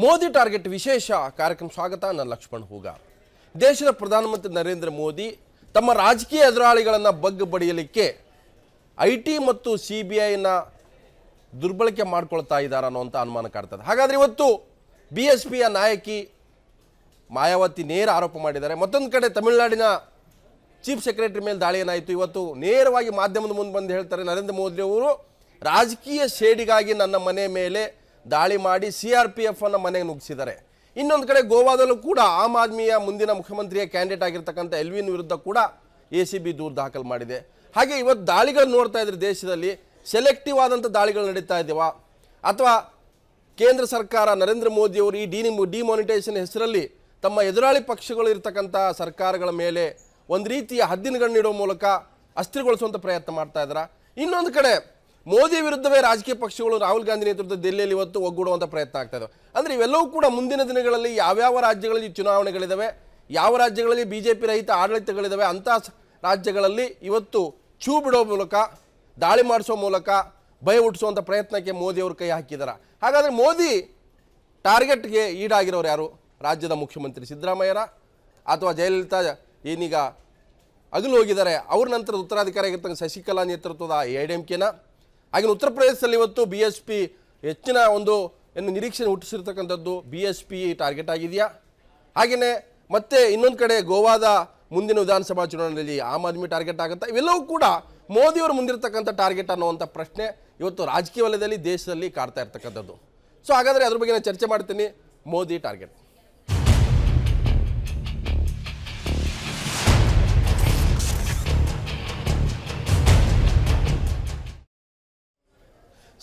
Modi target ವಿಶೇಷ ಕಾರ್ಯಕ್ರಮ ಸ್ವಾಗತ. ನಾನು ಲಕ್ಷ್ಮಣ್ ಹೂಗಾರ್. ದೇಶದ ಪ್ರಧಾನಮಂತ್ರಿ ನರೇಂದ್ರ ಮೋದಿ ತಮ್ಮ ರಾಜಕೀಯ ಎದುರಾಳಿಗಳನ್ನು ಬಗ್ಗ ಬಡಿಯಲಿಕ್ಕೆ ಐಟಿ ಮತ್ತು CBIನ ದುರ್ಬಳಕೆ ಮಾಡ್ಕೊಳ್ತಾ ಇದ್ದಾರೆ ಅನ್ನೋಂಥ ಅನುಮಾನ ಕಾಡ್ತದೆ. ಹಾಗಾದರೆ ಇವತ್ತು BSPಯ ನಾಯಕಿ ಮಾಯಾವತಿ ನೇರ ಆರೋಪ ಮಾಡಿದ್ದಾರೆ. ಮತ್ತೊಂದು ಕಡೆ ತಮಿಳುನಾಡಿನ ಚೀಫ್ ಸೆಕ್ರೆಟರಿ ಮೇಲೆ ದಾಳಿ ಏನಾಯಿತು. ಇವತ್ತು ನೇರವಾಗಿ ಮಾಧ್ಯಮದ ಮುಂದೆ ಬಂದು ಹೇಳ್ತಾರೆ, ನರೇಂದ್ರ ಮೋದಿ ಅವರು ರಾಜಕೀಯ ಶೇಡಿಗಾಗಿ ನನ್ನ ಮನೆ ಮೇಲೆ ದಾಳಿ ಮಾಡಿ CRPF ಅನ್ನು ಮನೆಗೆ ನುಗ್ಗಿಸಿದ್ದಾರೆ. ಇನ್ನೊಂದು ಕಡೆ ಗೋವಾದಲ್ಲೂ ಕೂಡ ಆಮ್ ಆದ್ಮಿಯ ಮುಂದಿನ ಮುಖ್ಯಮಂತ್ರಿಯ ಕ್ಯಾಂಡಿಡೇಟ್ ಆಗಿರ್ತಕ್ಕಂಥ ಎಲ್ವಿನ್ ವಿರುದ್ಧ ಕೂಡ ACB ದೂರು ದಾಖಲು ಮಾಡಿದೆ. ಹಾಗೆ ಇವತ್ತು ದಾಳಿಗಳು ನೋಡ್ತಾ ಇದ್ರೆ ದೇಶದಲ್ಲಿ ಸೆಲೆಕ್ಟಿವ್ ಆದಂಥ ದಾಳಿಗಳು ನಡೀತಾ ಇದ್ದೇವಾ ಅಥವಾ ಕೇಂದ್ರ ಸರ್ಕಾರ ನರೇಂದ್ರ ಮೋದಿಯವರು ಈ ಡಿಮಾನಿಟೈಸೇಷನ್ ಹೆಸರಲ್ಲಿ ತಮ್ಮ ಎದುರಾಳಿ ಪಕ್ಷಗಳು ಇರತಕ್ಕಂಥ ಸರ್ಕಾರಗಳ ಮೇಲೆ ಒಂದು ರೀತಿಯ ಹದ್ದಿನಗಣ್ಣಿಡೋ ಮೂಲಕ ಅಸ್ಥಿರಗೊಳಿಸುವಂಥ ಪ್ರಯತ್ನ ಮಾಡ್ತಾ ಇದ್ದಾರೆ. ಇನ್ನೊಂದು ಕಡೆ ಮೋದಿ ವಿರುದ್ಧವೇ ರಾಜಕೀಯ ಪಕ್ಷಗಳು ರಾಹುಲ್ ಗಾಂಧಿ ನೇತೃತ್ವದ ದೆಹಲಿಯಲ್ಲಿ ಇವತ್ತು ಒಗ್ಗೂಡುವಂಥ ಪ್ರಯತ್ನ ಆಗ್ತಾ ಇದ್ದಾವೆ. ಅಂದರೆ ಇವೆಲ್ಲವೂ ಕೂಡ ಮುಂದಿನ ದಿನಗಳಲ್ಲಿ ಯಾವ್ಯಾವ ರಾಜ್ಯಗಳಲ್ಲಿ ಚುನಾವಣೆಗಳಿದ್ದಾವೆ, ಯಾವ ರಾಜ್ಯಗಳಲ್ಲಿ BJP ರಹಿತ ಆಡಳಿತಗಳಿದ್ದಾವೆ ಅಂಥ ರಾಜ್ಯಗಳಲ್ಲಿ ಇವತ್ತು ಛೂ ಬಿಡೋ ಮೂಲಕ ದಾಳಿ ಮಾಡಿಸೋ ಮೂಲಕ ಭಯ ಹುಟ್ಟಿಸುವಂಥ ಪ್ರಯತ್ನಕ್ಕೆ ಮೋದಿಯವರು ಕೈ ಹಾಕಿದ್ದಾರೆ. ಹಾಗಾದರೆ ಮೋದಿ ಟಾರ್ಗೆಟ್ಗೆ ಈಡಾಗಿರೋರು ಯಾರು? ರಾಜ್ಯದ ಮುಖ್ಯಮಂತ್ರಿ ಸಿದ್ದರಾಮಯ್ಯರ ಅಥವಾ ಜಯಲಲಿತಾ ಏನೀಗ ಅಗಲು ಹೋಗಿದ್ದಾರೆ ಅವ್ರ ನಂತರದ ಉತ್ತರಾಧಿಕಾರಿ ಆಗಿರ್ತಕ್ಕಂಥ ಶಶಿಕಲಾ ನೇತೃತ್ವದ AIADMKನ. ಹಾಗೆ ಉತ್ತರ ಪ್ರದೇಶದಲ್ಲಿ ಇವತ್ತು BSP ಹೆಚ್ಚಿನ ಒಂದು ನಿರೀಕ್ಷೆ ಹುಟ್ಟಿಸಿರ್ತಕ್ಕಂಥದ್ದು BSP ಟಾರ್ಗೆಟ್ ಆಗಿದೆಯಾ? ಹಾಗೆಯೇ ಮತ್ತೆ ಇನ್ನೊಂದು ಕಡೆ ಗೋವಾದ ಮುಂದಿನ ವಿಧಾನಸಭಾ ಚುನಾವಣೆಯಲ್ಲಿ ಆಮ್ ಆದ್ಮಿ ಟಾರ್ಗೆಟ್ ಆಗುತ್ತಾ? ಇವೆಲ್ಲವೂ ಕೂಡ ಮೋದಿಯವರು ಮುಂದಿರತಕ್ಕಂಥ ಟಾರ್ಗೆಟ್ ಅನ್ನುವಂಥ ಪ್ರಶ್ನೆ ಇವತ್ತು ರಾಜಕೀಯ ವಲಯದಲ್ಲಿ ದೇಶದಲ್ಲಿ ಕಾಡ್ತಾ ಇರ್ತಕ್ಕಂಥದ್ದು. ಸೊ ಹಾಗಾದರೆ ಅದ್ರ ಬಗ್ಗೆ ನಾನು ಚರ್ಚೆ ಮಾಡ್ತೀನಿ. ಮೋದಿ ಟಾರ್ಗೆಟ್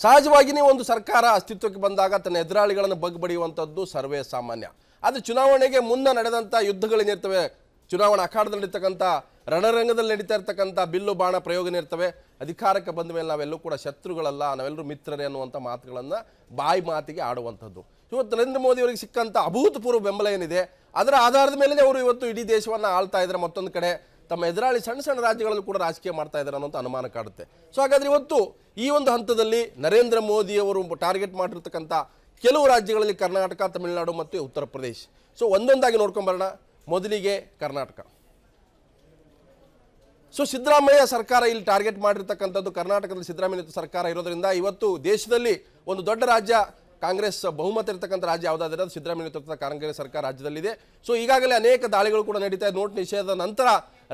ಸಹಜವಾಗಿಯೇ ಒಂದು ಸರ್ಕಾರ ಅಸ್ತಿತ್ವಕ್ಕೆ ಬಂದಾಗ ತನ್ನ ಎದುರಾಳಿಗಳನ್ನು ಬಗ್ಬಡಿಯುವಂಥದ್ದು ಸರ್ವೇ ಸಾಮಾನ್ಯ. ಆದರೆ ಚುನಾವಣೆಗೆ ಮುನ್ನ ನಡೆದಂಥ ಯುದ್ಧಗಳೇನಿರ್ತವೆ, ಚುನಾವಣಾ ಅಖಾಡದಲ್ಲಿ ನಡೀತಕ್ಕಂಥ ರಣರಂಗದಲ್ಲಿ ನಡೀತಾ ಇರ್ತಕ್ಕಂಥ ಬಿಲ್ಲು ಬಾಣ ಪ್ರಯೋಗನಿರ್ತವೆ. ಅಧಿಕಾರಕ್ಕೆ ಬಂದ ಮೇಲೆ ನಾವೆಲ್ಲೂ ಕೂಡ ಶತ್ರುಗಳಲ್ಲ, ನಾವೆಲ್ಲರೂ ಮಿತ್ರರೇ ಅನ್ನುವಂಥ ಮಾತುಗಳನ್ನು ಬಾಯಿ ಮಾತಿಗೆ ಆಡುವಂಥದ್ದು. ಇವತ್ತು ನರೇಂದ್ರ ಮೋದಿ ಅವರಿಗೆ ಸಿಕ್ಕಂಥ ಅಭೂತಪೂರ್ವ ಬೆಂಬಲ ಏನಿದೆ ಅದರ ಆಧಾರದ ಮೇಲೆ ಅವರು ಇವತ್ತು ಇಡೀ ದೇಶವನ್ನು ಆಳ್ತಾ ಇದ್ದಾರೆ. ಮತ್ತೊಂದು ಕಡೆ ತಮ್ಮ ಎದುರಾಳಿ ಸಣ್ಣ ಸಣ್ಣ ರಾಜ್ಯಗಳಲ್ಲೂ ಕೂಡ ರಾಜಕೀಯ ಮಾಡ್ತಾ ಇದ್ದಾರೆ ಅನ್ನೋಂಥ ಅನುಮಾನ ಕಾಡುತ್ತೆ. ಸೊ ಹಾಗಾದರೆ ಇವತ್ತು ಈ ಒಂದು ಹಂತದಲ್ಲಿ ನರೇಂದ್ರ ಮೋದಿಯವರು ಟಾರ್ಗೆಟ್ ಮಾಡಿರ್ತಕ್ಕಂಥ ಕೆಲವು ರಾಜ್ಯಗಳಲ್ಲಿ ಕರ್ನಾಟಕ, ತಮಿಳುನಾಡು ಮತ್ತು ಉತ್ತರ ಪ್ರದೇಶ. ಸೊ ಒಂದೊಂದಾಗಿ ನೋಡ್ಕೊಂಬರೋಣ. ಮೊದಲಿಗೆ ಕರ್ನಾಟಕ. ಸೊ ಸಿದ್ದರಾಮಯ್ಯ ಸರ್ಕಾರ ಇಲ್ಲಿ ಟಾರ್ಗೆಟ್ ಮಾಡಿರ್ತಕ್ಕಂಥದ್ದು ಕರ್ನಾಟಕದಲ್ಲಿ ಸಿದ್ದರಾಮಯ್ಯ ಸರ್ಕಾರ ಇರೋದ್ರಿಂದ ಇವತ್ತು ದೇಶದಲ್ಲಿ ಒಂದು ದೊಡ್ಡ ರಾಜ್ಯ ಕಾಂಗ್ರೆಸ್ ಬಹುಮತ ಇರತಕ್ಕಂಥ ರಾಜ್ಯ ಯಾವುದಾದ್ರೆ ಅದು ಸಿದ್ದರಾಮಯ್ಯ ನೇತೃತ್ವದ ಕಾಂಗ್ರೆಸ್ ಸರ್ಕಾರ ರಾಜ್ಯದಲ್ಲಿದೆ. ಸೊ ಈಗಾಗಲೇ ಅನೇಕ ದಾಳಿಗಳು ಕೂಡ ನಡೀತಾ ಇದೆ. ನೋಟ್ ನಿಷೇಧದ ನಂತರ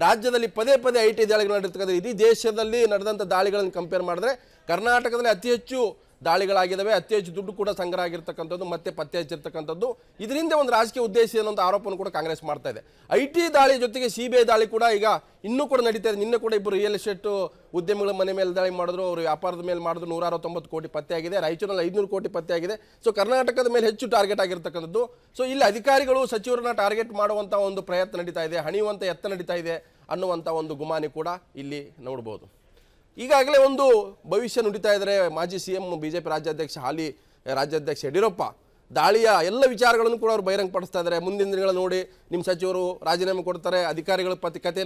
ರಾಜ್ಯದಲ್ಲಿ ಪದೇ ಪದೇ IT ದಾಳಿಗಳು ನಡೆದಿರ್ತಕ್ಕಂಥ ಇಡೀ ದೇಶದಲ್ಲಿ ನಡೆದಂಥ ದಾಳಿಗಳನ್ನು ಕಂಪೇರ್ ಮಾಡಿದ್ರೆ ಕರ್ನಾಟಕದಲ್ಲಿ ಅತಿ ಹೆಚ್ಚು ದಾಳಿಗಳಾಗಿದ್ದಾವೆ, ಅತಿ ಹೆಚ್ಚು ದುಡ್ಡು ಕೂಡ ಸಂಗ್ರಹ ಆಗಿರ್ತಕ್ಕಂಥದ್ದು ಮತ್ತೆ ಪತ್ತೆ ಹಚ್ಚಿರ್ತಕ್ಕಂಥದ್ದು. ಇದರಿಂದ ಒಂದು ರಾಜಕೀಯ ಉದ್ದೇಶ ಅನ್ನೋಂಥ ಆರೋಪವನ್ನು ಕೂಡ ಕಾಂಗ್ರೆಸ್ ಮಾಡ್ತಾ ಇದೆ. IT ದಾಳಿ ಜೊತೆಗೆ CBI ದಾಳಿ ಕೂಡ ಈಗ ಇನ್ನೂ ಕೂಡ ನಡೀತಾ ಇದೆ. ನಿನ್ನೆ ಕೂಡ ಇಬ್ಬರು ರಿಯಲ್ ಎಸ್ಟೇಟ್ ಉದ್ಯಮಿಗಳ ಮನೆ ಮೇಲೆ ದಾಳಿ ಮಾಡಿದ್ರು, ಅವರು ವ್ಯಾಪಾರದ ಮೇಲೆ ಮಾಡಿದ್ರು. 169 ಕೋಟಿ ಪತ್ತೆ ಆಗಿದೆ. ರಾಯಚೂರಲ್ಲಿ 500 ಕೋಟಿ ಪತ್ತೆ ಆಗಿದೆ. ಸೊ ಕರ್ನಾಟಕದ ಮೇಲೆ ಹೆಚ್ಚು ಟಾರ್ಗೆಟ್ ಆಗಿರ್ತಕ್ಕಂಥದ್ದು. ಸೊ ಇಲ್ಲಿ ಅಧಿಕಾರಿಗಳು ಸಚಿವರನ್ನ ಟಾರ್ಗೆಟ್ ಮಾಡುವಂಥ ಒಂದು ಪ್ರಯತ್ನ ನಡೀತಾ ಇದೆ, ಹಣಿಯುವಂಥ ಯತ್ನ ನಡೀತಾ ಇದೆ ಅನ್ನುವಂಥ ಒಂದು ಗುಮಾನಿ ಕೂಡ ಇಲ್ಲಿ ನೋಡ್ಬೋದು. ಈಗಾಗಲೇ ಒಂದು ಭವಿಷ್ಯ ನುಡಿತಾ ಇದ್ದಾರೆ ಮಾಜಿ CM BJP ರಾಜ್ಯಾಧ್ಯಕ್ಷ, ಹಾಲಿ ರಾಜ್ಯಾಧ್ಯಕ್ಷ ಯಡಿಯೂರಪ್ಪ. ದಾಳಿಯ ಎಲ್ಲ ವಿಚಾರಗಳನ್ನು ಕೂಡ ಅವರು ಬಹಿರಂಗಪಡಿಸ್ತಾ ಇದ್ದಾರೆ. ಮುಂದಿನ ದಿನಗಳು ನೋಡಿ ನಿಮ್ಮ ಸಚಿವರು ರಾಜೀನಾಮೆ ಕೊಡ್ತಾರೆ, ಅಧಿಕಾರಿಗಳ ಕತೆ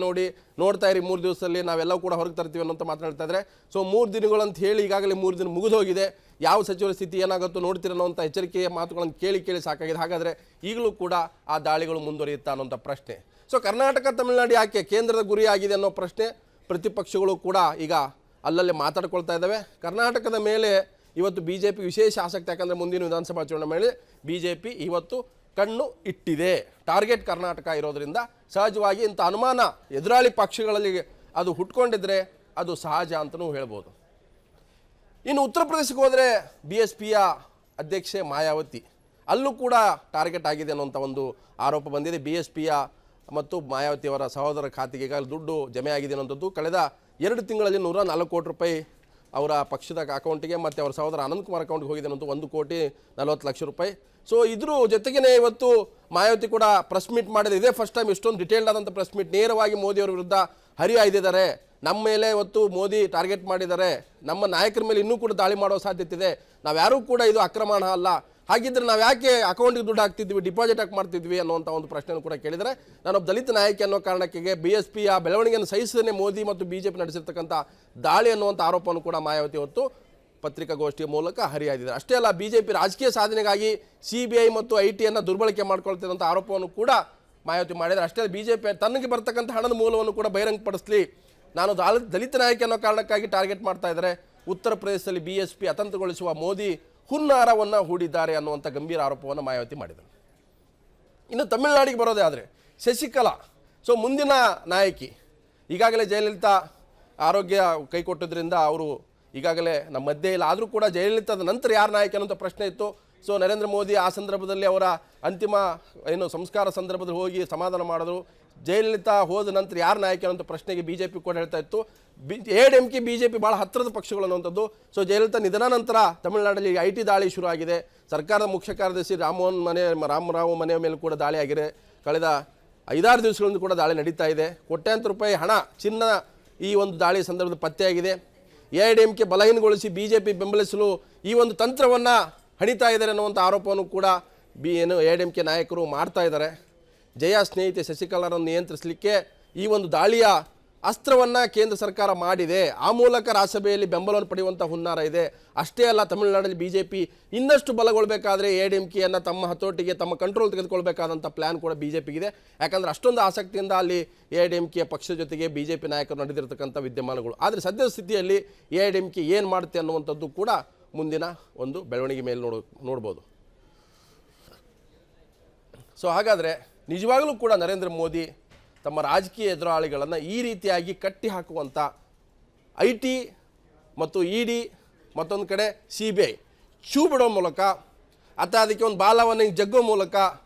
ನೋಡ್ತಾ ಇರಿ, 3 ದಿವಸದಲ್ಲಿ ನಾವೆಲ್ಲವೂ ಕೂಡ ಹೊರಗೆ ತರ್ತೀವಿ ಅನ್ನೋಂತ ಮಾತನಾಡ್ತಾ ಇದ್ದಾರೆ. ಸೊ 3 ದಿನಗಳು ಅಂತ ಹೇಳಿ ಈಗಾಗಲೇ 3 ದಿನ ಮುಗಿದೋಗಿದೆ. ಯಾವ ಸಚಿವರ ಸ್ಥಿತಿ ಏನಾಗುತ್ತೋ ನೋಡ್ತೀರ ಅನ್ನೋಂಥ ಎಚ್ಚರಿಕೆಯ ಮಾತುಗಳನ್ನು ಕೇಳಿ ಸಾಕಾಗಿದೆ. ಹಾಗಾದರೆ ಈಗಲೂ ಕೂಡ ಆ ದಾಳಿಗಳು ಮುಂದುವರಿಯುತ್ತಾ ಅನ್ನೋಂಥ ಪ್ರಶ್ನೆ. ಸೊ ಕರ್ನಾಟಕ, ತಮಿಳುನಾಡು ಯಾಕೆ ಕೇಂದ್ರದ ಗುರಿಯಾಗಿದೆ ಅನ್ನೋ ಪ್ರಶ್ನೆ ಪ್ರತಿಪಕ್ಷಗಳು ಕೂಡ ಈಗ ಅಲ್ಲಲ್ಲೇ ಮಾತಾಡ್ಕೊಳ್ತಾ ಇದ್ದಾವೆ. ಕರ್ನಾಟಕದ ಮೇಲೆ ಇವತ್ತು BJP ವಿಶೇಷ ಆಸಕ್ತಿ. ಯಾಕಂದರೆ ಮುಂದಿನ ವಿಧಾನಸಭಾ ಚುನಾವಣೆ ಮೇಲೆ BJP ಇವತ್ತು ಕಣ್ಣು ಇಟ್ಟಿದೆ. ಟಾರ್ಗೆಟ್ ಕರ್ನಾಟಕ ಇರೋದರಿಂದ ಸಹಜವಾಗಿ ಇಂಥ ಅನುಮಾನ ಎದುರಾಳಿ ಪಕ್ಷಗಳಲ್ಲಿ ಅದು ಹುಟ್ಕೊಂಡಿದ್ರೆ ಅದು ಸಹಜ ಅಂತಲೂ ಹೇಳ್ಬೋದು. ಇನ್ನು ಉತ್ತರ ಪ್ರದೇಶಕ್ಕೆ ಹೋದರೆ BSPಯ ಅಧ್ಯಕ್ಷೆ ಮಾಯಾವತಿ, ಅಲ್ಲೂ ಕೂಡ ಟಾರ್ಗೆಟ್ ಆಗಿದೆ ಅನ್ನೋಂಥ ಒಂದು ಆರೋಪ ಬಂದಿದೆ. BSPಯ ಮತ್ತು ಮಾಯಾವತಿಯವರ ಸಹೋದರ ಖಾತೆಗೆ ಈಗಾಗಲೇ ದುಡ್ಡು ಜಮೆ ಆಗಿದೆ ಅನ್ನೋಂಥದ್ದು. ಕಳೆದ 2 ತಿಂಗಳಲ್ಲಿ 104 ಕೋಟಿ ರೂಪಾಯಿ ಅವರ ಪಕ್ಷದ ಅಕೌಂಟಿಗೆ ಮತ್ತು ಅವರ ಸಹೋದರ ಅನಂತಕುಮಾರ್ ಅಕೌಂಟ್ಗೆ ಹೋಗಿದೆ ಅನ್ನೋದು 1,40,00,000 ರೂಪಾಯಿ. ಸೊ ಇದ್ರ ಜೊತೆಗೇ ಇವತ್ತು ಮಾಯಾವತಿ ಕೂಡ ಪ್ರೆಸ್ ಮೀಟ್ ಮಾಡಿದೆ. ಇದೇ ಫಸ್ಟ್ ಟೈಮ್ ಇಷ್ಟೊಂದು ಡಿಟೇಲ್ಡ್ ಆದಂಥ ಪ್ರೆಸ್ ಮೀಟ್. ನೇರವಾಗಿ ಮೋದಿಯವರ ವಿರುದ್ಧ ಹರಿಹಾಯ್ದಿದ್ದಾರೆ, ನಮ್ಮ ಮೇಲೆ ಇವತ್ತು ಮೋದಿ ಟಾರ್ಗೆಟ್ ಮಾಡಿದ್ದಾರೆ, ನಮ್ಮ ನಾಯಕರ ಮೇಲೆ ಇನ್ನೂ ಕೂಡ ದಾಳಿ ಮಾಡೋ ಸಾಧ್ಯತೆ ಇದೆ, ನಾವ್ಯಾರೂ ಕೂಡ ಇದು ಆಕ್ರಮಣ ಅಲ್ಲ, ಹಾಗಿದ್ರೆ ನಾವು ಯಾಕೆ ಅಕೌಂಟಿಗೆ ದುಡ್ಡು ಹಾಕ್ತಿದ್ವಿ, ಡಿಪಾಸಿಟ್ ಹಾಕಿ ಮಾಡ್ತಿದ್ವಿ ಅನ್ನೋಂಥ ಒಂದು ಪ್ರಶ್ನೆಯನ್ನು ಕೂಡ ಕೇಳಿದರೆ, ನಾನೊಬ್ಬ ದಲಿತ ನಾಯಕಿ ಅನ್ನೋ ಕಾರಣಕ್ಕೆ BSPಯ ಬೆಳವಣಿಗೆಯನ್ನು ಸಹಿಸದೇ ಮೋದಿ ಮತ್ತು BJP ನಡೆಸಿರ್ತಕ್ಕಂಥ ದಾಳಿ ಅನ್ನುವಂಥ ಆರೋಪವನ್ನು ಕೂಡ ಮಾಯಾವತಿ ಹೊತ್ತು ಪತ್ರಿಕಾಗೋಷ್ಠಿಯ ಮೂಲಕ ಹರಿಹಾಯ್ದಿದ್ದಾರೆ. ಅಷ್ಟೇ ಅಲ್ಲ, ಬಿಜೆಪಿ ರಾಜಕೀಯ ಸಾಧನೆಗಾಗಿ CBI ಮತ್ತು IT ದುರ್ಬಳಕೆ ಮಾಡ್ಕೊಳ್ತಿದೆ ಅಂತ ಆರೋಪವನ್ನು ಕೂಡ ಮಾಯಾವತಿ ಮಾಡಿದ್ದಾರೆ. ಅಷ್ಟೇ ಅಲ್ಲ, ಬಿಜೆಪಿ ತನಗೆ ಬರ್ತಕ್ಕಂಥ ಹಣದ ಮೂಲವನ್ನು ಕೂಡ ಬಹಿರಂಗಪಡಿಸಲಿ, ನಾನು ದಲಿತ ನಾಯಕ ಅನ್ನೋ ಕಾರಣಕ್ಕಾಗಿ ಟಾರ್ಗೆಟ್ ಮಾಡ್ತಾ ಇದ್ದಾರೆ. ಉತ್ತರ ಪ್ರದೇಶದಲ್ಲಿ BSP ಅತಂತ್ರಗೊಳಿಸುವ ಮೋದಿ ಹುನ್ನಾರವನ್ನು ಹೂಡಿದ್ದಾರೆ ಅನ್ನುವಂಥ ಗಂಭೀರ ಆರೋಪವನ್ನು ಮಾಯಾವತಿ ಮಾಡಿದರು. ಇನ್ನು ತಮಿಳುನಾಡಿಗೆ ಬರೋದೇ ಆದರೆ ಶಶಿಕಲಾ, ಸೊ ಮುಂದಿನ ನಾಯಕಿ, ಈಗಾಗಲೇ ಜಯಲಲಿತಾ ಆರೋಗ್ಯ ಕೈಕೊಟ್ಟದ್ರಿಂದ ಅವರು ಈಗಾಗಲೇ ನಮ್ಮ ಮಧ್ಯೆ ಇಲ್ಲ. ಆದರೂ ಕೂಡ ಜಯಲಲಿತಾದ ನಂತರ ಯಾರು ನಾಯಕ ಅನ್ನೋಂಥ ಪ್ರಶ್ನೆ ಇತ್ತು. ಸೊ ನರೇಂದ್ರ ಮೋದಿ ಆ ಸಂದರ್ಭದಲ್ಲಿ ಅವರ ಅಂತಿಮ ಸಂಸ್ಕಾರ ಸಂದರ್ಭದಲ್ಲಿ ಹೋಗಿ ಸಮಾಧಾನ ಮಾಡಿದ್ರು. ಜಯಲಲಿತಾ ಹೋದ ನಂತರ ಯಾರು ನಾಯಕ ಅನ್ನೋಂಥ ಪ್ರಶ್ನೆಗೆ BJP ಕೂಡ ಹೇಳ್ತಾ ಇತ್ತು. ADMK BJP ಭಾಳ ಹತ್ತಿರದ ಪಕ್ಷಗಳು ಅನ್ನುವಂಥದ್ದು. ಸೊ ಜಯಲಲಿತಾ ನಿಧನ ನಂತರ ತಮಿಳುನಾಡಲ್ಲಿ IT ದಾಳಿ ಶುರು ಆಗಿದೆ. ಸರ್ಕಾರದ ಮುಖ್ಯ ಕಾರ್ಯದರ್ಶಿ ರಾಮರಾವ್ ಮನೆಯ ಮೇಲೆ ಕೂಡ ದಾಳಿ ಆಗಿದೆ. ಕಳೆದ 5-6 ದಿವಸಗಳಿಂದ ಕೂಡ ದಾಳಿ ನಡೀತಾ ಇದೆ. ಕೋಟ್ಯಾಂತರ ರೂಪಾಯಿ ಹಣ, ಚಿನ್ನ ಈ ಒಂದು ದಾಳಿ ಸಂದರ್ಭದಲ್ಲಿ ಪತ್ತೆಯಾಗಿದೆ. AIDMK ಬಲಹೀನಗೊಳಿಸಿ BJP ಬೆಂಬಲಿಸಲು ಈ ಒಂದು ತಂತ್ರವನ್ನು ಹಣಿತಾ ಇದ್ದಾರೆ ಅನ್ನುವಂಥ ಆರೋಪವನ್ನು ಕೂಡ AIDMK ನಾಯಕರು ಮಾಡ್ತಾ ಇದ್ದಾರೆ. ಜಯ ಸ್ನೇಹಿತೆ ಶಶಿಕಲಾರನ್ನು ನಿಯಂತ್ರಿಸಲಿಕ್ಕೆ ಈ ಒಂದು ದಾಳಿಯ ಅಸ್ತ್ರವನ್ನು ಕೇಂದ್ರ ಸರ್ಕಾರ ಮಾಡಿದೆ. ಆ ಮೂಲಕ ರಾಜ್ಯಸಭೆಯಲ್ಲಿ ಬೆಂಬಲವನ್ನು ಪಡೆಯುವಂಥ ಹುನ್ನಾರ ಇದೆ. ಅಷ್ಟೇ ಅಲ್ಲ, ತಮಿಳುನಾಡಲ್ಲಿ BJP ಇನ್ನಷ್ಟು ಬಲಗೊಳ್ಳಬೇಕಾದ್ರೆ AIDMKಯನ್ನು ತಮ್ಮ ಹತೋಟಿಗೆ, ತಮ್ಮ ಕಂಟ್ರೋಲ್ ತೆಗೆದುಕೊಳ್ಬೇಕಾದಂಥ ಪ್ಲ್ಯಾನ್ ಕೂಡ BJPಗಿದೆ. ಯಾಕಂದರೆ ಅಷ್ಟೊಂದು ಆಸಕ್ತಿಯಿಂದ ಅಲ್ಲಿ AIDMK ಪಕ್ಷದ ಜೊತೆಗೆ BJP ನಾಯಕರು ನಡೆದಿರತಕ್ಕಂಥ ವಿದ್ಯಮಾನಗಳು. ಆದರೆ ಸದ್ಯದ ಸ್ಥಿತಿಯಲ್ಲಿ AIDMK ಏನು ಮಾಡುತ್ತೆ ಅನ್ನುವಂಥದ್ದು ಕೂಡ ಮುಂದಿನ ಒಂದು ಬೆಳವಣಿಗೆ ಮೇಲೆ ನೋಡ್ಬೋದು. ಸೊ ಹಾಗಾದರೆ ನಿಜವಾಗಲೂ ಕೂಡ ನರೇಂದ್ರ ಮೋದಿ ತಮ್ಮ ರಾಜಕೀಯ ಎದುರಾಳಿಗಳನ್ನು ಈ ರೀತಿಯಾಗಿ ಕಟ್ಟಿ ಹಾಕುವಂಥ IT ಮತ್ತು ED, ಮತ್ತೊಂದು ಕಡೆ CBI ಶೂ ಬಿಡೋ ಮೂಲಕ ಅಥವಾ ಅದಕ್ಕೆ ಒಂದು ಬಾಲವನ್ನು ಜಗ್ಗೋ ಮೂಲಕ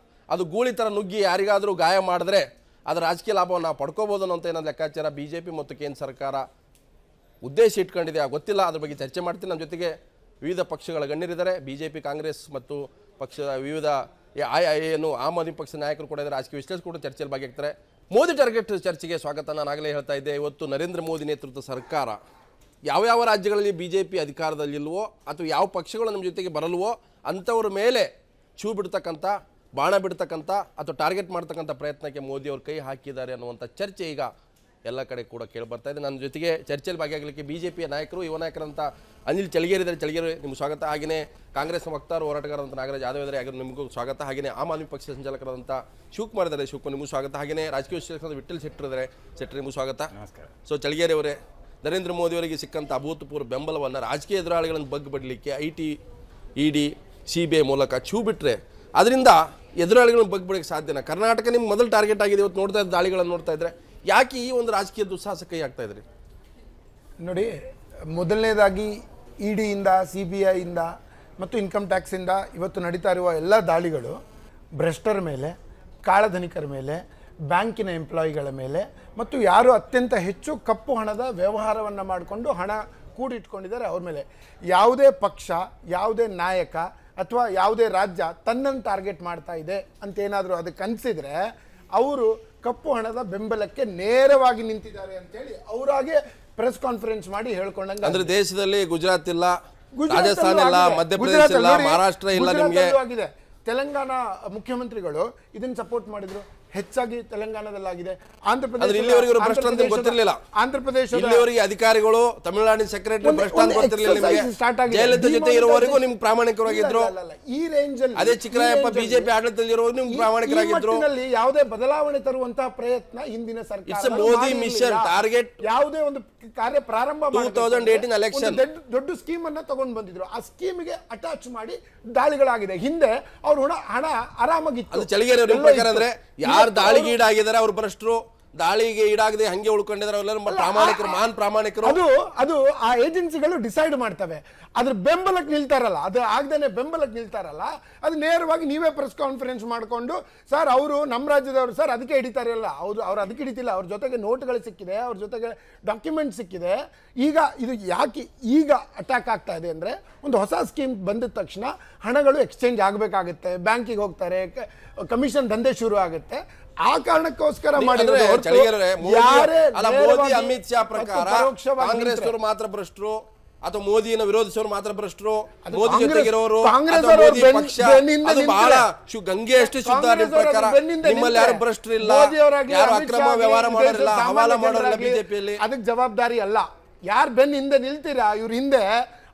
ಅದು ಗೂಳಿ ಥರ ನುಗ್ಗಿ ಯಾರಿಗಾದರೂ ಗಾಯ ಮಾಡಿದ್ರೆ ಅದರ ರಾಜಕೀಯ ಲಾಭವನ್ನು ನಾವು ಪಡ್ಕೋಬೋದು ಅನ್ನೋಂಥ ಏನೋ ಲೆಕ್ಕಾಚಾರ BJP ಮತ್ತು ಕೇಂದ್ರ ಸರ್ಕಾರ ಉದ್ದೇಶ ಇಟ್ಕೊಂಡಿದೆ. ಗೊತ್ತಿಲ್ಲ, ಅದ್ರ ಬಗ್ಗೆ ಚರ್ಚೆ ಮಾಡ್ತೀನಿ. ನಮ್ಮ ಜೊತೆಗೆ ವಿವಿಧ ಪಕ್ಷಗಳ ಗಣ್ಯರಿದ್ದಾರೆ. BJP, ಕಾಂಗ್ರೆಸ್ ಮತ್ತು ಪಕ್ಷದ ವಿವಿಧ ಆಮ್ ಆದ್ಮಿ ಪಕ್ಷದ ನಾಯಕರು ಕೂಡ ಇದ್ದಾರೆ. ರಾಜಕೀಯ ವಿಶ್ಲೇಷಕರು ಕೂಡ ಚರ್ಚೆಯಲ್ಲಿ ಭಾಗಿಯಾಗ್ತಾರೆ. ಮೋದಿ ಟಾರ್ಗೆಟ್ ಚರ್ಚೆಗೆ ಸ್ವಾಗತ. ನಾನು ಆಗಲೇ ಹೇಳ್ತಾ ಇದ್ದೆ, ಇವತ್ತು ನರೇಂದ್ರ ಮೋದಿ ನೇತೃತ್ವದ ಸರ್ಕಾರ ಯಾವ ರಾಜ್ಯಗಳಲ್ಲಿ BJP ಅಧಿಕಾರದಲ್ಲಿಲ್ವೋ ಅಥವಾ ಯಾವ ಪಕ್ಷಗಳು ನಮ್ಮ ಜೊತೆಗೆ ಬರಲ್ವೋ ಅಂಥವ್ರ ಮೇಲೆ ಛೂ ಬಿಡ್ತಕ್ಕಂಥ, ಬಾಣ ಬಿಡ್ತಕ್ಕಂಥ ಅಥವಾ ಟಾರ್ಗೆಟ್ ಮಾಡ್ತಕ್ಕಂಥ ಪ್ರಯತ್ನಕ್ಕೆ ಮೋದಿಯವರು ಕೈ ಹಾಕಿದ್ದಾರೆ ಅನ್ನುವಂಥ ಚರ್ಚೆ ಈಗ ಎಲ್ಲ ಕಡೆ ಕೂಡ ಕೇಳಿ ಬರ್ತಾ ಇದೆ. ನನ್ನ ಜೊತೆಗೆ ಚರ್ಚೆಯಲ್ಲಿ ಭಾಗಿಯಾಗಲಿಕ್ಕೆ BJPಯ ನಾಯಕರು, ಯುವ ನಾಯಕರಂತ ಅನಿಲ್ ಚಳಿಗೇರಿ ಇದ್ದಾರೆ. ಚಳಿಗೇರಿ, ನಿಮ್ಗೆ ಸ್ವಾಗತ. ಹಾಗೆಯೇ ಕಾಂಗ್ರೆಸ್ನ ವಕ್ತಾರು, ಹೋರಾಟಗಾರರಂತ ನಾಗರಾಜ್ ಯಾದವ್ ಇದ್ದಾರೆ, ಹಾಗೆ ನಿಮಗೂ ಸ್ವಾಗತ. ಹಾಗೆಯೇ ಆಮ್ ಆದ್ಮಿ ಪಕ್ಷದ ಸಂಚಾಲಕರಾದಂಥ ಶಿವಕುಮಾರ್ ಇದ್ದಾರೆ. ಶಿವಕುಮಾರ್, ನಿಮಗೂ ಸ್ವಾಗತ. ಹಾಗೆಯೇ ರಾಜಕೀಯ ವಿಶ್ಲೇಷಕರಾದ ವಿಠಲ್ ಶೆಟ್ಟರ್ ಇದ್ದಾರೆ. ಶೆಟ್ಟರ್, ನಿಮಗೂ ಸ್ವಾಗತ. ನಮಸ್ಕಾರ. ಸೊ ಚಳಿಗೇರಿ ಅವರೇ, ನರೇಂದ್ರ ಮೋದಿ ಅವರಿಗೆ ಸಿಕ್ಕಂಥ ಅಭೂತಪೂರ್ವ ಬೆಂಬಲವನ್ನು ರಾಜಕೀಯ ಎದುರಾಳಿಗಳನ್ನು ಬಗ್ಗಬಿಡಲಿಕ್ಕೆ IT, ED, CBI ಮೂಲಕ ಛೂ ಬಿಟ್ಟರೆ ಅದರಿಂದ ಎದುರಾಳಿಗಳನ್ನು ಬಗ್ಗಬಿಡಕ್ಕೆ ಸಾಧ್ಯನಾ? ಕರ್ನಾಟಕ ನಿಮ್ಮ ಮೊದಲು ಟಾರ್ಗೆಟ್ ಆಗಿದೆ. ಇವತ್ತು ನೋಡ್ತಾ ಇದ್ದ ದಾಳಿಗಳನ್ನು ನೋಡ್ತಾ ಇದ್ರೆ ಯಾಕೆ ಈ ಒಂದು ರಾಜಕೀಯ ದುಸ್ಸಾಹಸ ಕೈ ಆಗ್ತಾ ಇದ್ರಿ? ನೋಡಿ, ಮೊದಲನೇದಾಗಿ EDಯಿಂದ, CBIಯಿಂದ ಮತ್ತು ಇನ್ಕಮ್ ಟ್ಯಾಕ್ಸಿಂದ ಇವತ್ತು ನಡೀತಾ ಇರುವ ಎಲ್ಲ ದಾಳಿಗಳು ಭ್ರಷ್ಟರ ಮೇಲೆ, ಕಾಳಧನಿಕರ ಮೇಲೆ, ಬ್ಯಾಂಕಿನ ಎಂಪ್ಲಾಯಿಗಳ ಮೇಲೆ ಮತ್ತು ಯಾರು ಅತ್ಯಂತ ಹೆಚ್ಚು ಕಪ್ಪು ಹಣದ ವ್ಯವಹಾರವನ್ನು ಮಾಡಿಕೊಂಡು ಹಣ ಕೂಡಿಟ್ಕೊಂಡಿದ್ದಾರೆ ಅವ್ರ ಮೇಲೆ. ಯಾವುದೇ ಪಕ್ಷ, ಯಾವುದೇ ನಾಯಕ ಅಥವಾ ಯಾವುದೇ ರಾಜ್ಯ ತನ್ನನ್ನು ಟಾರ್ಗೆಟ್ ಮಾಡ್ತಾ ಇದೆ ಅಂತೇನಾದರೂ ಅದಕ್ಕೆ ಅನಿಸಿದರೆ ಅವರು ಕಪ್ಪು ಹಣದ ಬೆಂಬಲಕ್ಕೆ ನೇರವಾಗಿ ನಿಂತಿದ್ದಾರೆ ಅಂತೇಳಿ ಅವರಾಗೆ ಪ್ರೆಸ್ ಕಾನ್ಫರೆನ್ಸ್ ಮಾಡಿ ಹೇಳ್ಕೊಂಡಂಗೆ. ಅಂದ್ರೆ ದೇಶದಲ್ಲಿ ಗುಜರಾತ್ ಇಲ್ಲ, ರಾಜಸ್ಥಾನ ಇಲ್ಲ, ಮಧ್ಯಪ್ರದೇಶ ಇಲ್ಲ, ಮಹಾರಾಷ್ಟ್ರ ಇಲ್ಲ, ನಿಮಗೆ ಆಗಿದೆ. ತೆಲಂಗಾಣ ಮುಖ್ಯಮಂತ್ರಿಗಳು ಇದನ್ನ ಸಪೋರ್ಟ್ ಮಾಡಿದ್ರು. ಹೆಚ್ಚಾಗಿ ತೆಲಂಗಾಣದಲ್ಲಾಗಿದೆ. ಗೊತ್ತಿರಲಿಲ್ಲ. ಆಂಧ್ರಪ್ರದೇಶ ಇಲ್ಲಿವರೆಗೆ ಅಧಿಕಾರಿಗಳು, ತಮಿಳುನಾಡಿನ ಸೆಕ್ರೆಟರಿ ಭ್ರಷ್ಟ ಅಂತ ಗೊತ್ತಿರಲಿಲ್ಲ ನಿಮಗೆ. ಜಯಲಲಿತಾ ಜೊತೆ ಇರುವವರೆಗೂ ನಿಮ್ಗೆ ಪ್ರಾಮಾಣಿಕರಾಗಿದ್ರು. ಈ ರೇಂಜ್ ಅಲ್ಲಿ ಅದೇ ಚಿಕ್ಕರಾಯಪ್ಪ BJP ಆಡಳಿತದಲ್ಲಿ ಇರುವಾಗ ನಿಮ್ಗೆ ಪ್ರಾಮಾಣಿಕರಾಗಿದ್ರು. ಯಾವುದೇ ಬದಲಾವಣೆ ತರುವಂತಹ ಪ್ರಯತ್ನ ಹಿಂದಿನ ಸರ್ಕಾರ, ಮೋದಿ ಮಿಷನ್ ಟಾರ್ಗೆಟ್, ಯಾವುದೇ ಒಂದು ಕಾರ್ಯ ಪ್ರಾರಂಭ 2018 ಎಲೆಕ್ಷನ್ ದೊಡ್ಡ ಸ್ಕೀಮ್ ಅನ್ನ ತಗೊಂಡು ಬಂದಿದ್ರು. ಆ ಸ್ಕೀಮ್ಗೆ ಅಟ್ಯಾಚ್ ಮಾಡಿ ದಾಳಿಗಳಾಗಿದೆ. ಹಿಂದೆ ಅವ್ರ ಹಣ ಆರಾಮಾಗಿತ್ತು. ಚಳಿಗೇರಿ ಅವ್ರ ಪ್ರಕಾರ ಅಂದ್ರೆ ಯಾರು ದಾಳಿಗೆ ಈಡಾಗಿದ್ದಾರೆ ಅವ್ರು ಭ್ರಷ್ಟರು, ದಾಳಿಗೆ ಈಡಾಗದೆ ಹಂಗೆ ಉಳ್ಕೊಂಡಿದ್ದಾರೆ ಅವರೆಲ್ಲರೂ ಪ್ರಾಮಾಣಿಕರು, ಮಹಾನ್ ಪ್ರಾಮಾಣಿಕರು. ಅದು ಆ ಏಜೆನ್ಸಿಗಳು ಡಿಸೈಡ್ ಮಾಡ್ತವೆ. ಅದ್ರ ಬೆಂಬಲಕ್ಕೆ ನಿಲ್ತಾರಲ್ಲ, ಅದು ಆಗದೇನೆ ಬೆಂಬಲಕ್ಕೆ ನಿಲ್ತಾರಲ್ಲ, ಅದು ನೇರವಾಗಿ ನೀವೇ ಪ್ರೆಸ್ ಕಾನ್ಫರೆನ್ಸ್ ಮಾಡಿಕೊಂಡು, ಸರ್ ಅವರು ನಮ್ಮ ರಾಜ್ಯದವರು ಸರ್ ಅದಕ್ಕೆ ಹಿಡಿತಾರಲ್ಲ, ಅವ್ರು ಅದಕ್ಕೆ ಹಿಡಿತಿಲ್ಲ, ಅವ್ರ ಜೊತೆಗೆ ನೋಟ್ಗಳು ಸಿಕ್ಕಿದೆ, ಅವ್ರ ಜೊತೆಗೆ ಡಾಕ್ಯುಮೆಂಟ್ ಸಿಕ್ಕಿದೆ. ಈಗ ಇದು ಯಾಕೆ ಈಗ ಅಟ್ಯಾಕ್ ಆಗ್ತಾ ಇದೆ ಅಂದರೆ, ಒಂದು ಹೊಸ ಸ್ಕೀಮ್ ಬಂದ ತಕ್ಷಣ ಹಣಗಳು ಎಕ್ಸ್ಚೇಂಜ್ ಆಗಬೇಕಾಗುತ್ತೆ, ಬ್ಯಾಂಕಿಗೆ ಹೋಗ್ತಾರೆ, ಕಮಿಷನ್ ದಂಧೆ ಶುರು ಆಗುತ್ತೆ. ಆ ಕಾರಣಕ್ಕೋಸ್ಕರ ಮಾಡಿದ್ರೆ ಮೋದಿ ಅಮಿತ್ ಶಾ ಪ್ರಕಾರ ಕಾಂಗ್ರೆಸ್ ಅವರು ಮಾತ್ರ ಭ್ರಷ್ಟರು ಅಥವಾ ಮೋದಿಯನ್ನು ವಿರೋಧಿಸೋರು ಮಾತ್ರ ಭ್ರಷ್ಟರು, ಮೋದಿ ಜೊತೆಗಿರೋರು ಪಕ್ಷ ಅದು ಬಹಳ ಗಂಗೆಯಷ್ಟು ಶುದ್ಧ. ಪ್ರಕಾರ ನಿಮ್ಮಲ್ಲಿ ಯಾರು ಭ್ರಷ್ಟರು ಇಲ್ಲ, ಯಾರು ಅಕ್ರಮ ವ್ಯವಹಾರ ಮಾಡೋರಿಲ್ಲ, ಹವಾಲ ಮಾಡೋರಿಲ್ಲ ಬಿಜೆಪಿಯಲ್ಲಿ. ಅದಕ್ಕೆ ಜವಾಬ್ದಾರಿ ಅಲ್ಲ. ಯಾರು ಬೆನ್ನ ಹಿಂದೆ ನಿಲ್ತೀರಾ, ಇವ್ರ ಹಿಂದೆ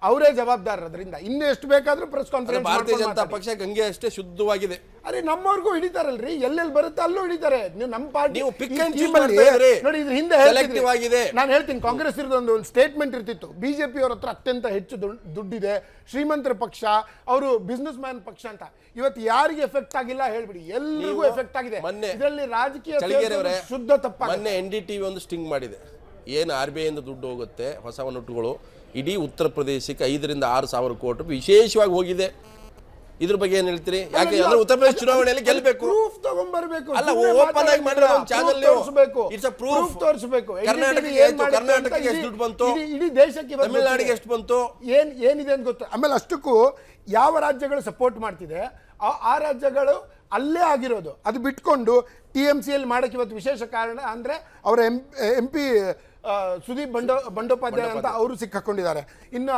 ಅವರೇ ಜವಾಬ್ದಾರರು. ಅದರಿಂದ ಇನ್ನು ಎಷ್ಟು ಬೇಕಾದ್ರೂ ಪ್ರೆಸ್ ಕಾನ್ಫರೆನ್ಸ್ ಭಾರತೀಯ ಜನತಾ ಪಕ್ಷ ಗಂಗೆ ಅಷ್ಟೇ ಶುದ್ಧವಾಗಿದೆ. ಅರೆ ನಮ್ಮವ್ರಿಗೂ ಹಿಡಿತಾರಲ್ರಿ, ಎಲ್ಲೆಲ್ಲಿ ಬರುತ್ತೆ ಅಲ್ಲೂ ಹಿಡಿತಾರೆ. ನೀವು ನಮ್ಮ ಪಾರ್ಟಿ ನೀವು pick and choose ಮಾಡ್ತಾ ಇದ್ರಿ. ನೋಡಿ ಇದ್ರ ಹಿಂದೆ Selective ಆಗಿದೆ. ನಾನು ಹೇಳ್ತೀನಿ, ಕಾಂಗ್ರೆಸ್ ಇರೋದೊಂದು ಸ್ಟೇಟ್ಮೆಂಟ್ ಇರ್ತಿತ್ತು, ಬಿಜೆಪಿ ಅವ್ರ ಹತ್ರ ಅತ್ಯಂತ ಹೆಚ್ಚು ದುಡ್ಡಿದೆ, ಶ್ರೀಮಂತರ ಪಕ್ಷ, ಅವರು ಬಿಸ್ನೆಸ್ ಮ್ಯಾನ್ ಪಕ್ಷ ಅಂತ. ಇವತ್ತು ಯಾರಿಗೆ ಎಫೆಕ್ಟ್ ಆಗಿಲ್ಲ ಹೇಳ್ಬಿಡಿ, ಎಲ್ರಿಗೂ ಎಫೆಕ್ಟ್ ಆಗಿದೆ. ಇದರಲ್ಲಿ ರಾಜಕೀಯ ಶುದ್ಧ ತಪ್ಪ. ಮೊನ್ನೆ NDTV ಒಂದು ಸ್ಟಿಂಗ್ ಮಾಡಿದೆ. ಏನು RBI ಇಂದ ದುಡ್ಡು ಹೋಗುತ್ತೆ ಹೊಸ ನೋಟುಗಳು ಇಡೀ ಉತ್ತರ ಪ್ರದೇಶಕ್ಕೆ 5 ರಿಂದ 6 ಸಾವಿರ ಕೋಟಿ ವಿಶೇಷವಾಗಿ ಹೋಗಿದೆ. ಇದ್ರ ಬಗ್ಗೆ ಏನ್ ಹೇಳ್ತೀರಿ? ಯಾಕೆ ಅಂದ್ರೆ ಉತ್ತರ ಪ್ರದೇಶ ಚುನಾವಣೆಯಲ್ಲಿ ಗೆಲ್ಲಬೇಕು, ಪ್ರೂಫ್ ತಗೊಂಡ್ಬರ್ಬೇಕು. ಅಲ್ಲ ಓಪನ್ ಆಗಿ ಮಾಡಿರೋ ಒಂದು ಚಾನೆಲ್ ತೋರಿಸಬೇಕು, ಇಟ್ಸ್ ಅ ಪ್ರೂಫ್ ತೋರಿಸಬೇಕು. ಕರ್ನಾಟಕಕ್ಕೆ ಎಷ್ಟು ದುಡ್ಡು ಬಂತು, ಇಡೀ ದೇಶಕ್ಕೆ, ತಮಿಳುನಾಡಿಗೆ ಎಷ್ಟು ಬಂತು, ಏನಿದೆ ಅಂತ ಗೊತ್ತು. ಆಮೇಲೆ ಅಷ್ಟಕ್ಕೂ ಯಾವ ರಾಜ್ಯಗಳು ಸಪೋರ್ಟ್ ಮಾಡ್ತಿದೆ ಆ ರಾಜ್ಯಗಳು ಅಲ್ಲೇ ಆಗಿರೋದು. ಅದು ಬಿಟ್ಕೊಂಡು TMCಯಲ್ಲಿ ಮಾಡಕ್ಕೆ ಇವತ್ತು ವಿಶೇಷ ಕಾರಣ ಅಂದ್ರೆ ಅವರ MP ಸುದೀಪ್ ಬಂಡೋಪಾಧ್ಯಾಯ ಅಂತ ಅವರು ಸಿಕ್ಕಾಕೊಂಡಿದ್ದಾರೆ. ಇನ್ನು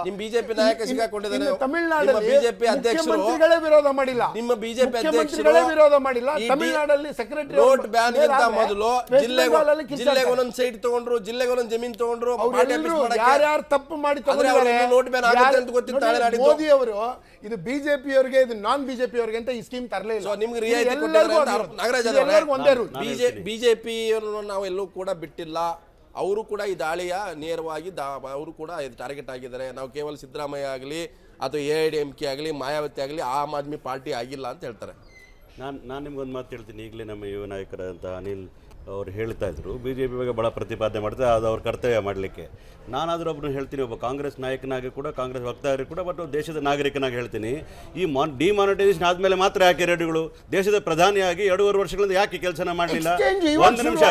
ನಿಮ್ಮ ಬಿಜೆಪಿ ನಾಯಕ ಸಿಕ್ಕಾಕೊಂಡಿದ್ದಾರೆ. ತಮಿಳುನಾಡಲ್ಲಿ ಬಿಜೆಪಿ ಅಧ್ಯಕ್ಷರುಗಳೇ ವಿರೋಧ ಮಾಡಿಲ್ಲ, ನಿಮ್ಮ ಬಿಜೆಪಿ ಅಧ್ಯಕ್ಷರುಗಳೇ ವಿರೋಧ ಮಾಡಿಲ್ಲ. ತಮಿಳುನಾಡಲ್ಲಿ ಸೆಕ್ರೆಟರಿ ನೋಟ್ ಬ್ಯಾನ್ ಗಿಂತ ಮೊದಲು ಜಿಲ್ಲೆಗೆ ಒಂದೊಂದು ಸೈಟ್ ತಗೊಂಡ್ರು, ಜಿಲ್ಲೆಗೆ ಒಂದೊಂದು ಜಮೀನು ತಗೊಂಡ್ರು. ಯಾರ್ಯಾರು ತಪ್ಪು ಮಾಡಿ ನೋಟ್ ಬ್ಯಾನ್ ಆಗುತ್ತೆ ಅಂತ ಗೊತ್ತಿತ್ತು. ಮೋದಿ ಅವರು ಇದು ಬಿಜೆಪಿ ಅವರಿಗೆ, ಇದು ನಾನ್ ಬಿಜೆಪಿ ಅವರಿಗೆ ಅಂತ ಈ ಸ್ಕೀಮ್ ತರಲೇ ಇಲ್ಲ. ನಿಮ್ಗೆ ರಿಯಾಯಿತಿ ಬಿಜೆಪಿ ನಾವು ಎಲ್ಲೂ ಕೂಡ ಬಿಟ್ಟಿಲ್ಲ. ಅವರು ಕೂಡ ಈ ದಾಳಿಯ ನೇರವಾಗಿ ಅವರು ಕೂಡ ಟಾರ್ಗೆಟ್ ಆಗಿದ್ದಾರೆ. ನಾವು ಕೇವಲ ಸಿದ್ದರಾಮಯ್ಯ ಆಗಲಿ ಅಥವಾ AIADMK ಆಗಲಿ ಮಾಯಾವತಿ ಆಗಲಿ ಆಮ್ ಆದ್ಮಿ ಪಾರ್ಟಿ ಆಗಿಲ್ಲ ಅಂತ ಹೇಳ್ತಾರೆ. ನಾನು ನಿಮ್ಗೊಂದು ಮಾತು ಹೇಳ್ತೀನಿ. ಈಗಲೇ ನಮ್ಮ ಯುವ ನಾಯಕರಂತ ಅನಿಲ್ ಅವರು ಹೇಳ್ತಾ ಇದ್ರು, BJP ಬಗ್ಗೆ ಭಾಳ ಪ್ರತಿಪಾದನೆ ಮಾಡ್ತಾರೆ, ಅದು ಅವ್ರ ಕರ್ತವ್ಯ ಮಾಡಲಿಕ್ಕೆ. ನಾನಾದರೂ ಒಬ್ಬರು ಹೇಳ್ತೀನಿ, ಒಬ್ಬ ಕಾಂಗ್ರೆಸ್ ನಾಯಕನಾಗಿ ಕೂಡ, ಕಾಂಗ್ರೆಸ್ ವಕ್ತಾರರು ಕೂಡ, ಬಟ್ ದೇಶದ ನಾಗರಿಕನಾಗಿ ಹೇಳ್ತೀನಿ, ಈ ಡಿಮಾನಿಟೈಸೇಷನ್ ಆದಮೇಲೆ ಮಾತ್ರ ಯಾಕೆ ರೇಡಿಯೋಗಳು ದೇಶದ ಪ್ರಧಾನಿಯಾಗಿ 2.5 ವರ್ಷಗಳಿಂದ ಯಾಕೆ ಕೆಲಸನ ಮಾಡಲಿಲ್ಲ? ಒಂದು ನಿಮಿಷ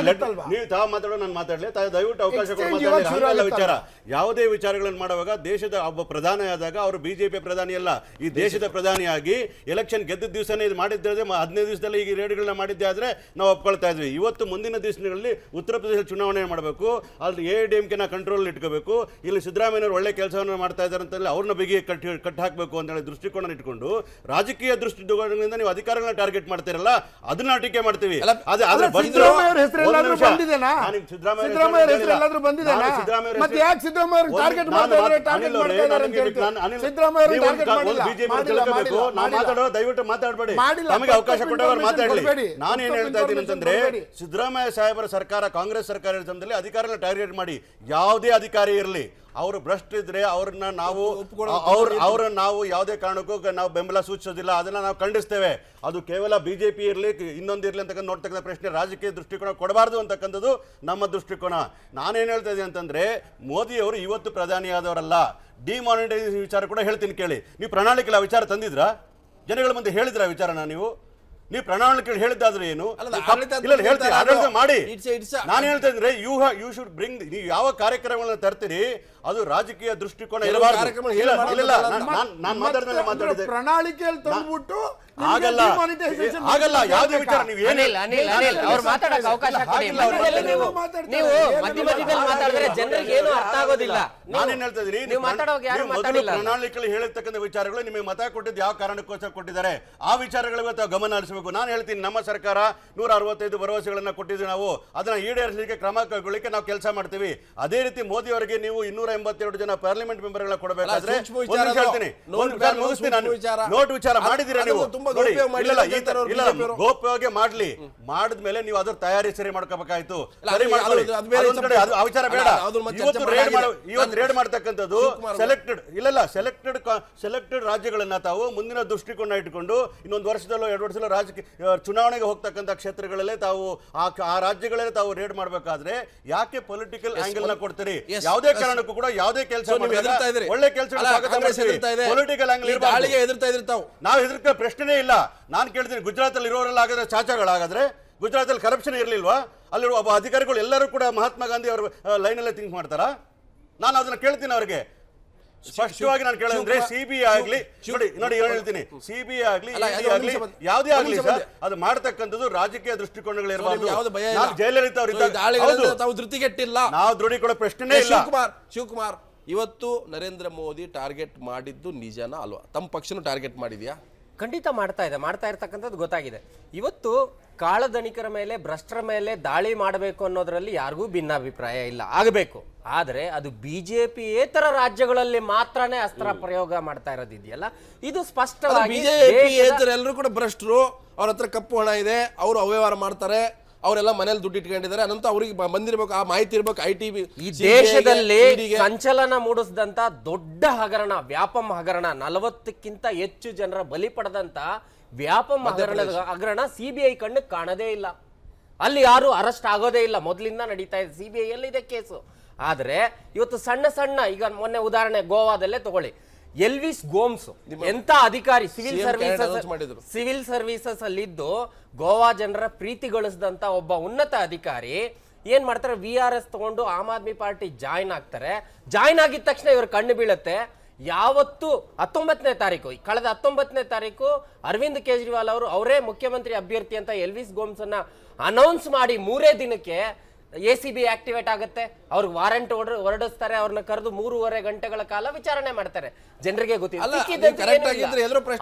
ನೀವು ತಾವು ಮಾತಾಡೋ, ನಾನು ಮಾತಾಡಲಿ, ದಯವಿಟ್ಟು ಅವಕಾಶ ಕೊಡಿ ಮಾತಾಡಲಿ. ವಿಚಾರ ಯಾವುದೇ ವಿಚಾರಗಳನ್ನು ಮಾಡುವಾಗ ದೇಶದ ಒಬ್ಬ ಪ್ರಧಾನಿ ಆದಾಗ ಅವರು BJP ಪ್ರಧಾನಿ ಅಲ್ಲ, ಈ ದೇಶದ ಪ್ರಧಾನಿಯಾಗಿ ಎಲೆಕ್ಷನ್ ಗೆದ್ದ ದಿವಸನೇ ಇದು ಮಾಡಿದ್ದರೆ 15 ದಿವಸದಲ್ಲಿ ಈ ರೇಡಿಯೋಗಳನ್ನ ಮಾಡಿದ್ದೆ ಆದರೆ ನಾವು ಒಪ್ಕೊಳ್ತಾ ಇದ್ವಿ. ಇವತ್ತು ಮುಂದಿನ ದಿವಸಗಳಲ್ಲಿ ಉತ್ತರ ಪ್ರದೇಶ ಚುನಾವಣೆ ಮಾಡಬೇಕು, ಅಲ್ಲಿ AIADMK ಕಂಟ್ರೋಲ್ ಇಟ್ಕೋಬೇಕು, ಇಲ್ಲಿ ಸಿದ್ದರಾಮಯ್ಯವರು ಒಳ್ಳೆ ಕೆಲಸವನ್ನು ಮಾಡ್ತಾ ಇದ್ದಾರೆ ಅಂತ ಅವ್ರನ್ನ ಬಿಗಿ ಕಟ್ಟಿ ಹಾಕಬೇಕು ಅಂತ ಹೇಳಿ ದೃಷ್ಟಿಕೋನ ಇಟ್ಕೊಂಡು ರಾಜಕೀಯ ದೃಷ್ಟಿಕೋನದಿಂದ ನೀವು ಅಧಿಕಾರಗಳನ್ನ ಟಾರ್ಗೆಟ್ ಮಾಡ್ತೀರಲ್ಲ, ಅದನ್ನ ಟೀಕೆ ಮಾಡ್ತೀವಿ. ದಯವಿಟ್ಟು ಮಾತಾಡಬೇಡಿ, ನಮಗೆ ಅವಕಾಶ ಕೊಟ್ಟವರು ಮಾತಾಡಲಿ. ನಾನೇನ್ ಹೇಳ್ತಾ ಇದ್ದೀನಿ ಅಂತಂದ್ರೆ, ಸಿದ್ದರಾಮಯ್ಯ ಸಾಹೇಬರ ಸರ್ಕಾರ, ಕಾಂಗ್ರೆಸ್ ಸರ್ಕಾರ ಸಮಯದಲ್ಲಿ ಅಧಿಕಾರನ ಟಾರ್ಗೆಟ್ ಮಾಡಿ, ಯಾವುದೇ ಅಧಿಕಾರಿ ಇರಲಿ ಅವರು ಭ್ರಷ್ಟಿದ್ರೆ ಅವ್ರನ್ನ ನಾವು ಯಾವುದೇ ಕಾರಣಕ್ಕೂ ನಾವು ಬೆಂಬಲ ಸೂಚಿಸೋದಿಲ್ಲ, ಅದನ್ನ ನಾವು ಖಂಡಿಸ್ತೇವೆ. ಅದು ಕೇವಲ BJP ಇರಲಿ ಇನ್ನೊಂದಿರಲಿ ಅಂತಕ್ಕಂಥ ನೋಡ್ತಕ್ಕಂಥ ಪ್ರಶ್ನೆ, ರಾಜಕೀಯ ದೃಷ್ಟಿಕೋನ ಕೊಡಬಾರ್ದು ಅಂತಕ್ಕಂಥದ್ದು ನಮ್ಮ ದೃಷ್ಟಿಕೋನ. ನಾನೇನು ಹೇಳ್ತಾ ಇದ್ದೀನಿ ಅಂತಂದ್ರೆ, ಮೋದಿಯವರು ಇವತ್ತು ಪ್ರಧಾನಿಯಾದವರಲ್ಲ. ಡಿಮಾನಿಟೈಸೇಷನ್ ವಿಚಾರ ಕೂಡ ಹೇಳ್ತೀನಿ ಕೇಳಿ. ನೀವು ಪ್ರಣಾಳಿಕೆ ವಿಚಾರ ತಂದಿದ್ರಾ? ಜನಗಳ ಮುಂದೆ ಹೇಳಿದ್ರ ವಿಚಾರನ? ನೀವು ಪ್ರಣಾಳಿಕೆ ಹೇಳಿದ್ದಾದ್ರೆ ಏನು ಹೇಳ್ತೀರಿ, ಆಡಳಿತ ಮಾಡಿ. ನಾನು ಹೇಳ್ತಾ ಇದ್ರೆ ಯು ಶುಡ್ ಬ್ರಿಂಗ್, ನೀವು ಯಾವ ಕಾರ್ಯಕ್ರಮಗಳನ್ನ ತರ್ತೀರಿ ಅದು ರಾಜಕೀಯ ದೃಷ್ಟಿಕೋನ ಇರಬಾರ್ದು. ನಾನು ಮಾತಾಡಿದೆ ಪ್ರಣಾಳಿಕೆಯಲ್ಲಿ ತಂದ್ಬಿಟ್ಟು ಆಗಲ್ಲ, ಆಗಲ್ಲ. ಯಾವುದೇ ವಿಚಾರ ನೀವು ನಾನೇನ್ ಹೇಳ್ತಾ ಇದೀನಿ, ಮೊದಲು ಪ್ರಣಾಳಿಕೆಯಲ್ಲಿ ಹೇಳಿರ್ತಕ್ಕಂಥ ವಿಚಾರಗಳು ನಿಮಗೆ ಮತ ಕೊಟ್ಟಿದ್ದು ಯಾವ ಕಾರಣಕ್ಕೋಸ್ಕರ ಕೊಟ್ಟಿದ್ದಾರೆ ಆ ವಿಚಾರಗಳ ಗಮನ ಹರಿಸಬೇಕು. ನಾನು ಹೇಳ್ತೀನಿ, ನಮ್ಮ ಸರ್ಕಾರ 165 ಭರವಸೆಗಳನ್ನ ಕೊಟ್ಟಿದ್ದೀವಿ, ನಾವು ಅದನ್ನ ಈಡೇರಿಸಲಿಕ್ಕೆ ಕ್ರಮ ಕೈಗೊಳ್ಳಿಕ್ಕೆ ನಾವು ಕೆಲಸ ಮಾಡ್ತೀವಿ. ಅದೇ ರೀತಿ ಮೋದಿ ಅವರಿಗೆ ನೀವು 282 ಜನ ಪಾರ್ಲಿಮೆಂಟ್ ಮೆಂಬರ್ಗಳ ಕೊಡಬೇಕಾದ್ರೆ ಹೇಳ್ತೀನಿ, ನೋಟ್ ವಿಚಾರ ಮಾಡಿದ್ದೀರಾ ನೀವು? ಗೋಪ್ಯವಾಗಿ ಮಾಡ್ಲಿ, ಮಾಡಿದ್ಮೇಲೆ ನೀವು ಅದ್ರ ತಯಾರಿ ಸರಿ ಮಾಡ್ಕೋಬೇಕಾಯ್ತು. ವಿಚಾರ ಬೇಡ. ಇವತ್ತು ರೇಡ್ ಮಾಡ್ತಕ್ಕಂಥದ್ದು ಸೆಲೆಕ್ಟೆಡ್ ರಾಜ್ಯಗಳನ್ನ ತಾವು ಮುಂದಿನ ದೃಷ್ಟಿಕೋನ ಇಟ್ಕೊಂಡು ಇನ್ನೊಂದು ವರ್ಷದಲ್ಲೋ 2 ವರ್ಷದಲ್ಲೋ ರಾಜಕೀಯ ಚುನಾವಣೆಗೆ ಹೋಗ್ತಕ್ಕಂಥ ಕ್ಷೇತ್ರಗಳಲ್ಲೇ ತಾವು ಆ ರಾಜ್ಯಗಳಲ್ಲೇ ತಾವು ರೇಡ್ ಮಾಡಬೇಕಾದ್ರೆ ಯಾಕೆ ಪೊಲಿಟಿಕಲ್ ಆಂಗಲ್ ನ ಕೊಡ್ತೀರಿ? ಯಾವುದೇ ಕಾರಣಕ್ಕೂ ಕೂಡ ಯಾವುದೇ ಕೆಲಸ ಒಳ್ಳೆ ಕೆಲಸ ಪೊಲಿಟಿಕಲ್ ಆಂಗಲ್ ನಾವು ಹೆದರ್ಕ ಪ್ರಶ್ನೆ ಇಲ್ಲ. ನಾನು ಕೇಳ್ತೀನಿ, ಗುಜರಾತ್ ಅಲ್ಲಿ ಇರೋರೆಲ್ಲ ಹಾಗಾದ್ರೆ ಚಾಚಾಗಳಾಗಾದ್ರೆ ಗುಜರಾತ್ ಕರಪ್ಷನ್ ಇರಲಿಲ್ವಾ? ಅಲ್ಲಿರುವ ಅಧಿಕಾರಿಗಳು ಎಲ್ಲರೂ ಕೂಡ ಮಹಾತ್ಮ ಗಾಂಧಿ ಅವರ ಲೈನಲ್ಲೇ ಥಿಂಕ್ ಮಾಡ್ತಾರಾ? ನಾನು ಅದನ್ನ ಕೇಳ್ತೀನಿ ಅವ್ರಿಗೆ ಸ್ಪಷ್ಟವಾಗಿ. ನಾನು ಕೇಳಿದ್ರೆ CBI ಆಗ್ಲಿ, ನೋಡಿ ಹೇಳ್ತೀನಿ, CBI ಆಗ್ಲಿ ಆಗ್ಲಿ ಯಾವುದೇ ಆಗ್ಲಿ ಸರ್, ಅದು ಮಾಡ್ತಕ್ಕಂಥದ್ದು ರಾಜಕೀಯ ದೃಷ್ಟಿಕೋನಗಳು ಇರಬಾರ್ದು. ಜಯಲಲಿತಾ ಅವರು ಧೃತಿಗೆಟ್ಟಿಲ್ಲ, ನಾವು ದೃಢೀಕರಣ ಪ್ರಶ್ನೆ ಇಲ್ಲ. ಶಿವಕುಮಾರ್, ಇವತ್ತು ನರೇಂದ್ರ ಮೋದಿ ಟಾರ್ಗೆಟ್ ಮಾಡಿದ್ದು ನಿಜನಾ ಅಲ್ವಾ? ತಮ್ಮ ಪಕ್ಷನೂ ಟಾರ್ಗೆಟ್ ಮಾಡಿದ್ಯಾ? ಖಂಡಿತ ಮಾಡ್ತಾ ಇರ್ತಕ್ಕಂಥದ್ದು ಗೊತ್ತಾಗಿದೆ. ಇವತ್ತು ಕಾಳಧನಿಕರ ಮೇಲೆ, ಭ್ರಷ್ಟರ ಮೇಲೆ ದಾಳಿ ಮಾಡಬೇಕು ಅನ್ನೋದ್ರಲ್ಲಿ ಯಾರಿಗೂ ಭಿನ್ನಾಭಿಪ್ರಾಯ ಇಲ್ಲ, ಆಗಬೇಕು. ಆದರೆ ಅದು ಬಿಜೆಪಿಯೇತರ ರಾಜ್ಯಗಳಲ್ಲಿ ಮಾತ್ರನೇ ಅಸ್ತ್ರ ಪ್ರಯೋಗ ಮಾಡ್ತಾ ಇರೋದಿದೆಯಲ್ಲ, ಇದು ಸ್ಪಷ್ಟವಾಗಿ ಬಿಜೆಪಿ ಎಲ್ಲರೂ ಕೂಡ ಭ್ರಷ್ಟರು, ಅವ್ರ ಹತ್ರ ಕಪ್ಪು ಹಣ ಇದೆ, ಅವರು ಅವ್ಯವಹಾರ ಮಾಡ್ತಾರೆ, ಅವರೆಲ್ಲ ಮನೇಲಿ ದುಡ್ಡು ಇಟ್ಕೊಂಡಿದ್ದಾರೆ, ಅನಂತ ಅವ್ರಿಗೆ ಬಂದಿರ್ಬೇಕು, ಆ ಮಾಹಿತಿ ಇರ್ಬೇಕು. ಈ ದೇಶದಲ್ಲಿ ಸಂಚಲನ ಮೂಡಿಸಿದಂತ ದೊಡ್ಡ ಹಗರಣ, ವ್ಯಾಪಂ ಹಗರಣ, 40ಕ್ಕಿಂತ ಹೆಚ್ಚು ಜನರ ಬಲಿ ಪಡೆದಂತ ವ್ಯಾಪಂ ಹಗರಣ ಸಿಬಿಐ ಕಣ್ಣು ಕಾಣದೇ ಇಲ್ಲ. ಅಲ್ಲಿ ಯಾರು ಅರೆಸ್ಟ್ ಆಗೋದೇ ಇಲ್ಲ, ಮೊದಲಿಂದ ನಡೀತಾ ಇದೆ, ಸಿಬಿಐ ಇದೆ ಕೇಸು. ಆದ್ರೆ ಇವತ್ತು ಸಣ್ಣ ಸಣ್ಣ, ಈಗ ಮೊನ್ನೆ ಉದಾಹರಣೆ ಗೋವಾದಲ್ಲೇ ತಗೊಳ್ಳಿ, ಎಲ್ವಿಸ್ ಗೋಮ್ಸ್ ಎಂತ ಅಧಿಕಾರಿ, ಸಿವಿಲ್ ಸರ್ವಿಸಸ್ ಅಲ್ಲಿದ್ದು ಗೋವಾ ಜನರ ಪ್ರೀತಿಗೊಳಿಸಿದಂತ ಒಬ್ಬ ಉನ್ನತ ಅಧಿಕಾರಿ ಏನ್ ಮಾಡ್ತಾರೆ, VRS ತಗೊಂಡು ಆಮ್ ಆದ್ಮಿ ಪಾರ್ಟಿ ಜಾಯಿನ್ ಆಗ್ತಾರೆ. ಜಾಯಿನ್ ಆಗಿದ ತಕ್ಷಣ ಇವ್ರ ಕಣ್ಣು ಬೀಳುತ್ತೆ. ಯಾವತ್ತು 19ನೇ ತಾರೀಕು, ಕಳೆದ 19ನೇ ತಾರೀಕು ಅರವಿಂದ್ ಕೇಜ್ರಿವಾಲ್ ಅವರು ಅವರೇ ಮುಖ್ಯಮಂತ್ರಿ ಅಭ್ಯರ್ಥಿ ಅಂತ ಎಲ್ವಿಸ್ ಗೋಮ್ಸ್ ಅನ್ನ ಅನೌನ್ಸ್ ಮಾಡಿ 3 ದಿನಕ್ಕೆ ACB ಆಕ್ಟಿವೇಟ್ ಆಗುತ್ತೆ. ಅವ್ರಿಗೆ ವಾರೆಂಟ್ ಹೊರಡಿಸ್ತಾರೆ, ಅವ್ರನ್ನ ಕರೆದು 3.5 ಗಂಟೆಗಳ ಕಾಲ ವಿಚಾರಣೆ ಮಾಡ್ತಾರೆ. ಜನರಿಗೆ ಗೊತ್ತಿಲ್ಲ.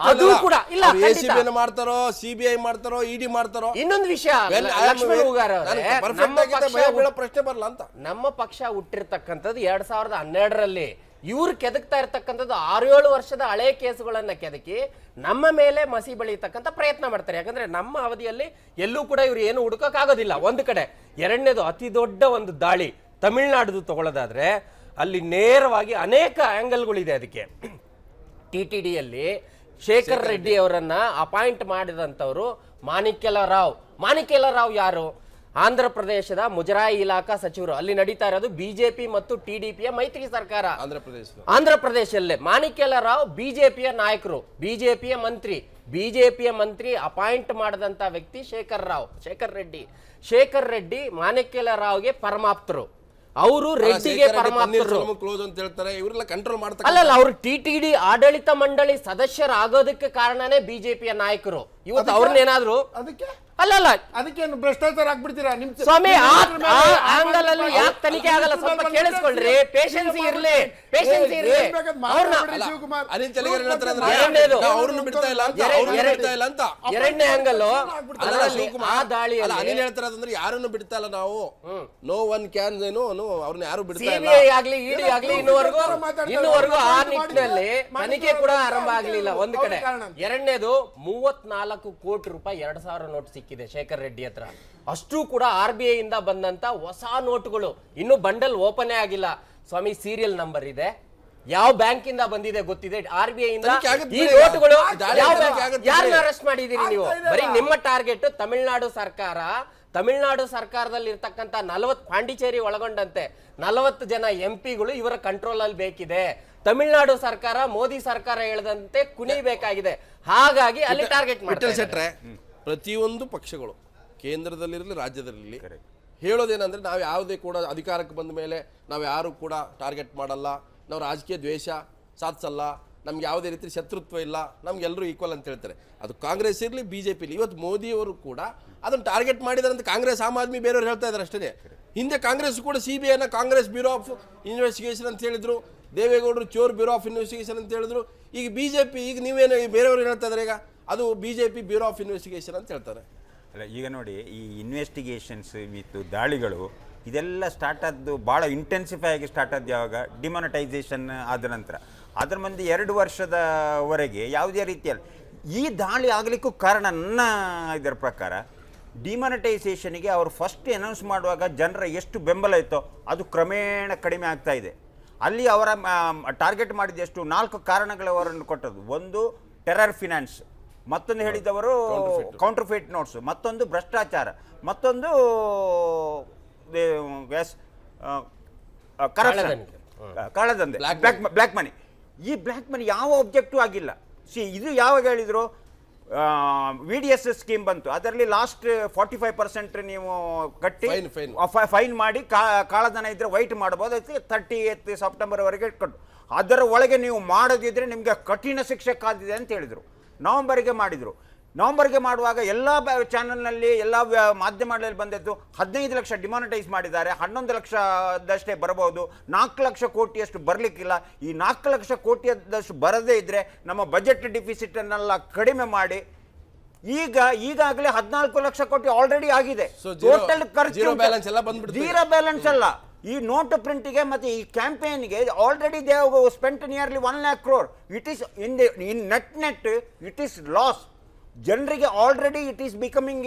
ಮಾಡ್ತಾರೋ, CBI ಮಾಡ್ತಾರೋ, ED ಮಾಡ್ತಾರೋ. ಇನ್ನೊಂದು ವಿಷಯ, ಲಕ್ಷ್ಮಣ್ ಹೂಗಾರ್ ಪ್ರಶ್ನೆ ಬರಲ್ಲ ಅಂತ ನಮ್ಮ ಪಕ್ಷ ಹುಟ್ಟಿರ್ತಕ್ಕಂಥದ್ದು 2012ರಲ್ಲಿ. ಇವ್ರು ಕೆದಕ್ತಾ ಇರ್ತಕ್ಕಂಥದ್ದು 6-7 ವರ್ಷದ ಹಳೆ ಕೇಸುಗಳನ್ನ ಕೆದಕಿ ನಮ್ಮ ಮೇಲೆ ಮಸಿ ಬಳಿಯತಕ್ಕಂಥ ಪ್ರಯತ್ನ ಮಾಡ್ತಾರೆ. ಯಾಕಂದ್ರೆ ನಮ್ಮ ಅವಧಿಯಲ್ಲಿ ಎಲ್ಲೂ ಕೂಡ ಇವ್ರು ಏನು ಹುಡುಕಕ್ಕಾಗೋದಿಲ್ಲ. ಒಂದು ಕಡೆ. ಎರಡನೇದು, ಅತಿ ದೊಡ್ಡ ಒಂದು ದಾಳಿ ತಮಿಳ್ನಾಡು ತಗೊಳ್ಳೋದಾದ್ರೆ ಅಲ್ಲಿ ನೇರವಾಗಿ ಅನೇಕ ಆಂಗಲ್ಗಳಿದೆ. ಅದಕ್ಕೆ TTDಯಲ್ಲಿ ಶೇಖರ್ ರೆಡ್ಡಿ ಅವರನ್ನ ಅಪಾಯಿಂಟ್ ಮಾಡಿದಂಥವ್ರು ಮಾಣಿಕ್ಯಲ ರಾವ್ ಯಾರು? ಆಂಧ್ರ ಪ್ರದೇಶದ ಮುಜರಾಯಿ ಇಲಾಖಾ ಸಚಿವರು. ಅಲ್ಲಿ ನಡೀತಾ ಇರೋದು ಬಿಜೆಪಿ ಮತ್ತು TDPಯ ಮೈತ್ರಿ ಸರ್ಕಾರ. ಆಂಧ್ರ ಪ್ರದೇಶದಲ್ಲೇ ಮಾಣಿಕ್ಯಲ ರಾವ್ ಬಿಜೆಪಿಯ ನಾಯಕರು, ಬಿಜೆಪಿಯ ಮಂತ್ರಿ ಅಪಾಯಿಂಟ್ ಮಾಡದಂತ ವ್ಯಕ್ತಿ ಶೇಖರ್ ರೆಡ್ಡಿ ಮಾಣಿಕ್ಯಲ ರಾವ್ಗೆ ಪರಮಾಪ್ತರು. ಅವರು ರೆಡ್ಡಿಗೆ ಪರಮಾಪ್ತರು. ಅಲ್ಲಲ್ಲ, ಅವರು TTD ಆಡಳಿತ ಮಂಡಳಿ ಸದಸ್ಯರಾಗೋದಕ್ಕೆ ಕಾರಣನೇ ಬಿಜೆಪಿಯ ನಾಯಕರು. ಇವತ್ತು ಅವ್ರನ್ನೇನಾದ್ರು ಅಲ್ಲಲ್ಲ ಅದಕ್ಕೇನು ಭ್ರಷ್ಟಾಚಾರ ಆಗ್ಬಿಡ್ತೀರಾ ನಿಮ್ ಸ್ವಾಮಿ? ಆಂಗಲ್ ಅಲ್ಲಿ ಯಾಕೆ ತನಿಖೆ ಆಗಲ್ಲ? ಸ್ವಲ್ಪ ಕೇಳಿಸ್ಕೊಳ್ರಿ, ಪೇಷನ್ಸಿ ಇರ್ಲಿ. ಎರಡನೇ ಆಂಗಲ್ ಆ ದಾಳಿಯಲ್ಲಿ ಅನಿಲ್ ಹೇಳ್ತಾರಂದ್ರೆ ಯಾರನ್ನು ಬಿಡ್ತಾ ಇಲ್ಲ ನಾವು. ನೋ ಒನ್ ಕ್ಯಾನ್ ಏನು ಅವ್ರನ್ನ ಯಾರು ಬಿಡ್ತಾ ಇಲ್ಲ. CBI ಆಗ್ಲಿ ED ಆಗ್ಲಿ ಇನ್ನುವರೆಗೂ ಆ ನಿಟ್ಟಿನಲ್ಲಿ ತನಿಖೆ ಕೂಡ ಆರಂಭ ಆಗ್ಲಿಲ್ಲ. ಒಂದು ಕಡೆ. ಎರಡನೇದು, 34 ಕೋಟಿ ರೂಪಾಯಿ 2000 ನೋಟ್ ಸಿಕ್ಕಿದೆ ಶೇಖರ್ ರೆಡ್ಡಿ ಹತ್ರ. ಅಷ್ಟು ಕೂಡ RBI ಇಂದ ಬಂದಂತ ಹೊಸ ನೋಟುಗಳು. ಇನ್ನು ಬಂಡಲ್ ಓಪನ್ ಆಗಿಲ್ಲ ಸ್ವಾಮಿ. ಸೀರಿಯಲ್ ನಂಬರ್ ಇದೆ, ಯಾವ ಬ್ಯಾಂಕ್ ಇಂದ ಬಂದಿದೆ ಗೊತ್ತಿದೆ. RBI ಇಂದ ಈ ನೋಟುಗಳು ಯಾರನ್ನ ಅರೆಸ್ಟ್ ಮಾಡಿದೀರಿ ನೀವು? ಬರೀ ನಿಮ್ಮ ಟಾರ್ಗೆಟ್ ತಮಿಳ್ನಾಡು ಸರ್ಕಾರದಲ್ಲಿ ಇರ್ತಕ್ಕಂಥ 40 ಪಾಂಡಿಚೇರಿ ಒಳಗೊಂಡಂತೆ 40 ಜನ MPಗಳು ಇವರ ಕಂಟ್ರೋಲ್ ಅಲ್ಲಿ ಬೇಕಿದೆ. ತಮಿಳ್ನಾಡು ಸರ್ಕಾರ, ಮೋದಿ ಸರ್ಕಾರ ಹೇಳದಂತೆ ಕುಣಿಬೇಕಾಗಿದೆ. ಹಾಗಾಗಿ ಅಲ್ಲಿ ಟಾರ್ಗೆಟ್ ಮಾಡ್ತಾರೆ. ಪ್ರತಿಯೊಂದು ಪಕ್ಷಗಳು ಕೇಂದ್ರದಲ್ಲಿರಲಿ ರಾಜ್ಯದಲ್ಲಿರಲಿ ಹೇಳೋದೇನಂದ್ರೆ, ನಾವು ಯಾವುದೇ ಕೂಡ ಅಧಿಕಾರಕ್ಕೆ ಬಂದ ಮೇಲೆ ನಾವು ಯಾರು ಕೂಡ ಟಾರ್ಗೆಟ್ ಮಾಡಲ್ಲ, ನಾವು ರಾಜಕೀಯ ದ್ವೇಷ ಸಾಧಿಸಲ್ಲ, ನಮ್ಗೆ ಯಾವುದೇ ರೀತಿ ಶತ್ರುತ್ವ ಇಲ್ಲ, ನಮ್ಗೆಲ್ಲರೂ ಈಕ್ವಲ್ ಅಂತ ಹೇಳ್ತಾರೆ. ಅದು ಕಾಂಗ್ರೆಸ್ ಇರಲಿ BJP ಇರಲಿ. ಇವತ್ತು ಮೋದಿಯವರು ಕೂಡ ಅದನ್ನು ಟಾರ್ಗೆಟ್ ಮಾಡಿದಾರೆ ಅಂತ ಕಾಂಗ್ರೆಸ್, ಆಮ್ ಆದ್ಮಿ ಬೇರೆಯವ್ರು ಹೇಳ್ತಾ ಇದ್ದಾರೆ ಅಷ್ಟೇ. ಹಿಂದೆ ಕಾಂಗ್ರೆಸ್ ಕೂಡ CBIನ ಕಾಂಗ್ರೆಸ್ ಬ್ಯೂರೋ ಆಫ್ ಇನ್ವೆಸ್ಟಿಗೇಷನ್ ಅಂತ ಹೇಳಿದ್ರು, ದೇವೇಗೌಡರು ಚೋರ್ ಬ್ಯೂರೋ ಆಫ್ ಇನ್ವೆಸ್ಟಿಗೇಷನ್ ಅಂತ ಹೇಳಿದ್ರು. ಈಗ BJP, ಈಗ ನೀವೇನು ಬೇರೆಯವರು ಹೇಳ್ತಾ ಇದ್ದಾರೆ, ಈಗ ಅದು BJP ಬ್ಯೂರೋ ಆಫ್ ಇನ್ವೆಸ್ಟಿಗೇಷನ್ ಅಂತ ಹೇಳ್ತಾರೆ. ಅಲ್ಲ, ಈಗ ನೋಡಿ, ಈ ಇನ್ವೆಸ್ಟಿಗೇಷನ್ಸ್ ಮತ್ತು ದಾಳಿಗಳು ಇದೆಲ್ಲ ಸ್ಟಾರ್ಟ್ ಆದ್ದು ಭಾಳ ಇಂಟೆನ್ಸಿಫೈ ಆಗಿ ಸ್ಟಾರ್ಟ್ ಆದ್ದು ಯಾವಾಗ? ಡಿಮಾನಿಟೈಸೇಷನ್ ಆದ ನಂತರ. ಅದರ ಮುಂದೆ 2 ವರ್ಷದವರೆಗೆ ಯಾವುದೇ ರೀತಿಯಲ್ಲಿ ಈ ದಾಳಿ ಆಗಲಿಕ್ಕೂ ಕಾರಣ ನನ್ನ ಇದರ ಪ್ರಕಾರ ಡಿಮಾನಿಟೈಸೇಷನ್ಗೆ ಅವರು ಫಸ್ಟ್ ಅನೌನ್ಸ್ ಮಾಡುವಾಗ ಜನರ ಎಷ್ಟು ಬೆಂಬಲ ಇತ್ತೋ ಅದು ಕ್ರಮೇಣ ಕಡಿಮೆ ಆಗ್ತಾ ಇದೆ. ಅಲ್ಲಿ ಅವರ ಟಾರ್ಗೆಟ್ ಮಾಡಿದ ಎಷ್ಟು 4 ಕಾರಣಗಳವರನ್ನು ಕೊಟ್ಟದ್ದು. ಒಂದು ಟೆರರ್ ಫಿನಾನ್ಸ್, ಮತ್ತೊಂದು ಹೇಳಿದವರು ಕೌಂಟರ್ಫೇಟ್ ನೋಟ್ಸ್, ಮತ್ತೊಂದು ಭ್ರಷ್ಟಾಚಾರ, ಮತ್ತೊಂದು ಕರಪ್ಷನ್, ಕಾಳದಂಧೆ, ಬ್ಲ್ಯಾಕ್ ಮನಿ. ಈ ಬ್ಲ್ಯಾಕ್ ಮನಿ ಯಾವ ಒಬ್ಜೆಕ್ಟಿವ್ ಆಗಿಲ್ಲ. ಇದು ಯಾವಾಗ ಹೇಳಿದ್ರು? VDS ಸ್ಕೀಮ್ ಬಂತು, ಅದರಲ್ಲಿ ಲಾಸ್ಟ್ 45% ನೀವು ಕಟ್ಟಿ ಫೈನ್ ಮಾಡಿ ಕಾಳಧನ ಇದ್ರೆ ವೈಟ್ ಮಾಡ್ಬೋದು, ಅದಕ್ಕೆ 30th ಸೆಪ್ಟೆಂಬರ್ವರೆಗೆ ಕಟ್ಟು. ಅದರ ಒಳಗೆ ನೀವು ಮಾಡೋದಿದ್ರೆ ನಿಮಗೆ ಕಠಿಣ ಶಿಕ್ಷೆ ಕಾದಿದೆ ಅಂತ ಹೇಳಿದರು. ನವೆಂಬರ್ಗೆ ಮಾಡಿದರು. ನವೆಂಬರ್ಗೆ ಮಾಡುವಾಗ ಎಲ್ಲ ಚಾನಲ್ನಲ್ಲಿ ಎಲ್ಲ ಮಾಧ್ಯಮಗಳಲ್ಲಿ ಬಂದದ್ದು 15 ಲಕ್ಷ ಡಿಮಾನಿಟೈಸ್ ಮಾಡಿದ್ದಾರೆ, 11 ಲಕ್ಷದಷ್ಟೇ ಬರಬಹುದು, 4 ಲಕ್ಷ ಕೋಟಿಯಷ್ಟು ಬರಲಿಕ್ಕಿಲ್ಲ. ಈ 4 ಲಕ್ಷ ಕೋಟಿಯದಷ್ಟು ಬರದೇ ಇದ್ರೆ ನಮ್ಮ ಬಜೆಟ್ ಡಿಫಿಸಿಟ್ ಅನ್ನೆಲ್ಲ ಕಡಿಮೆ ಮಾಡಿ ಈಗಾಗಲೇ 14 ಲಕ್ಷ ಕೋಟಿ ಆಲ್ರೆಡಿ ಆಗಿದೆ. ಟೋಟಲ್ ಖರ್ಚು ಜೀರೋ ಬ್ಯಾಲೆನ್ಸ್ ಅಲ್ಲ, ಈ ನೋಟ್ ಪ್ರಿಂಟಿಗೆ ಮತ್ತೆ ಈ ಕ್ಯಾಂಪೇನ್ಗೆ already they have spent nearly 1 lakh crore. It is in net it is loss. ಜನರಿಗೆ ಆಲ್ರೆಡಿ ಇಟ್ ಈಸ್ ಬಿಕಮಿಂಗ್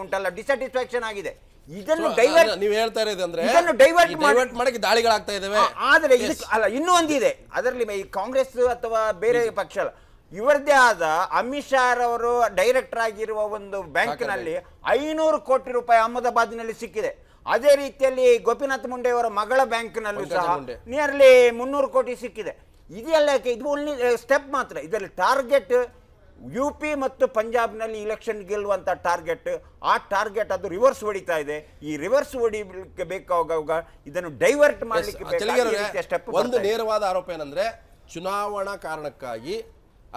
ಉಂಟಲ್ಲ ಡಿಸ್ಸ್ಯಾಟಿಸ್ಫ್ಯಾಕ್ಷನ್ ಆಗಿದೆ. ಇದನ್ನು ನೀವು ಹೇಳ್ತಾ ಇರೋದು ಅಂದ್ರೆ ಇದನ್ನು ಡೈವರ್ಟ್ ಮಾಡಕ್ಕೆ ದಾಳಿಗಳಾಗ್ತಾ ಇದಾವೆ. ಆದರೆ ಇದಕ್ಕೆ ಅಲ್ಲ, ಇನ್ನೂ ಒಂದಿದೆ, ಅದರಲ್ಲಿ ಈ ಕಾಂಗ್ರೆಸ್ ಅಥವಾ ಬೇರೆ ಪಕ್ಷ ಅಲ್ಲ, ಇವರದೇ ಆದ ಅಮಿತ್ ಶಾ ಅವರು ಡೈರೆಕ್ಟರ್ ಆಗಿರುವ ಒಂದು ಬ್ಯಾಂಕ್ನಲ್ಲಿ 500 ಕೋಟಿ ರೂಪಾಯಿ ಅಹಮದಾಬಾದ್ನಲ್ಲಿ ಸಿಕ್ಕಿದೆ. ಅದೇ ರೀತಿಯಲ್ಲಿ ಗೋಪಿನಾಥ್ ಮುಂಡೆ ಅವರ ಮಗಳ ಬ್ಯಾಂಕ್ನಲ್ಲೂ ಸಹ ನಿಯರ್ಲಿ 300 ಕೋಟಿ ಸಿಕ್ಕಿದೆ. ಇದೆಲ್ಲ ಇದು ಓನ್ಲಿ ಸ್ಟೆಪ್ ಮಾತ್ರ. ಇದರಲ್ಲಿ ಟಾರ್ಗೆಟ್ UP ಮತ್ತು ಪಂಜಾಬ್ನಲ್ಲಿ ಇಲೆಕ್ಷನ್ ಗೆಲ್ಲುವಂಥ ಟಾರ್ಗೆಟ್, ಆ ಟಾರ್ಗೆಟ್ ಅದು ರಿವರ್ಸ್ ಹೊಡಿತಾ ಇದೆ. ಈ ರಿವರ್ಸ್ ಹೊಡಿಲಿಕ್ಕೆ ಬೇಕಾಗುವಾಗ ಇದನ್ನು ಡೈವರ್ಟ್ ಮಾಡಲಿಕ್ಕೆ ಸ್ಟೆಪ್. ಒಂದು ನೇರವಾದ ಆರೋಪ ಏನಂದ್ರೆ ಚುನಾವಣಾ ಕಾರಣಕ್ಕಾಗಿ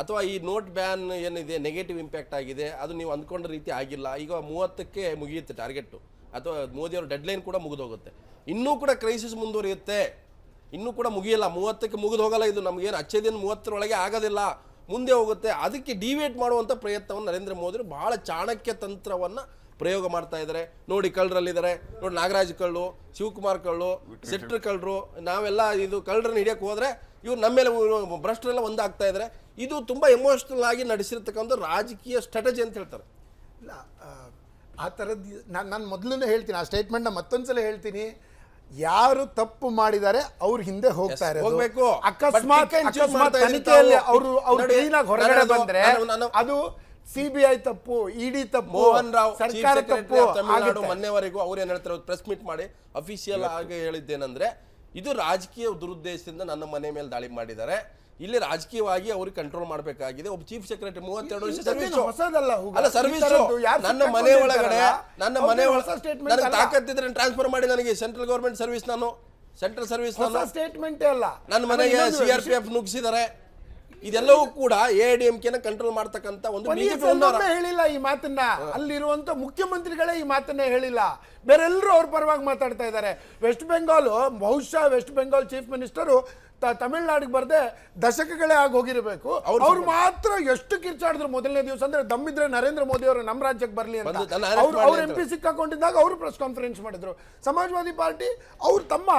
ಅಥವಾ ಈ ನೋಟ್ ಬ್ಯಾನ್ ಏನಿದೆ ನೆಗೆಟಿವ್ ಇಂಪ್ಯಾಕ್ಟ್ ಆಗಿದೆ, ಅದು ನೀವು ಅಂದ್ಕೊಂಡ ರೀತಿ ಆಗಿಲ್ಲ. ಈಗ 30ಕ್ಕೆ ಮುಗಿಯುತ್ತೆ ಟಾರ್ಗೆಟ್, ಅಥವಾ ಮೋದಿಯವರ ಡೆಡ್ಲೈನ್ ಕೂಡ ಮುಗಿದೋಗುತ್ತೆ. ಇನ್ನೂ ಕೂಡ ಕ್ರೈಸಿಸ್ ಮುಂದುವರಿಯುತ್ತೆ, ಇನ್ನೂ ಕೂಡ ಮುಗಿಯಲ್ಲ. 30ಕ್ಕೆ ಮುಗಿದು ಹೋಗಲ್ಲ. ಇದು ನಮಗೇನು ಅಚ್ಚೇ ದಿನ 30ರೊಳಗೆ ಆಗೋದಿಲ್ಲ, ಮುಂದೆ ಹೋಗುತ್ತೆ. ಅದಕ್ಕೆ ಡಿವೇಟ್ ಮಾಡುವಂಥ ಪ್ರಯತ್ನವನ್ನು ನರೇಂದ್ರ ಮೋದಿ ಬಹಳ ಚಾಣಕ್ಯ ತಂತ್ರವನ್ನು ಪ್ರಯೋಗ ಮಾಡ್ತಾ ಇದ್ದಾರೆ. ನೋಡಿ ಕಳ್ಳರಲ್ಲಿದ್ದಾರೆ, ನೋಡಿ ನಾಗರಾಜ್ ಕಳ್ಳು, ಶಿವಕುಮಾರ್ ಕಳ್ಳು, ಶೆಟ್ರ್ ಕಳ್ಳರು, ನಾವೆಲ್ಲ ಇದು ಕಳ್ಳರನ್ನ ಹಿಡಿಯಕ್ಕೆ ಹೋದ್ರೆ ಇವ್ರು ನಮ್ಮ ಮೇಲೆ ಭ್ರಷ್ಟರೆಲ್ಲ ಒಂದಾಗ್ತಾ ಇದ್ದಾರೆ. ಇದು ತುಂಬ ಎಮೋಷನಲ್ ಆಗಿ ನಡೆಸಿರ್ತಕ್ಕಂಥ ರಾಜಕೀಯ ಸ್ಟ್ರಾಟಜಿ ಅಂತ ಹೇಳ್ತಾರೆ. ಇಲ್ಲ, ಆ ಥರದ್ದು ನಾನು ಮೊದಲನೇ ಹೇಳ್ತೀನಿ, ಆ ಸ್ಟೇಟ್ಮೆಂಟ್ನ ಮತ್ತೊಂದ್ಸಲ ಹೇಳ್ತೀನಿ. ಯಾರು ತಪ್ಪು ಮಾಡಿದ್ದಾರೆ ಅವ್ರ ಹಿಂದೆ ಹೋಗ್ತಾ ಇರೋದು. ಅಕಸ್ಮಾತ್ ತನಿಖೆಯಲ್ಲಿ ಅವರು ಕ್ಲೀನಾಗಿ ಹೊರಗಡೆ ಬಂದ್ರೆ ಅದು CBI ತಪ್ಪು, ED ತಪ್ಪು, ಮೋಹನ್ ರಾವ್ ಸರ್ಕಾರ ತಪ್ಪು. ತಮಿಳುನಾಡು ಮೊನ್ನೆವರೆಗೂ ಅವ್ರು ಏನ್ ಹೇಳ್ತಾರೆ, ಪ್ರೆಸ್ ಮೀಟ್ ಮಾಡಿ ಅಫಿಷಿಯಲ್ ಆಗಿ ಹೇಳಿದ್ದೇನೆಂದ್ರೆ ಇದು ರಾಜಕೀಯ ದುರುದ್ದೇಶದಿಂದ ನನ್ನ ಮನೆ ಮೇಲೆ ದಾಳಿ ಮಾಡಿದ್ದಾರೆ, ಇಲ್ಲಿ ರಾಜಕೀಯವಾಗಿ ಅವ್ರಿಗೆ ಕಂಟ್ರೋಲ್ ಮಾಡಬೇಕಾಗಿದೆ. ಒಬ್ಬ ಚೀಫ್ ಸೆಕ್ರೆಟರಿ 32 ವರ್ಷ ಸರ್ವಿಸ್ ಅಲ್ಲ, ಸರ್ವಿಸ್ ನನ್ನ ಮನೆ ಒಳಗಡೆ ನನಗೆ ತಾಕತ್ತಿದ್ರೆ ಟ್ರಾನ್ಸ್ಫರ್ ಮಾಡಿ ನನಗೆ ಸೆಂಟ್ರಲ್ ಗವರ್ಮೆಂಟ್ ಸರ್ವಿಸ್, ನಾನು ಸೆಂಟ್ರಲ್ ಸರ್ವಿಸ್ ಸ್ಟೇಟ್ಮೆಂಟ್ ಅಲ್ಲ, ನನ್ನ ಮನೆಗೆ CRPF ನುಗ್ಗಿಸಿದ್ದಾರೆ. ಇದೆಲ್ಲವೂ ಕೂಡ AIADMK ಕಂಟ್ರೋಲ್ ಮಾಡ್ತಕ್ಕಂಥ ಒಂದು ಹೇಳಿಲ್ಲ ಈ ಮಾತನ್ನ. ಅಲ್ಲಿರುವಂತ ಮುಖ್ಯಮಂತ್ರಿಗಳೇ ಈ ಮಾತನ್ನೇ ಹೇಳಿಲ್ಲ, ಬೇರೆಲ್ಲರೂ ಅವ್ರ ಪರವಾಗಿ ಮಾತಾಡ್ತಾ ಇದ್ದಾರೆ. ವೆಸ್ಟ್ ಬೆಂಗಾಲ್, ಬಹುಶಃ ವೆಸ್ಟ್ ಬೆಂಗಾಲ್ ಚೀಫ್ ಮಿನಿಸ್ಟರು ತಮಿಳ್ನಾಡಿಗೆ ಬರ್ದೆ ದಶಕಗಳೇ ಆಗಿ ಹೋಗಿರಬೇಕು. ಅವ್ರು ಮಾತ್ರ ಎಷ್ಟು ಕಿರ್ಚಾಡಿದ್ರು ಮೊದಲನೇ ದಿವಸ. ಅಂದ್ರೆ ದಮ್ಮಿದ್ರೆ ನರೇಂದ್ರ ಮೋದಿ ಅವರು ನಮ್ಮ ರಾಜ್ಯಕ್ಕೆ ಬರ್ಲಿ ಅಂತ ಅವ್ರು MP ಸಿಕ್ಕಾಕೊಂಡಿದ್ದಾಗ ಅವರು ಪ್ರೆಸ್ ಕಾನ್ಫರೆನ್ಸ್ ಮಾಡಿದ್ರು. ಸಮಾಜವಾದಿ ಪಾರ್ಟಿ ಅವ್ರು ತಮ್ಮ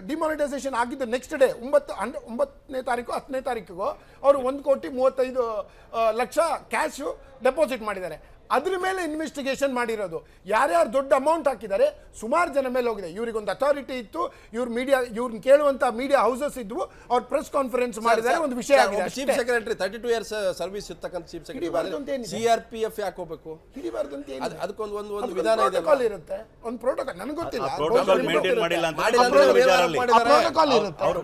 ಡಿಮಾನಿಟೈಸೇಷನ್ ಆಗಿದ್ದು ನೆಕ್ಸ್ಟ್ ಡೇ 9ನೇ ತಾರೀಕು 10ನೇ ತಾರೀಕಿಗೂ ಅವರು 1,35,00,000 ಕ್ಯಾಶು ಡೆಪಾಸಿಟ್ ಮಾಡಿದ್ದಾರೆ. ಅದ್ರ ಮೇಲೆ ಇನ್ವೆಸ್ಟಿಗೇಷನ್ ಮಾಡಿರೋದು. ಯಾರ್ಯಾರು ದೊಡ್ಡ ಅಮೌಂಟ್ ಹಾಕಿದ್ದಾರೆ, ಸುಮಾರು ಜನ ಮೇಲೆ ಹೋಗಿದೆ. ಇವರಿಗೊಂದು ಅಥಾರಿಟಿ ಇತ್ತು, ಇವ್ರನ್ನ ಕೇಳುವಂತ ಮೀಡಿಯಾ ಹೌಸಸ್ ಇದ್ವು, ಅವ್ರು ಪ್ರೆಸ್ ಕಾನ್ಫರೆನ್ಸ್ ಮಾಡಿದ್ದಾರೆ. ಒಂದು ವಿಷಯ ಆಗಿದೆ. ಚೀಫ್ ಸೆಕ್ರೆಟರಿ 32 ಇಯರ್ಸ್ ಸರ್ವಿಸ್ ಇರ್ತಕ್ಕಂಥ ಚೀಫ್ ಸೆಕ್ರೆಟರಿ CRPF ಯಾಕೆ ಹೋಗ್ಬೇಕು? ಹಿಡಿಬಾರ್ದು ಅಂತ ಅದಕ್ಕೊಂದು ಒಂದು ವಿಧಾನ ಇದೆ, ಇರುತ್ತೆ, ಒಂದು ಪ್ರೋಟೋಕಾಲ್. ನನಗೆ ಗೊತ್ತಿಲ್ಲ, ಪ್ರೋಟೋಕಾಲ್ ಮೇಂಟೈನ್ ಮಾಡಿಲ್ಲ ಅಂತ ಪ್ರೋಟೋಕಾಲ್ ಇರುತ್ತೆ. ಅವ್ರು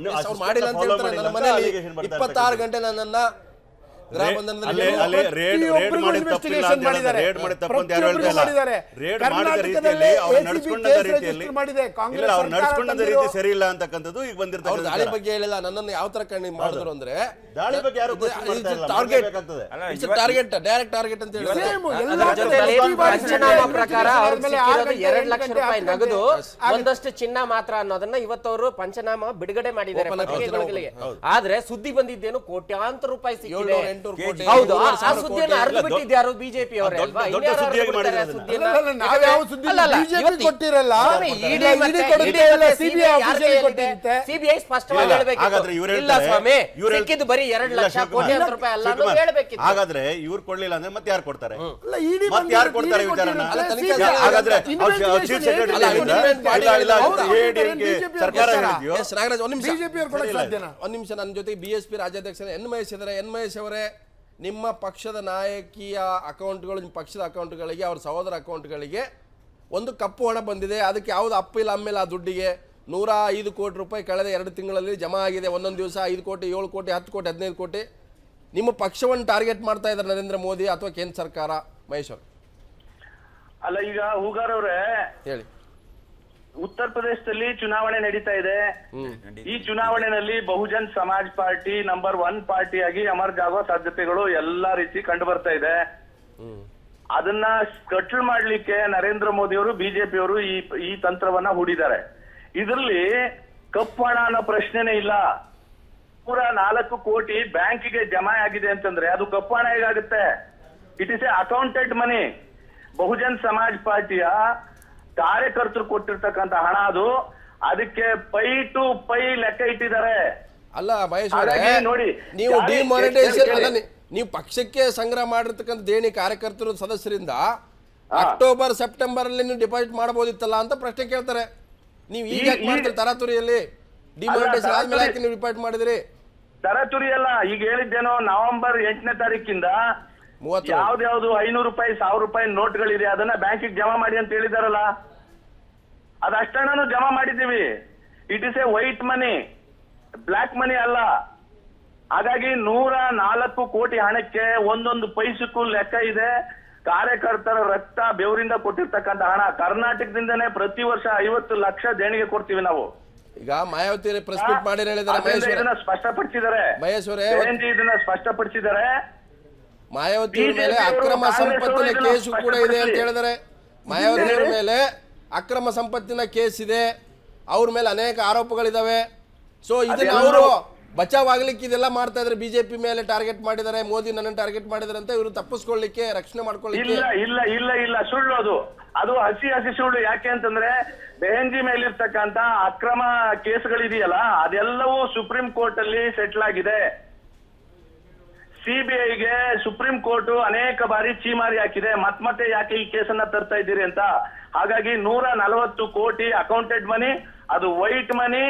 ಮಾಡಿಲ್ಲ ಅಂತ ಹೇಳ್ತಾರೆ. ನನ್ನ ಮನೆಯಲ್ಲಿ 26 ಗಂಟೆ ನನ್ನನ್ನ ಸರಿ ಇಲ್ಲ ಅಂತಕ್ಕಂಥದ್ದು ಈಗ ಬಂದಿರ್ತಾರೆ. ದಾಳಿ ಬಗ್ಗೆ ಹೇಳಿಲ್ಲ, ನನ್ನನ್ನು ಯಾವ ತರ ಕಣ್ಣಿ ಮಾಡಿದ್ರು ಅಂದ್ರೆ ದಾಳಿ ಬಗ್ಗೆ ಯಾರು ಟಾರ್ಗೆಟ್ ಡೈರೆಕ್ಟ್ ಟಾರ್ಗೆಟ್ ಅಂತ ಹೇಳಿ ಪಂಚನಾಮ ಪ್ರಕಾರ ಅವ್ರಿಗೆ ಸಿಕ್ಕಿರೋದು 2 ಲಕ್ಷ ರೂಪಾಯಿ ನಗದು, ಒಂದಷ್ಟು ಚಿನ್ನ ಮಾತ್ರ ಅನ್ನೋದನ್ನ ಇವತ್ತವರು ಪಂಚನಾಮ ಬಿಡುಗಡೆ ಮಾಡಿದ್ದಾರೆ ಪತ್ರಿಕೆಗಳಿಗೆ. ಆದ್ರೆ ಸುದ್ದಿ ಬಂದಿದ್ದೇನು ಕೋಟ್ಯಾಂತರ ರೂಪಾಯಿ ಸಿಕ್ಕಿದೆ. ಹೌದು, ಆ ಸುದ್ದಿಯನ್ನು ಅರ್ಧ ಬಿಟ್ಟಿದ್ಯಾರು ಬಿಜೆಪಿ ಅವರೇ ಅಲ್ವಾ? CBI ಸ್ಪಷ್ಟವಾಗಿ ಹೇಳ್ಬೇಕಿಲ್ಲ ಸ್ವಾಮಿ, ಸಿಕ್ಕಿದ್ದು ಬರೀ 2 ಲಕ್ಷ ಕೋಟ್ಯಾಂತರ ರೂಪಾಯಿ ಅಲ್ಲ ಅನ್ನೋದು ಹೇಳ್ಬೇಕಿತ್ತು. ಹಾಗಾದ್ರೆ ಇವ್ರು ಕೊಡ್ಲಿಲ್ಲ ಅಂದ್ರೆ ಮತ್ತೆ ಯಾರು ಕೊಡ್ತಾರೆ? ಮತ್ತೆ ಯಾರು ಕೊಡ್ತಾರೆ ವಿಚಾರನ? ಹಾಗಾದ್ರೆ ಸರ್ಕಾರ ನಾಗರಾಜ್ ಒಂದ್ ನಿಮಿಷ ನನ್ನ ಜೊತೆ BSP ರಾಜ್ಯಾಧ್ಯಕ್ಷ N ಮಹೇಶ್ ಇದ್ದಾರೆ. N ಮಹೇಶ್ ಅವರೇ, ನಿಮ್ಮ ಪಕ್ಷದ ನಾಯಕಿಯ ಅಕೌಂಟ್ಗಳು, ನಿಮ್ಮ ಪಕ್ಷದ ಅಕೌಂಟ್ಗಳಿಗೆ, ಅವ್ರ ಸಹೋದರ ಅಕೌಂಟ್ಗಳಿಗೆ ಒಂದು ಕಪ್ಪು ಹಣ ಬಂದಿದೆ. ಅದಕ್ಕೆ ಯಾವುದು ಅಪ್ಪಿಲ್ಲ ಆಮೇಲೆ ಆ ದುಡ್ಡಿಗೆ 105 ಕೋಟಿ ರೂಪಾಯಿ ಕಳೆದ 2 ತಿಂಗಳಲ್ಲಿ ಜಮಾ ಆಗಿದೆ. ಒಂದೊಂದು ದಿವಸ 5 ಕೋಟಿ, 7 ಕೋಟಿ, 10 ಕೋಟಿ, 15 ಕೋಟಿ. ನಿಮ್ಮ ಪಕ್ಷವನ್ನು ಟಾರ್ಗೆಟ್ ಮಾಡ್ತಾ ಇದ್ದಾರೆ ನರೇಂದ್ರ ಮೋದಿ ಅಥವಾ ಕೇಂದ್ರ ಸರ್ಕಾರ? ಮಹೇಶ್ ಅವರು ಅಲ್ಲ, ಈಗ ಹೂಗಾರ್ ಅವರೇ ಹೇಳಿ. ಉತ್ತರ ಪ್ರದೇಶದಲ್ಲಿ ಚುನಾವಣೆ ನಡೀತಾ ಇದೆ. ಈ ಚುನಾವಣೆಯಲ್ಲಿ ಬಹುಜನ್ ಸಮಾಜ್ ಪಾರ್ಟಿ ನಂಬರ್ 1 ಪಾರ್ಟಿಯಾಗಿ ಅಮರ್ಜ್ ಆಗೋ ಸಾಧ್ಯತೆಗಳು ಎಲ್ಲಾ ರೀತಿ ಕಂಡು ಬರ್ತಾ ಇದೆ. ಅದನ್ನ ಕಟ್ಲ್ ಮಾಡ್ಲಿಕ್ಕೆ ನರೇಂದ್ರ ಮೋದಿ ಅವರು ಬಿಜೆಪಿಯವರು ಈ ತಂತ್ರವನ್ನ ಹೂಡಿದ್ದಾರೆ. ಇದರಲ್ಲಿ ಕಪ್ಪು ಹಣ ಅನ್ನೋ ಪ್ರಶ್ನೆನೇ ಇಲ್ಲ. 104 ಕೋಟಿ ಬ್ಯಾಂಕಿಗೆ ಜಮಾ ಆಗಿದೆ ಅಂತಂದ್ರೆ ಅದು ಕಪ್ಪು ಹಣ ಹೇಗಾಗುತ್ತೆ? ಇಟ್ ಇಸ್ ಎ ಅಕೌಂಟೆಡ್ ಮನಿ. ಬಹುಜನ್ ಸಮಾಜ್ ಪಾರ್ಟಿಯ ಕಾರ್ಯಕರ್ತರು ಕೊಟ್ಟಿರ್ತಕ್ಕಂಥ ಹಣ ಅದು. ಅದಕ್ಕೆ ಪೈ ಟು ಪೈ ಲೆಕ್ಕ ಇಟ್ಟಿದ್ದಾರೆ. ಅಲ್ಲ ಮಹೇಶ್ ಅವರೇ, ನೋಡಿ, ನೀವು ಡಿಮಾನಿಟೈಸೇಷನ್ ಅಲ್ಲ, ನೀವು ಪಕ್ಷಕ್ಕೆ ಸಂಗ್ರಹ ಮಾಡಿರ್ತಕ್ಕಂಥ ದೇಣಿ ಕಾರ್ಯಕರ್ತರು ಸದಸ್ಯರಿಂದ ಅಕ್ಟೋಬರ್ ಸೆಪ್ಟೆಂಬರ್ ಅಲ್ಲಿ ನೀವು ಡಿಪಾಸಿಟ್ ಮಾಡಬಹುದಿತ್ತಲ್ಲ ಅಂತ ಪ್ರಶ್ನೆ ಕೇಳ್ತಾರೆ. ನೀವು ಈಗ ಯಾಕೆ ಮಾಡ್ತೀರಿ ತರಾತುರಿಯಲ್ಲಿ? ಡಿಮಾನಿಟೈಸೇಷನ್ ಆದ್ಮೇಲೆ ಯಾಕೆ ನೀವು ಡಿಪಾಸಿಟ್ ಮಾಡಿದ್ರಿ? ತರಾತುರಿ ಅಲ್ಲ, ಈಗ ಹೇಳಿದ್ದೇನೋ ನವೆಂಬರ್ 8ನೇ ತಾರೀಕಿಂದ ಯಾವ್ದ್ಯಾವ್ದು 500 ರೂಪಾಯಿ 1000 ರೂಪಾಯಿ ನೋಟ್ಗಳಿದೆ ಅದನ್ನ ಬ್ಯಾಂಕಿಗೆ ಜಮಾ ಮಾಡಿ ಅಂತ ಹೇಳಿದಾರಲ್ಲ, ಅದಷ್ಟನ್ನು ಜಮಾ ಮಾಡಿದ್ದೀವಿ. It is A white money, block ಮನಿ ಅಲ್ಲ. ಹಾಗಾಗಿ 104 ಕೋಟಿ ಹಣಕ್ಕೆ ಒಂದೊಂದು ಪೈಸಕ್ಕೂ ಲೆಕ್ಕ ಇದೆ. ಕಾರ್ಯಕರ್ತರ ರಕ್ತ ಬೆವರಿಂದ ಕೊಟ್ಟಿರ್ತಕ್ಕಂಥ ಹಣ. ಕರ್ನಾಟಕದಿಂದನೇ ಪ್ರತಿ ವರ್ಷ 50 ಲಕ್ಷ ದೇಣಿಗೆ ಕೊಡ್ತೀವಿ ನಾವು. ಈಗ ಮಾಯಾವತಿ ಪ್ರೆಸ್ ಮೀಟ್ ಮಾಡಿ ಹೇಳಿದ್ದಾರೆ, ಇದನ್ನ ಸ್ಪಷ್ಟಪಡಿಸಿದ್ದಾರೆ ಮಹೇಶ್ ಅವರೇ, ಇದನ್ನ ಸ್ಪಷ್ಟಪಡಿಸಿದ್ದಾರೆ. ಮಾಯಾವತಿ ಮೇಲೆ ಅಕ್ರಮ ಸಂಪತ್ತಿನ ಕೇಸು ಕೂಡ ಇದೆ ಅಂತ ಹೇಳಿದರೆ, ಮಾಯಾವತಿ ಮೇಲೆ ಅಕ್ರಮ ಸಂಪತ್ತಿನ ಕೇಸ್ ಇದೆ, ಅವ್ರ ಮೇಲೆ ಅನೇಕ ಆರೋಪಗಳಿದಾವೆ. ಸೊ ಇದನ್ನ ಅವರು ಬಚಾವ್ ಆಗ್ಲಿಕ್ಕೆ ಇದೆಲ್ಲ ಮಾಡ್ತಾ ಇದ್ರೆ, ಬಿಜೆಪಿ ಮೇಲೆ ಟಾರ್ಗೆಟ್ ಮಾಡಿದ್ದಾರೆ, ಮೋದಿ ನನ್ನ ಟಾರ್ಗೆಟ್ ಮಾಡಿದಾರೆ ಅಂತ ಇವರು ತಪ್ಪಿಸ್ಕೊಳ್ಳಿಕ್ಕೆ, ರಕ್ಷಣೆ ಮಾಡ್ಕೊಳ್ಳಿಕ್ಕೆ. ಇಲ್ಲ ಇಲ್ಲ ಇಲ್ಲ ಇಲ್ಲ ಸುಳ್ಳು ಅದು ಹಸಿ ಸುಳ್ಳು. ಯಾಕೆ ಅಂತಂದ್ರೆ ಬೆಹಂಜಿ ಮೇಲಿರ್ತಕ್ಕಂತ ಅಕ್ರಮ ಕೇಸ್ಗಳಿದೆಯಲ್ಲ ಅದೆಲ್ಲವೂ ಸುಪ್ರೀಂ ಕೋರ್ಟ್ ಅಲ್ಲಿ ಸೆಟ್ಲ್ ಆಗಿದೆ. ಸಿಬಿಐಗೆ ಸುಪ್ರೀಂ ಕೋರ್ಟ್ ಅನೇಕ ಬಾರಿ ಚೀಮಾರಿ ಹಾಕಿದೆ, ಮತ್ತೆ ಯಾಕೆ ಈ ಕೇಸನ್ನ ತರ್ತಾ ಇದ್ದೀರಿ ಅಂತ. ಹಾಗಾಗಿ 140 ಕೋಟಿ ಅಕೌಂಟೆಡ್ ಮನಿ, ಅದು ವೈಟ್ ಮನಿ.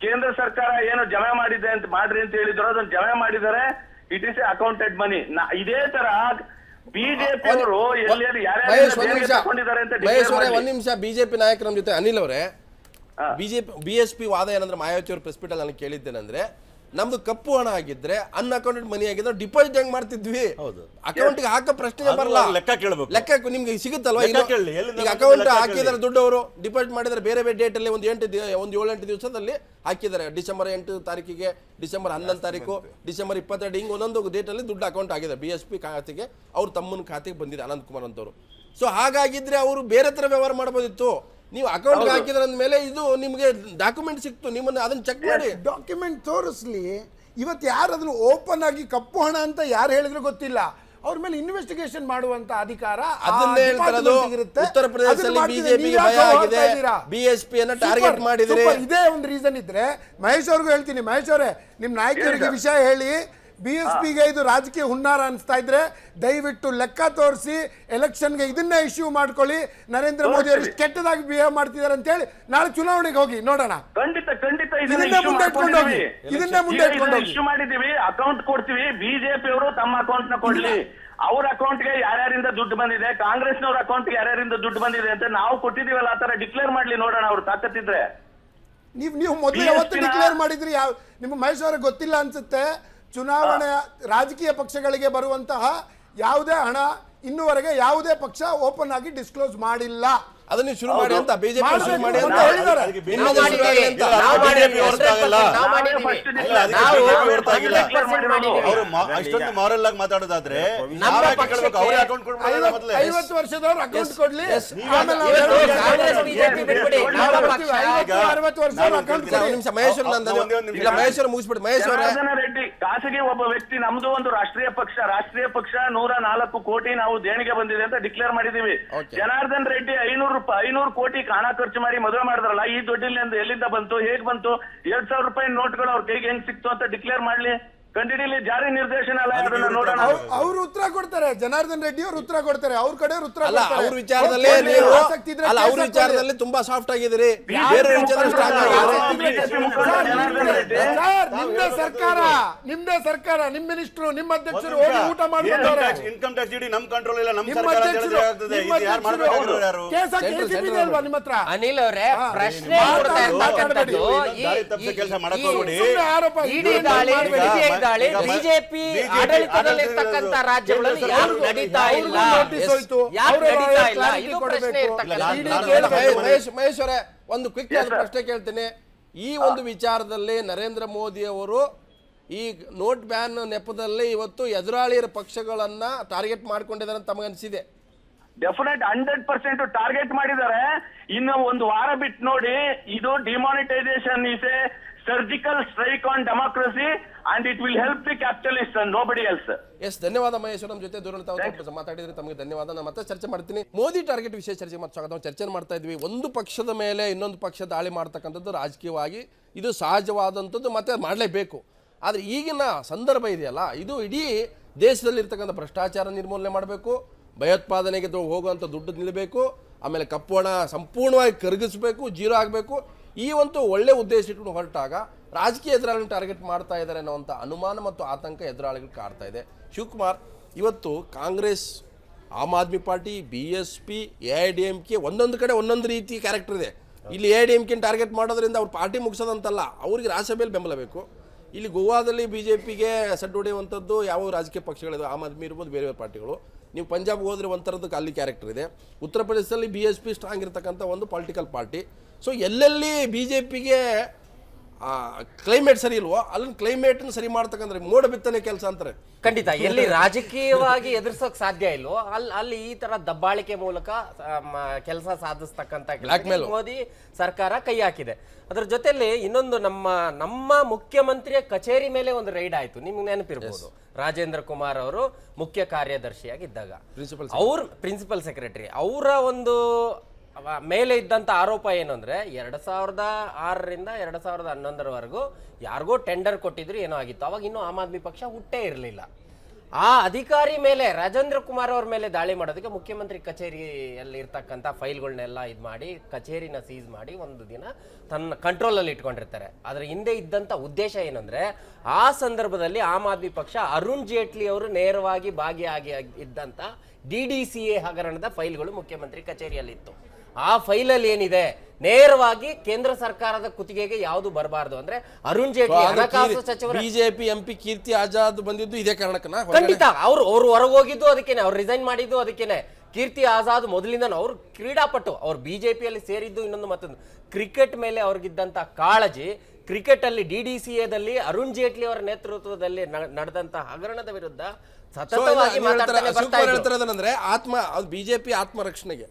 ಕೇಂದ್ರ ಸರ್ಕಾರ ಏನು ಜಮೆ ಮಾಡಿದೆ ಅಂತ ಮಾಡ್ರಿ ಅಂತ ಹೇಳಿದ್ರು, ಅದನ್ನ ಜಮೆ ಮಾಡಿದ್ದಾರೆ. ಇಟ್ ಇಸ್ ಎ ಅಕೌಂಟೆಡ್ ಮನಿ. ಇದೇ ತರ ಬಿಜೆಪಿ ಅವರು ಒಂದ್ ನಿಮಿಷ ಬಿಜೆಪಿ ನಾಯಕರ ಜೊತೆ ಅನಿಲ್ ಅವರೇ, ಬಿಎಸ್ಪಿ ವಾದ ಏನಂದ್ರೆ, ಮಾಯಾವತಿ ಅವ್ರ ಪ್ರೆಸ್ ಮೀಟ್ ಅಲ್ಲಿ ನಾನು ಕೇಳಿದ್ದೇನೆಂದ್ರೆ, ನಮ್ದು ಕಪ್ಪು ಹಣ ಆಗಿದ್ರೆ ಅನ್ಅಕೌಂಟೆಡ್ ಮನಿ ಆಗಿದ್ರೆ ಡಿಪಾಸಿಟ್ ಹೆಂಗ್ ಮಾಡ್ತಿದ್ವಿ, ಅಕೌಂಟ್ಗೆ ಹಾಕೋ ಪ್ರಶ್ನೆ ಬರಲ್ಲ. ಲೆಕ್ಕ ನಿಮ್ಗೆ ಸಿಗುತ್ತಲ್ವಾ? ಈಗ ಅಕೌಂಟ್ ಹಾಕಿದಾರೆ ದುಡ್ಡು, ಅವರು ಡಿಪಾಸಿಟ್ ಮಾಡಿದ್ರೆ ಬೇರೆ ಬೇರೆ ಡೇಟ್ ಅಲ್ಲಿ ಒಂದು 7-8 ದಿವಸದಲ್ಲಿ ಹಾಕಿದ್ದಾರೆ. ಡಿಸೆಂಬರ್ 8 ತಾರೀಕಿಗೆ, ಡಿಸೆಂಬರ್ 11 ತಾರೀಕು, ಡಿಸೆಂಬರ್ 22 ಹಿಂಗ್ ಒಂದೊಂದು ಡೇಟ್ ಅಲ್ಲಿ ದುಡ್ಡು ಅಕೌಂಟ್ ಆಗಿದೆ. BSP ಖಾತೆಗೆ, ಅವ್ರ ತಮ್ಮನ ಖಾತೆಗೆ ಬಂದಿದೆ ಅನಂತ್ ಕುಮಾರ್ ಅಂತವ್ರು. ಸೊ ಹಾಗಾಗಿದ್ರೆ ಅವರು ಬೇರೆ ತರ ವ್ಯವಹಾರ ಮಾಡಬಹುದಿತ್ತು. ನೀವು ಅಕೌಂಟ್ ಹಾಕಿದ್ರ ಮೇಲೆ ಇದು ನಿಮಗೆ ಡಾಕ್ಯುಮೆಂಟ್ ಸಿಕ್ತು, ನಿಮ್ಮನ್ನ ಅದನ್ನ ಚೆಕ್ ಮಾಡಿ. ಡಾಕ್ಯುಮೆಂಟ್ ತೋರಿಸ್ಲಿ. ಇವತ್ತು ಯಾರು ಅದನ್ನು ಓಪನ್ ಆಗಿ ಕಪ್ಪು ಹಣ ಅಂತ ಯಾರು ಹೇಳಿದ್ರು ಗೊತ್ತಿಲ್ಲ, ಅವ್ರ ಮೇಲೆ ಇನ್ವೆಸ್ಟಿಗೇಷನ್ ಮಾಡುವಂತ ಅಧಿಕಾರ ಅದನ್ನೇ ಹೇಳ್ತಿರೋದು. ಉತ್ತರ ಪ್ರದೇಶದಲ್ಲಿ ಬಿಜೆಪಿಗೆ ಭಯ ಆಗಿದೆ, BSP ಅನ್ನ ಟಾರ್ಗೆಟ್ ಮಾಡಿದ್ರೆ. ಇದೇ ಒಂದು ರೀಸನ್ ಇದ್ರೆ ಮಹೇಶ್ ಅವ್ರಿಗೂ ಹೇಳ್ತೀನಿ, ಮಹೇಶ್ ಅವರೇ ನಿಮ್ಮ ನಾಯಕರಿಗೆ ವಿಷಯ ಹೇಳಿ, BSPಗೆ ಇದು ರಾಜಕೀಯ ಹುನ್ನಾರ ಅನಿಸ್ತಾ ಇದ್ರೆ ದಯವಿಟ್ಟು ಲೆಕ್ಕ ತೋರಿಸಿ ಎಲೆಕ್ಷನ್ಗೆ ಇದನ್ನೇ ಇಶ್ಯೂ ಮಾಡ್ಕೊಳ್ಳಿ. ನರೇಂದ್ರ ಮೋದಿ ಅವರು ಕೆಟ್ಟದಾಗಿ ಬಿಹೇವ್ ಮಾಡ್ತಿದ್ದಾರೆ ಅಂತ ಹೇಳಿ ನಾಳೆ ಚುನಾವಣೆಗೆ ಹೋಗಿ ನೋಡೋಣ. ಖಂಡಿತ ಇದನ್ನೇ ಮುಂದೆ ಇಟ್ಕೊಂಡು ಹೋಗಿ, ಇದನ್ನೇ ಮುಂದೆ ಇಟ್ಕೊಂಡು ಹೋಗಿ. ಇಶ್ಯೂ ಮಾಡಿದೀವಿ, ಅಕೌಂಟ್ ಕೊಡ್ತೀವಿ. ಬಿಜೆಪಿ ಅವರು ತಮ್ಮ ಅಕೌಂಟ್ ನ ಕೊಡ್ಲಿ. ಅವ್ರ ಅಕೌಂಟ್ಗೆ ಯಾರ್ಯಾರಿಂದ ದುಡ್ಡು ಬಂದಿದೆ, ಕಾಂಗ್ರೆಸ್ನವ್ರ ಅಕೌಂಟ್ಗೆ ಯಾರ್ಯಾರಿಂದ ದುಡ್ಡು ಬಂದಿದೆ ಅಂತ ನಾವು ಕೊಟ್ಟಿದೀವಲ್ಲ, ಆ ತರ ಡಿಕ್ಲೇರ್ ಮಾಡ್ಲಿ, ನೋಡೋಣ ಅವ್ರು ತಾಕತ್ತಿದ್ರೆ. ನೀವು ಮೊದಲು ಯಾವತ್ತು ಡಿಕ್ಲೇರ್ ಮಾಡಿದ್ರಿ? ನಿಮ್ಮ ಮಹೇಶ್ ಅವರಿಗೆ ಗೊತ್ತಿಲ್ಲ ಅನ್ಸುತ್ತೆ. ಚುನಾವಣೆ ರಾಜಕೀಯ ಪಕ್ಷಗಳಿಗೆ ಬರುವಂತಹ ಯಾವುದೇ ಹಣ ಇನ್ನುವರೆಗೆ ಯಾವುದೇ ಪಕ್ಷ ಓಪನ್ ಆಗಿ ಡಿಸ್ಕ್ಲೋಸ್ ಮಾಡಿಲ್ಲ. ಅದನ್ನ ಶುರು ಮಾಡಿ ಅಂತ ಬಿಜೆಪಿ ಶುರು ಮಾಡಿ ಅಂತ ಹೇಳಿದ್ದಾರೆ. ಅಷ್ಟೊಂದು ಮಾರಲ್ ಆಗಿ ಮಾತಾಡೋದಾದ್ರೆ 50 ವರ್ಷದವ್ರು ಅಕೌಂಟ್ ಕೊಡ್ಲಿ, ಮಹೇಶ್ವರ ಮುಗಿಸ್ಬಿಟ್ಟು. ಜನಾರ್ದನ ರೆಡ್ಡಿ ಖಾಸಗಿ ಒಬ್ಬ ವ್ಯಕ್ತಿ, ನಮ್ದು ಒಂದು ರಾಷ್ಟ್ರೀಯ ಪಕ್ಷ 104 ಕೋಟಿ ನಾವು ದೇಣಿಗೆ ಬಂದಿದೆ ಅಂತ ಡಿಕ್ಲೇರ್ ಮಾಡಿದೀವಿ. ಜನಾರ್ದನ್ ರೆಡ್ಡಿ 500 ಕೋಟಿ ಹಣ ಖರ್ಚು ಮಾಡಿ ಮದುವೆ ಮಾಡಿದ್ರಲ್ಲ, ಈ ದುಡ್ಡಿನಿಂದ ಎಲ್ಲಿಂದ ಬಂತು, ಹೇಗ್ ಬಂತು? 2,000 ರೂಪಾಯಿ ನೋಟ್ಗಳು ಅವ್ರ ಕೈಗೆ ಹೆಂಗ್ ಸಿಕ್ತು ಅಂತ ಡಿಕ್ಲೇರ್ ಮಾಡ್ಲಿ. ಕಂಡಿಡಿಲಿ, ಜಾರಿ ನಿರ್ದೇಶನಾಲಯ ಅದನ್ನ ನೋಡೋಣ. ಅವ್ರು ಉತ್ತರ ಕೊಡ್ತಾರೆ, ಜನಾರ್ದನ್ ರೆಡ್ಡಿ ಅವರು ಉತ್ತರ ಕೊಡ್ತಾರೆ. ಅವ್ರ ಕಡೆ ಉತ್ತರ ಅವ್ರ ವಿಚಾರದಲ್ಲಿ ನೀವು ಅವ್ರ ವಿಚಾರದಲ್ಲಿ ತುಂಬಾ ಸಾಫ್ಟ್ ಆಗಿದ್ದೀರಿ, ಬೇರೆ ವಿಚಾರ ಸ್ಟ್ರಾಂಗ್ ಆಗಿದ್ದೀರಿ. ನಿಮ್ದೇ ಸರ್ಕಾರ, ನಿಮ್ ಮಿನಿಸ್ಟ್ರು, ನಿಮ್ಮ ಅಧ್ಯಕ್ಷರು ಹೋಗಿ ಊಟ ಮಾಡ್ತಾರೆ. ಇನ್ಕಮ್ ಟ್ಯಾಕ್ಸ್ ಇಡಿ ನಮ್ ಕಂಟ್ರೋಲ್ ಇಲ್ಲ, ನಮ್ ಸರ್ಕಾರ ಅಲ್ವಾ ನಿಮ್ಮ ಹತ್ರ? ಅನಿಲ್ ಅವರೇ, ಪ್ರಶ್ನೆ ಕೆಲಸ ಮಾಡಕ್ ಹೋಗ್ಬೇಡಿ. ಬಿಜೆಪಿ ಆಡಳಿತದಲ್ಲಿರ್ತಕ್ಕಂಥ ರಾಜ್ಯಗಳಲ್ಲಿ ಯಾರು ನಡೀತಾ ಇಲ್ಲ, ಇದು ಪ್ರಶ್ನೆ ಇರ್ತಕ್ಕಂಥ. ಮಹೇಶ್ವರೇ ಒಂದು ಕ್ವಿಕ್ ಪ್ರಶ್ನೆ ಕೇಳ್ತೇನೆ. ಈ ಒಂದು ವಿಚಾರದಲ್ಲಿ ನರೇಂದ್ರ ಮೋದಿ ಅವರು ಈ ನೋಟ್ ಬ್ಯಾನ್ ನೆಪದಲ್ಲಿ ಇವತ್ತು ಎದುರಾಳಿಯರ ಪಕ್ಷಗಳನ್ನ ಟಾರ್ಗೆಟ್ ಮಾಡ್ಕೊಂಡಿದ್ದಾರೆ ಅಂತ ತಮಗನ್ಸಿದೆ? ಡೆಫಿನೆಟ್ 100% ಟಾರ್ಗೆಟ್ ಮಾಡಿದ್ದಾರೆ. ಇನ್ನು ಒಂದು ವಾರ ಬಿಟ್ಟು ನೋಡಿ, ಇದು demonetisation is a surgical strike on democracy and it will help the capitalist and nobody else. Yes, ಧನ್ಯವಾದ ಮಹೇಶ್ವರ. ನಮ್ಮ ಜೊತೆ ದೂರ ಮಾತಾಡಿದ್ರೆ ತಮಗೆ ಧನ್ಯವಾದ. ನಾನು ಮತ್ತೆ ಚರ್ಚೆ ಮಾಡ್ತೀನಿ. ಮೋದಿ ಟಾರ್ಗೆಟ್ ವಿಷಯ ಚರ್ಚೆ ಸ್ವಾಗತ. ಚರ್ಚೆ ಮಾಡ್ತಾ ಇದ್ವಿ. ಒಂದು ಪಕ್ಷದ ಮೇಲೆ ಇನ್ನೊಂದು ಪಕ್ಷ ದಾಳಿ ಮಾಡ್ತಕ್ಕಂಥದ್ದು ರಾಜಕೀಯವಾಗಿ ಇದು ಸಹಜವಾದಂಥದ್ದು, ಮತ್ತೆ ಮಾಡಲೇಬೇಕು. ಆದರೆ ಈಗಿನ ಸಂದರ್ಭ ಇದೆಯಲ್ಲ, ಇದು ಇಡೀ ದೇಶದಲ್ಲಿರ್ತಕ್ಕಂಥ ಭ್ರಷ್ಟಾಚಾರ ನಿರ್ಮೂಲನೆ ಮಾಡಬೇಕು, ಭಯೋತ್ಪಾದನೆಗೆ ಹೋಗುವಂಥ ದುಡ್ಡು ನಿಲ್ಲಬೇಕು, ಆಮೇಲೆ ಕಪ್ಪು ಹಣ ಸಂಪೂರ್ಣವಾಗಿ ಕರಗಿಸಬೇಕು, ಜೀರೋ ಆಗಬೇಕು. ಈ ಒಂದು ಒಳ್ಳೆ ಉದ್ದೇಶ ಇಟ್ಕೊಂಡು ಹೊರಟಾಗ ರಾಜಕೀಯ ಎದುರಾಳಿಗಳನ್ನ ಟಾರ್ಗೆಟ್ ಮಾಡ್ತಾ ಇದ್ದಾರೆ ಅನ್ನೋವಂಥ ಅನುಮಾನ ಮತ್ತು ಆತಂಕ ಎದುರಾಳಿಗಳು ಕಾಡ್ತಾ ಇದೆ. ಶಿವಕುಮಾರ್, ಇವತ್ತು Congress, Aam Aadmi party, BSP, AIADMK ಒಂದೊಂದು ಕಡೆ ಒಂದೊಂದು ರೀತಿ ಕ್ಯಾರೆಕ್ಟರ್ ಇದೆ. ಇಲ್ಲಿ AIADMK ಟಾರ್ಗೆಟ್ ಮಾಡೋದ್ರಿಂದ ಅವ್ರ ಪಾರ್ಟಿ ಮುಗಿಸೋದಂತಲ್ಲ, ಅವ್ರಿಗೆ ರಾಜ್ಯಸಭೆಯಲ್ಲಿ ಬೆಂಬಲ ಬೇಕು. ಇಲ್ಲಿ ಗೋವಾದಲ್ಲಿ BJPಗೆ ಸಡ್ಡು ಹೊಡೆಯುವಂಥದ್ದು ಯಾವ ರಾಜಕೀಯ ಪಕ್ಷಗಳಿದೆ, ಆಮ್ ಆದ್ಮಿ ಇರ್ಬೋದು, ಬೇರೆ ಬೇರೆ ಪಾರ್ಟಿಗಳು. ನೀವು ಪಂಜಾಬ್ಗೆ ಹೋದರೆ ಒಂಥರದ್ದು ಅಲ್ಲಿ ಕ್ಯಾರೆಕ್ಟರ್ ಇದೆ. ಉತ್ತರ ಪ್ರದೇಶದಲ್ಲಿ BSP ಸ್ಟ್ರಾಂಗ್ ಇರತಕ್ಕಂಥ ಒಂದು ಪೊಲಿಟಿಕಲ್ ಪಾರ್ಟಿ. ಸೊ ಎಲ್ಲೆಲ್ಲಿ BJPಗೆ ಕ್ಲೈಮೇಟ್ ಸರಿ ಇಲ್ವೋ ಅಲ್ಲಿನ ಕ್ಲೈಮೇಟ್ನ ಸರಿ ಮಾಡ್ತಕ್ಕಂಥ ಮೋಡ ಬಿತ್ತನೆ ಕೆಲಸ ಅಂತಾರೆ. ಖಂಡಿತ ಎಲ್ಲಿ ರಾಜಕೀಯವಾಗಿ ಎದುರಿಸೋಕೆ ಸಾಧ್ಯ ಇಲ್ವೋ ಅಲ್ಲಿ ಈ ತರ ದಬ್ಬಾಳಿಕೆ ಮೂಲಕ ಕೆಲಸ ಸಾಧಿಸ್ತಕ್ಕಂಥ ಮೋದಿ ಸರ್ಕಾರ ಕೈ ಹಾಕಿದೆ. ಅದ್ರ ಜೊತೆಲಿ ಇನ್ನೊಂದು ನಮ್ಮ ಮುಖ್ಯಮಂತ್ರಿಯ ಕಚೇರಿ ಮೇಲೆ ಒಂದು ರೈಡ್ ಆಯ್ತು, ನಿಮ್ಗೆ ನೆನಪಿರ್ಬೋದು. ರಾಜೇಂದ್ರ ಕುಮಾರ್ ಅವರು ಮುಖ್ಯ ಕಾರ್ಯದರ್ಶಿಯಾಗಿದ್ದಾಗ ಪ್ರಿನ್ಸಿಪಲ್ ಸೆಕ್ರೆಟರಿ ಅವರ ಒಂದು ಮೇಲೆ ಇದ್ದಂತ ಆರೋಪ ಏನು ಅಂದ್ರೆ 2006ರಿಂದ 2011ರವರೆಗೂ ಯಾರಿಗೋ ಟೆಂಡರ್ ಕೊಟ್ಟಿದ್ರು, ಏನೋ ಆಗಿತ್ತು. ಅವಾಗ ಇನ್ನೂ ಆಮ್ ಆದ್ಮಿ ಪಕ್ಷ ಹುಟ್ಟೇ ಇರಲಿಲ್ಲ. ಆ ಅಧಿಕಾರಿ ಮೇಲೆ, ರಾಜೇಂದ್ರ ಕುಮಾರ್ ಅವ್ರ ಮೇಲೆ ದಾಳಿ ಮಾಡೋದಕ್ಕೆ ಮುಖ್ಯಮಂತ್ರಿ ಕಚೇರಿಯಲ್ಲಿ ಇರ್ತಕ್ಕಂಥ ಫೈಲ್ಗಳನ್ನೆಲ್ಲ ಇದು ಮಾಡಿ ಕಚೇರಿನ ಸೀಸ್ ಮಾಡಿ ಒಂದು ದಿನ ತನ್ನ ಕಂಟ್ರೋಲಲ್ಲಿ ಇಟ್ಕೊಂಡಿರ್ತಾರೆ. ಅದರ ಹಿಂದೆ ಇದ್ದಂಥ ಉದ್ದೇಶ ಏನಂದ್ರೆ, ಆ ಸಂದರ್ಭದಲ್ಲಿ ಆಮ್ ಆದ್ಮಿ ಪಕ್ಷ ಅರುಣ್ ಜೇಟ್ಲಿ ಅವರು ನೇರವಾಗಿ ಭಾಗಿಯಾಗಿ ಇದ್ದಂಥ DDCA ಹಗರಣದ ಫೈಲ್ಗಳು ಮುಖ್ಯಮಂತ್ರಿ ಕಚೇರಿಯಲ್ಲಿತ್ತು. ಆ ಫೈಲಲ್ಲಿ ಏನಿದೆ, ನೇರವಾಗಿ ಕೇಂದ್ರ ಸರ್ಕಾರದ ಕುತ್ತಿಗೆಗೆ ಯಾವುದು ಬರಬಾರ್ದು ಅಂದ್ರೆ ಅರುಣ್ ಜೇಟ್ಲಿ ಹಣಕಾಸು ಸಚಿವರು, BJP MP ಕೀರ್ತಿ ಆಜಾದ್ ಬಂದಿದ್ದು ಇದೇ ಕಾರಣಕ್ಕನ. ಖಂಡಿತ ಅವ್ರು ಹೊರಗೋಗಿದ್ದು ಅದಕ್ಕೇನೆ, ಅವ್ರು ರಿಸೈನ್ ಮಾಡಿದ್ದು ಅದಕ್ಕೇನೆ. ಕೀರ್ತಿ ಆಜಾದ್ ಮೊದಲಿಂದ ಅವ್ರು ಕ್ರೀಡಾಪಟು, ಅವ್ರು BJPಯಲ್ಲಿ ಸೇರಿದ್ದು ಇನ್ನೊಂದು ಮತ್ತೊಂದು ಕ್ರಿಕೆಟ್ ಮೇಲೆ ಅವ್ರಿಗಿದ್ದಂತ ಕಾಳಜಿ, ಕ್ರಿಕೆಟ್ ಅಲ್ಲಿ DDCAದಲ್ಲಿ ಅರುಣ್ ಜೇಟ್ಲಿ ಅವರ ನೇತೃತ್ವದಲ್ಲಿ ನಡೆದಂತ ಹಗರಣದ ವಿರುದ್ಧ ಸತತವಾಗಿ ಮಾತಾಡ್ತಾನೆ ಬರ್ತಾ ಇದ್ರು. BJP ಆತ್ಮರಕ್ಷಣೆಗೆ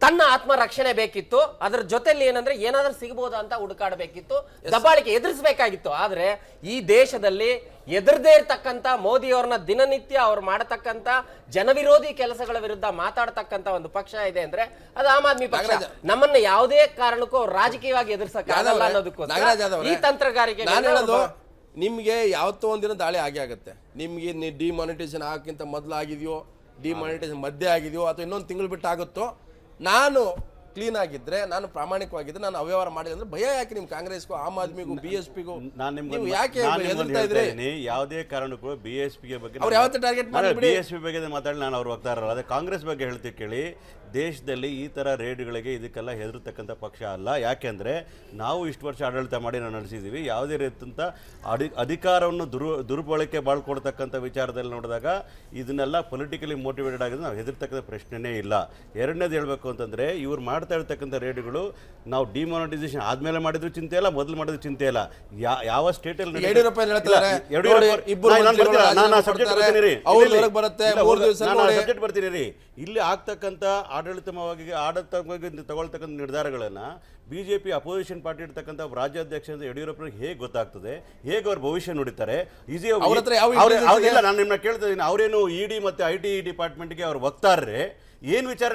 ತನ್ನ ಆತ್ಮರಕ್ಷಣೆ ಬೇಕಿತ್ತು. ಅದ್ರ ಜೊತೆಲಿ ಏನಂದ್ರೆ ಏನಾದ್ರೂ ಸಿಗಬಹುದಾ ಅಂತ ಹುಡುಕಾಡಬೇಕಿತ್ತು, ದಬ್ಬಾಳಿಕೆ ಎದುರಿಸಬೇಕಾಗಿತ್ತು. ಆದ್ರೆ ಈ ದೇಶದಲ್ಲಿ ಎದುರದೇ ಇರ್ತಕ್ಕಂಥ ಮೋದಿ ಅವ್ರನ್ನ ದಿನನಿತ್ಯ ಅವ್ರು ಮಾಡತಕ್ಕಂಥ ಜನವಿರೋಧಿ ಕೆಲಸಗಳ ವಿರುದ್ಧ ಮಾತಾಡ್ತಕ್ಕಂಥ ಒಂದು ಪಕ್ಷ ಇದೆ ಅಂದ್ರೆ ಅದು ಆಮ್ ಆದ್ಮಿ ಪಕ್ಷ. ನಮ್ಮನ್ನ ಯಾವುದೇ ಕಾರಣಕ್ಕೂ ರಾಜಕೀಯವಾಗಿ ಎದುರಿಸಕ್ಕಾಗಲ್ಲ ಅನ್ನೋದಕ್ಕೋಸ್ಕರ ಈ ತಂತ್ರಗಾರಿಕೆ. ನಿಮ್ಗೆ ಯಾವತ್ತೋ ಒಂದಿನ ದಾಳಿ ಆಗುತ್ತೆ. ನಿಮ್ಗೆ ಡಿಮಾನಿಟೈಸೇಷನ್ ಆಗಕ್ಕಿಂತ ಮೊದಲು ಆಗಿದೆಯೋ, ಡಿಮಾನಿಟೈಸೇಷನ್ ಮಧ್ಯೆ ಆಗಿದೆಯೋ, ಅಥವಾ ಇನ್ನೊಂದು ತಿಂಗಳು ಬಿಟ್ಟು ಆಗುತ್ತೋ, ನಾನು ಕ್ಲೀನ್ ಆಗಿದ್ರೆ, ನಾನು ಪ್ರಾಮಾಣಿಕವಾಗಿದ್ರೆ, ನಾನು ಅವ್ಯವಹಾರ ಮಾಡಿದ್ರೆ ಅಂದ್ರೆ ಭಯ ಯಾಕೆ ನಿಮ್ ಕಾಂಗ್ರೆಸ್ಗೂ, ಆಮ್ ಆದ್ಮಿಗೂ, BSPಗೂ? ಯಾಕೆ ಯಾವುದೇ ಕಾರಣಕ್ಕೂ BSPಗೆ ಬಗ್ಗೆ ಅವ್ರು ಯಾವತ್ತೂ ಟಾರ್ಗೆಟ್ ಮಾಡಿ BSP ಬಗ್ಗೆ ಮಾತಾಡಿ ನಾನು ಅವ್ರು ವಕ್ತಾರಲ್ಲ. ಅದೇ ಕಾಂಗ್ರೆಸ್ ಬಗ್ಗೆ ಹೇಳ್ತೀವಿ ಕೇಳಿ. ದೇಶದಲ್ಲಿ ಈ ಥರ ರೇಡ್ಗಳಿಗೆ ಇದಕ್ಕೆಲ್ಲ ಹೆದರ್ತಕ್ಕಂಥ ಪಕ್ಷ ಅಲ್ಲ. ಯಾಕೆಂದರೆ ನಾವು ಇಷ್ಟು ವರ್ಷ ಆಡಳಿತ ಮಾಡಿ ನಾವು ನಡೆಸಿದ್ದೀವಿ. ಯಾವುದೇ ರೀತಿಯಂಥ ಅಧಿಕಾರವನ್ನು ದುರ್ಬಳಕೆ ಬಾಳ್ಕೊಡ್ತಕ್ಕಂಥ ವಿಚಾರದಲ್ಲಿ ನೋಡಿದಾಗ ಇದನ್ನೆಲ್ಲ ಪೊಲಿಟಿಕಲಿ ಮೋಟಿವೇಟೆಡ್ ಆಗಿದ್ದು ನಾವು ಹೆದರ್ತಕ್ಕಂಥ ಪ್ರಶ್ನೆನೇ ಇಲ್ಲ. ಎರಡನೇದು ಹೇಳಬೇಕು ಅಂತಂದರೆ, ಇವ್ರು ಮಾಡ್ತಾ ಇರ್ತಕ್ಕಂಥ ರೇಡ್ಗಳು ನಾವು ಡಿಮಾನಿಟೈಸೇಷನ್ ಆದಮೇಲೆ ಮಾಡಿದ್ರು ಚಿಂತೆ ಇಲ್ಲ, ಮೊದಲು ಮಾಡಿದ್ರು ಚಿಂತೆ ಇಲ್ಲ. ಯಾವ ಸ್ಟೇಟಲ್ಲಿ ಸಬ್ಜೆಕ್ಟ್ ಬರ್ತೀನಿ ರೀ. ಇಲ್ಲಿ ಆಗ್ತಕ್ಕಂಥ ಆಡಳಿತವಾಗಿ ತಗೊಳ್ತಕ್ಕಂಥ ನಿರ್ಧಾರಗಳನ್ನು BJP ಅಪೋಸಿಷನ್ ಪಾರ್ಟಿ ಇರ್ತಕ್ಕಂಥ ರಾಜ್ಯಾಧ್ಯಕ್ಷ ಯಡಿಯೂರಪ್ಪನಿಗೆ ಹೇಗೆ ಗೊತ್ತಾಗ್ತದೆ? ಹೇಗೆ ಅವ್ರ ಭವಿಷ್ಯ ನುಡಿತಾರೆ? ಇಲ್ಲ, ನಾನು ನಿಮ್ಮನ್ನ ಕೇಳ್ತಾ ಇದ್ದೀನಿ, ಅವರೇನು ED ಮತ್ತು IT ಡಿಪಾರ್ಟ್ಮೆಂಟ್ಗೆ ಅವ್ರು ವಕ್ತಾರರೇ ಏನ್ ವಿಚಾರ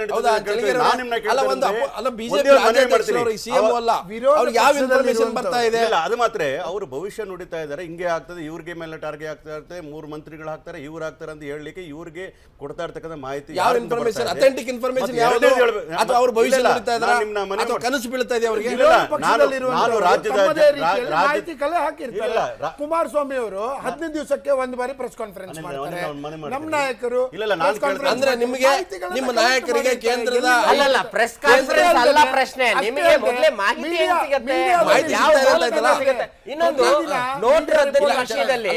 ಅದು ಮಾತ್ರ ಅವರು ಭವಿಷ್ಯ ನುಡಿತಾ ಇದ್ದಾರೆ. ಹಿಂಗೆ ಆಗ್ತದೆ, ಇವ್ರಿಗೆ ಮೇಲೆ ಟಾರ್ಗೆಟ್ ಆಗ್ತಾ ಇರುತ್ತೆ, 3 ಮಂತ್ರಿಗಳು ಹಾಕ್ತಾರೆ, ಇವ್ರು ಹಾಕ್ತಾರೆ ಅಂತ ಹೇಳಲಿಕ್ಕೆ ಇವ್ರಿಗೆ ಕೊಡ್ತಾ ಇರ್ತಕ್ಕಂಥ ಮಾಹಿತಿ ಕನಸು ಬೀಳ್ತಾ ಇದೆ ಅವರಿಗೆ. ಕುಮಾರಸ್ವಾಮಿ ಅವರು 15 ದಿವಸಕ್ಕೆ ಒಂದು ಬಾರಿ ಪ್ರೆಸ್ ಕಾನ್ಫರೆನ್ಸ್ ಮಾಡ್ತಾರೆ. ನಮ್ಮ ನಾಯಕರು ಅಂದ್ರೆ ನಿಮಗೆ ನಿಮ್ಮ ನಾಯಕರಿಗೆ ಕೇಂದ್ರದ ಅಲ್ಲ ಪ್ರೆಸ್ ಕಾನ್ಫರೆನ್ಸ್ ಅಲ್ಲ ಪ್ರಶ್ನೆ, ನಿಮಗೆ ಮೊದಲೇ ಮಾಹಿತಿ ಸಿಗುತ್ತೆ. ಇನ್ನೊಂದು ನೋಟ್ ರದ್ದತಿ ವಿಷಯದಲ್ಲಿ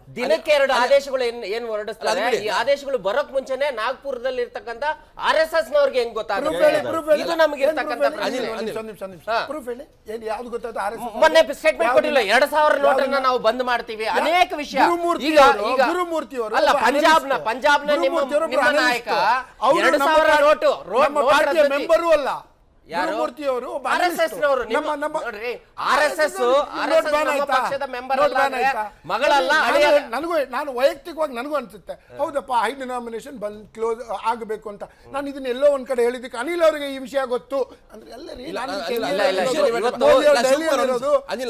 ದಿನಕ್ಕೆ 2 ಆದೇಶಗಳು ಏನ್ ಹೊರಡಿಸ್ತಾರೆ. ಈ ಆದೇಶಗಳು ಬರೋಕ್ ಮುಂಚೆನೆ ನಾಗ್ಪುರದಲ್ಲಿ ಇರ್ತಕ್ಕಂಥ RSS ನವರಿಗೆ ಹೆಂಗ್ ಗೊತ್ತಾಗುತ್ತೆ? ಇದು ನಮಗೆ ಇರ್ತಕ್ಕಂಥ ಮೊನ್ನೆ ಸ್ಟೇಟ್ಮೆಂಟ್ ಕೊಟ್ಟಿಲ್ಲ 2000 ನೋಟನ್ನ ನಾವು ಬಂದ್ ಮಾಡ್ತೀವಿ, ಅನೇಕ ವಿಷಯ. ಈಗ ಅಲ್ಲ, ಪಂಜಾಬ್ನ ನಿಮ್ಮ ನಾಯಕ 2000 ನೋಟು ಮೆಂಬರು ಅಲ್ಲ, ನಾನು ವೈಯಕ್ತಿಕವಾಗಿ ನನಗೂ ಅನ್ಸುತ್ತೆ, ಹೌದಪ್ಪ ಹೈ ಡಿನಾಮಿನೇಷನ್ ಬಂದ್ ಕ್ಲೋಸ್ ಆಗಬೇಕು ಅಂತ. ನಾನು ಇದನ್ನ ಎಲ್ಲೋ ಒಂದ್ ಕಡೆ ಹೇಳಿದ್ದಕ್ಕೆ ಅನಿಲ್ ಅವರಿಗೆ ಈ ವಿಷಯ ಗೊತ್ತು ಅಂದ್ರೆ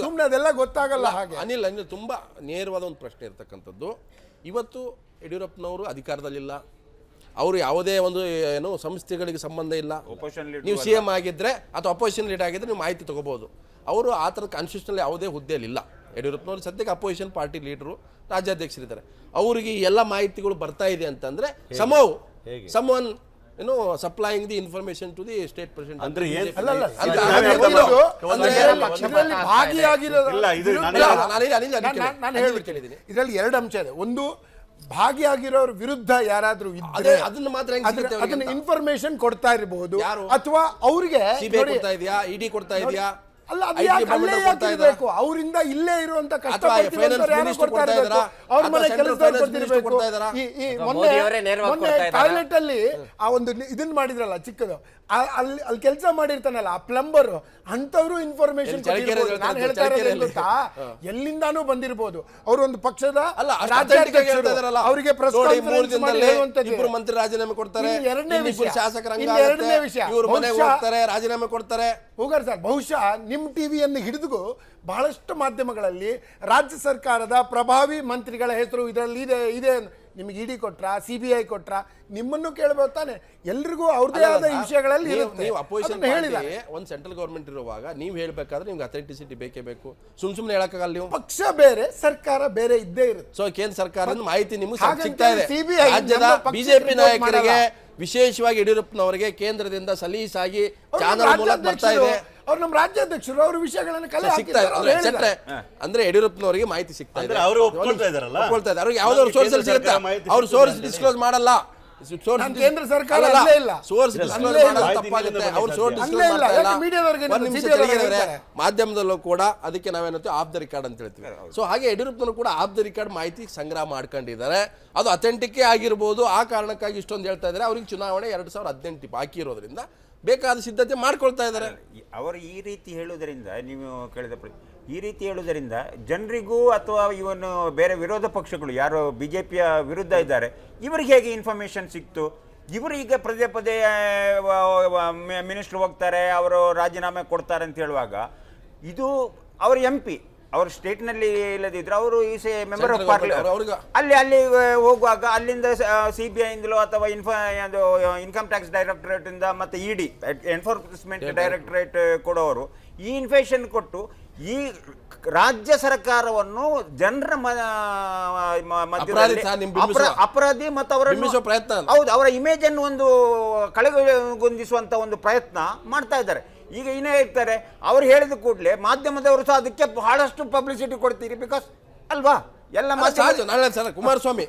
ಸುಮ್ಮನೆ ಅದೆಲ್ಲ ಗೊತ್ತಾಗಲ್ಲ. ಹಾಗೆ ಅನಿಲ್ ತುಂಬಾ ನೇರವಾದ ಒಂದು ಪ್ರಶ್ನೆ ಇರ್ತಕ್ಕಂಥದ್ದು. ಇವತ್ತು ಯಡಿಯೂರಪ್ಪನವರು ಅಧಿಕಾರದಲ್ಲಿಲ್ಲ, ಅವರು ಯಾವುದೇ ಒಂದು ಏನು ಸಂಸ್ಥೆಗಳಿಗೆ ಸಂಬಂಧ ಇಲ್ಲ. ನೀವು CM ಆಗಿದ್ರೆ ಅಥವಾ ಅಪೋಸಿಷನ್ ಲೀಡರ್ ಆಗಿದ್ರೆ ನೀವು ಮಾಹಿತಿ ತಗೋಬಹುದು. ಅವರು ಆ ಥರದ ಕಾನ್ಸ್ಟಿಟ್ಯೂಷನಲ್ಲಿ ಯಾವುದೇ ಹುದ್ದೆಯಲ್ಲಿ ಇಲ್ಲ. ಯಡಿಯೂರಪ್ಪನವರು ಸದ್ಯಕ್ಕೆ ಅಪೋಸಿಷನ್ ಪಾರ್ಟಿ ಲೀಡರು, ರಾಜ್ಯಾಧ್ಯಕ್ಷರಿದ್ದಾರೆ. ಅವರಿಗೆ ಈ ಎಲ್ಲ ಮಾಹಿತಿಗಳು ಬರ್ತಾ ಇದೆ ಅಂತಂದ್ರೆ ಸಮವನ್ ಏನು supplying the information to the state president ಅಂದ್ರೆ ಇದರಲ್ಲಿ 2 ಅಂಶ ಇದೆ. ಒಂದು, ಭಾಗಿಯಾಗಿರೋರ ವಿರುದ್ಧ ಯಾರಾದ್ರೂ ಇದ್ರೆ ಅದನ್ನ ಮಾತ್ರ ಅದನ್ನ ಇನ್ಫಾರ್ಮೇಶನ್ ಕೊಡ್ತಾ ಇರಬಹುದು, ಅಥವಾ ಅವ್ರಿಗೆ ಕೊಡ್ತಾ ಇದೆಯಾ, ಇಡಿ ಕೊಡ್ತಾ ಇದೆಯಾ, ಅಲ್ಲ ಅವರಿಂದ ಇಲ್ಲೇ ಇರುವಂತ ಟಾಯ್ಲೆಟ್ ಅಲ್ಲಿ ಆ ಒಂದು ಇದನ್ನ ಮಾಡಿದ್ರಲ್ಲ ಚಿಕ್ಕದು, ಅಲ್ಲಿ ಕೆಲಸ ಮಾಡಿರ್ತಾನಲ್ಲ ಆ ಪ್ಲಂಬರ್, ಅಂತವ್ರು ಇನ್ಫಾರ್ಮೇಶನ್ ನಾನು ಹೇಳ್ತಾ ಇರೋದು ಗೊತ್ತಾ, ಎಲ್ಲಿಂದಾನು ಬಂದಿರಬಹುದು. ಅವರು ಒಂದು ಪಕ್ಷದ ಅವರಿಗೆ ಇಬ್ಬರು ಮಂತ್ರಿ ರಾಜೀನಾಮೆ ಕೊಡ್ತಾರೆ, ಎರಡನೇ ವಿಷಯ ರಾಜೀನಾಮೆ ಕೊಡ್ತಾರೆ ಹೋಗಾರ್ ಸರ್. ಬಹುಶಃ ನಿಮ್ಮ ಟಿವಿಯನ್ನು ಹಿಡಿದು ಬಹಳಷ್ಟು ಮಾಧ್ಯಮಗಳಲ್ಲಿ ರಾಜ್ಯ ಸರ್ಕಾರದ ಪ್ರಭಾವಿ ಮಂತ್ರಿಗಳ ಹೆಸರು ಇದರಲ್ಲಿ ಇದೆ. ನಿಮಗೆ ಇಡಿ ಕೊಟ್ರ, CBI ಕೊಟ್ರ, ನಿಮ್ಮನ್ನು ಕೇಳಬಹುದು ತಾನೆ. ಎಲ್ರಿಗೂ ಅವ್ರದೇ ಆದ ವಿಷಯಗಳಲ್ಲಿ ನೀವು ಅಪೋಸಿಷನ್ ಒಂದು ಸೆಂಟ್ರಲ್ ಗವರ್ಮೆಂಟ್ ಇರುವಾಗ ನೀವು ಹೇಳ್ಬೇಕಾದ್ರೆ ನಿಮ್ಗೆ ಅಥೆಂಟಿಸಿಟಿ ಬೇಕೇ ಬೇಕು. ಸುಮ್ಮನೆ ಹೇಳಕ್ಕಾಗಲ್ಲ. ನೀವು ಪಕ್ಷ ಬೇರೆ, ಸರ್ಕಾರ ಬೇರೆ ಇದ್ದೇ ಇರುತ್ತೆ. ಸೊ ಕೇಂದ್ರ ಸರ್ಕಾರದ ಮಾಹಿತಿ ನಿಮ್ಗೆ ಸಿಗ್ತಾ ಇದೆ. ರಾಜ್ಯದ ಬಿಜೆಪಿ ನಾಯಕರಿಗೆ, ವಿಶೇಷವಾಗಿ ಯಡಿಯೂರಪ್ಪನವರಿಗೆ ಕೇಂದ್ರದಿಂದ ಸಲೀಸಾಗಿ ಚಾನಲ್ ಮೂಲಕ ಬರ್ತಾ ಇದೆ. ಅವ್ರು ನಮ್ಮ ರಾಜ್ಯಾಧ್ಯಕ್ಷರು, ಅವ್ರ ವಿಷಯಗಳನ್ನು ಸಿಗ್ತಾ ಇದೆ. ಅಂದ್ರೆ ಯಡಿಯೂರಪ್ಪನವರಿಗೆ ಮಾಹಿತಿ ಸಿಗ್ತಾ ಇದೆ, ಅವರು ಒಪ್ಕೊಳ್ತಾ ಇದಾರಲ್ಲ, ಅವ್ರಿಗೆ ಯಾವ್ದಾದ್ರು ಸೋರ್ಸ್ ಸಿಗುತ್ತೆ. ಅವ್ರು ಸೋರ್ಸ್ ಡಿಸ್ಕ್ಲೋಸ್ ಮಾಡಲ್ಲ. ಕೇಂದ್ರ ಸರ್ಕಾರ ಮಾಧ್ಯಮದಲ್ಲೂ ಕೂಡ ಅದಕ್ಕೆ ನಾವೇನಂತೀವಿ ಆಫ್ ದ ರಿಕಾರ್ಡ್ ಅಂತ ಹೇಳ್ತೀವಿ. ಸೊ ಹಾಗೆ ಯಡಿಯೂರಪ್ಪನವರು ಕೂಡ ಆಫ್ ದ ರಿಕಾರ್ಡ್ ಮಾಹಿತಿ ಸಂಗ್ರಹ ಮಾಡ್ಕೊಂಡಿದ್ದಾರೆ. ಅದು ಅಥೆಂಟಿಕ್ ಆಗಿರ್ಬೋದು. ಆ ಕಾರಣಕ್ಕಾಗಿ ಇಷ್ಟೊಂದು ಹೇಳ್ತಾ ಇದ್ದಾರೆ. ಅವ್ರಿಗೆ ಚುನಾವಣೆ 2018 ಬಾಕಿ ಇರೋದ್ರಿಂದ ಬೇಕಾದ ಸಿದ್ಧತೆ ಮಾಡ್ಕೊಳ್ತಾ ಇದ್ದಾರೆ. ಅವರು ಈ ರೀತಿ ಹೇಳುವುದರಿಂದ, ನೀವು ಕೇಳಿದ ಈ ರೀತಿ ಹೇಳುವುದರಿಂದ ಜನರಿಗೂ ಅಥವಾ ಇವನು ಬೇರೆ ವಿರೋಧ ಪಕ್ಷಗಳು ಯಾರು BJPಯ ವಿರುದ್ಧ ಇದ್ದಾರೆ ಇವರಿಗೆ ಹೇಗೆ ಇನ್ಫಾರ್ಮೇಶನ್ ಸಿಕ್ತು? ಇವರು ಈಗ ಪದೇ ಪದೇ ಮಿನಿಸ್ಟರ್ ಹೋಗ್ತಾರೆ, ಅವರು ರಾಜೀನಾಮೆ ಕೊಡ್ತಾರೆ ಅಂತ ಹೇಳುವಾಗ, ಇದು ಅವರು MP, ಅವರು ಸ್ಟೇಟ್ನಲ್ಲಿ ಇಲ್ಲದಿದ್ರು ಅವರು is A member of parliament. ಅಲ್ಲಿ ಹೋಗುವಾಗ ಅಲ್ಲಿಂದ CBI ಇಂದಲೋ ಅಥವಾ ಇನ್ಕಮ್ ಟ್ಯಾಕ್ಸ್ ಡೈರೆಕ್ಟರೇಟ್ ಇಂದ ಮತ್ತೆ ED ಎನ್ಫೋರ್ಸ್ಮೆಂಟ್ ಡೈರೆಕ್ಟರೇಟ್ ಕೊಡೋರು ಈ ಇನ್ಫಾರ್ಮೇಷನ್ ಕೊಟ್ಟು ಈ ರಾಜ್ಯ ಸರ್ಕಾರವನ್ನು ಜನರ ಅಪರಾಧಿ ಮತ್ತು ಅವರ ಇಮೇಜ್ ಅನ್ನು ಒಂದು ಕಳೆಗೊಂದಿಸುವಂತ ಒಂದು ಪ್ರಯತ್ನ ಮಾಡ್ತಾ ಇದ್ದಾರೆ. ಈಗ ಇನ್ನೇ ಇರ್ತಾರೆ, ಅವ್ರು ಹೇಳಿದ ಕೂಡಲೇ ಮಾಧ್ಯಮದವರು ಸಹ ಅದಕ್ಕೆ ಬಹಳಷ್ಟು ಪಬ್ಲಿಸಿಟಿ ಕೊಡ್ತೀರಿ. ಬಿಕಾಸ್ ಅಲ್ವಾ ಎಲ್ಲ ನಾಳೆ ಕುಮಾರಸ್ವಾಮಿ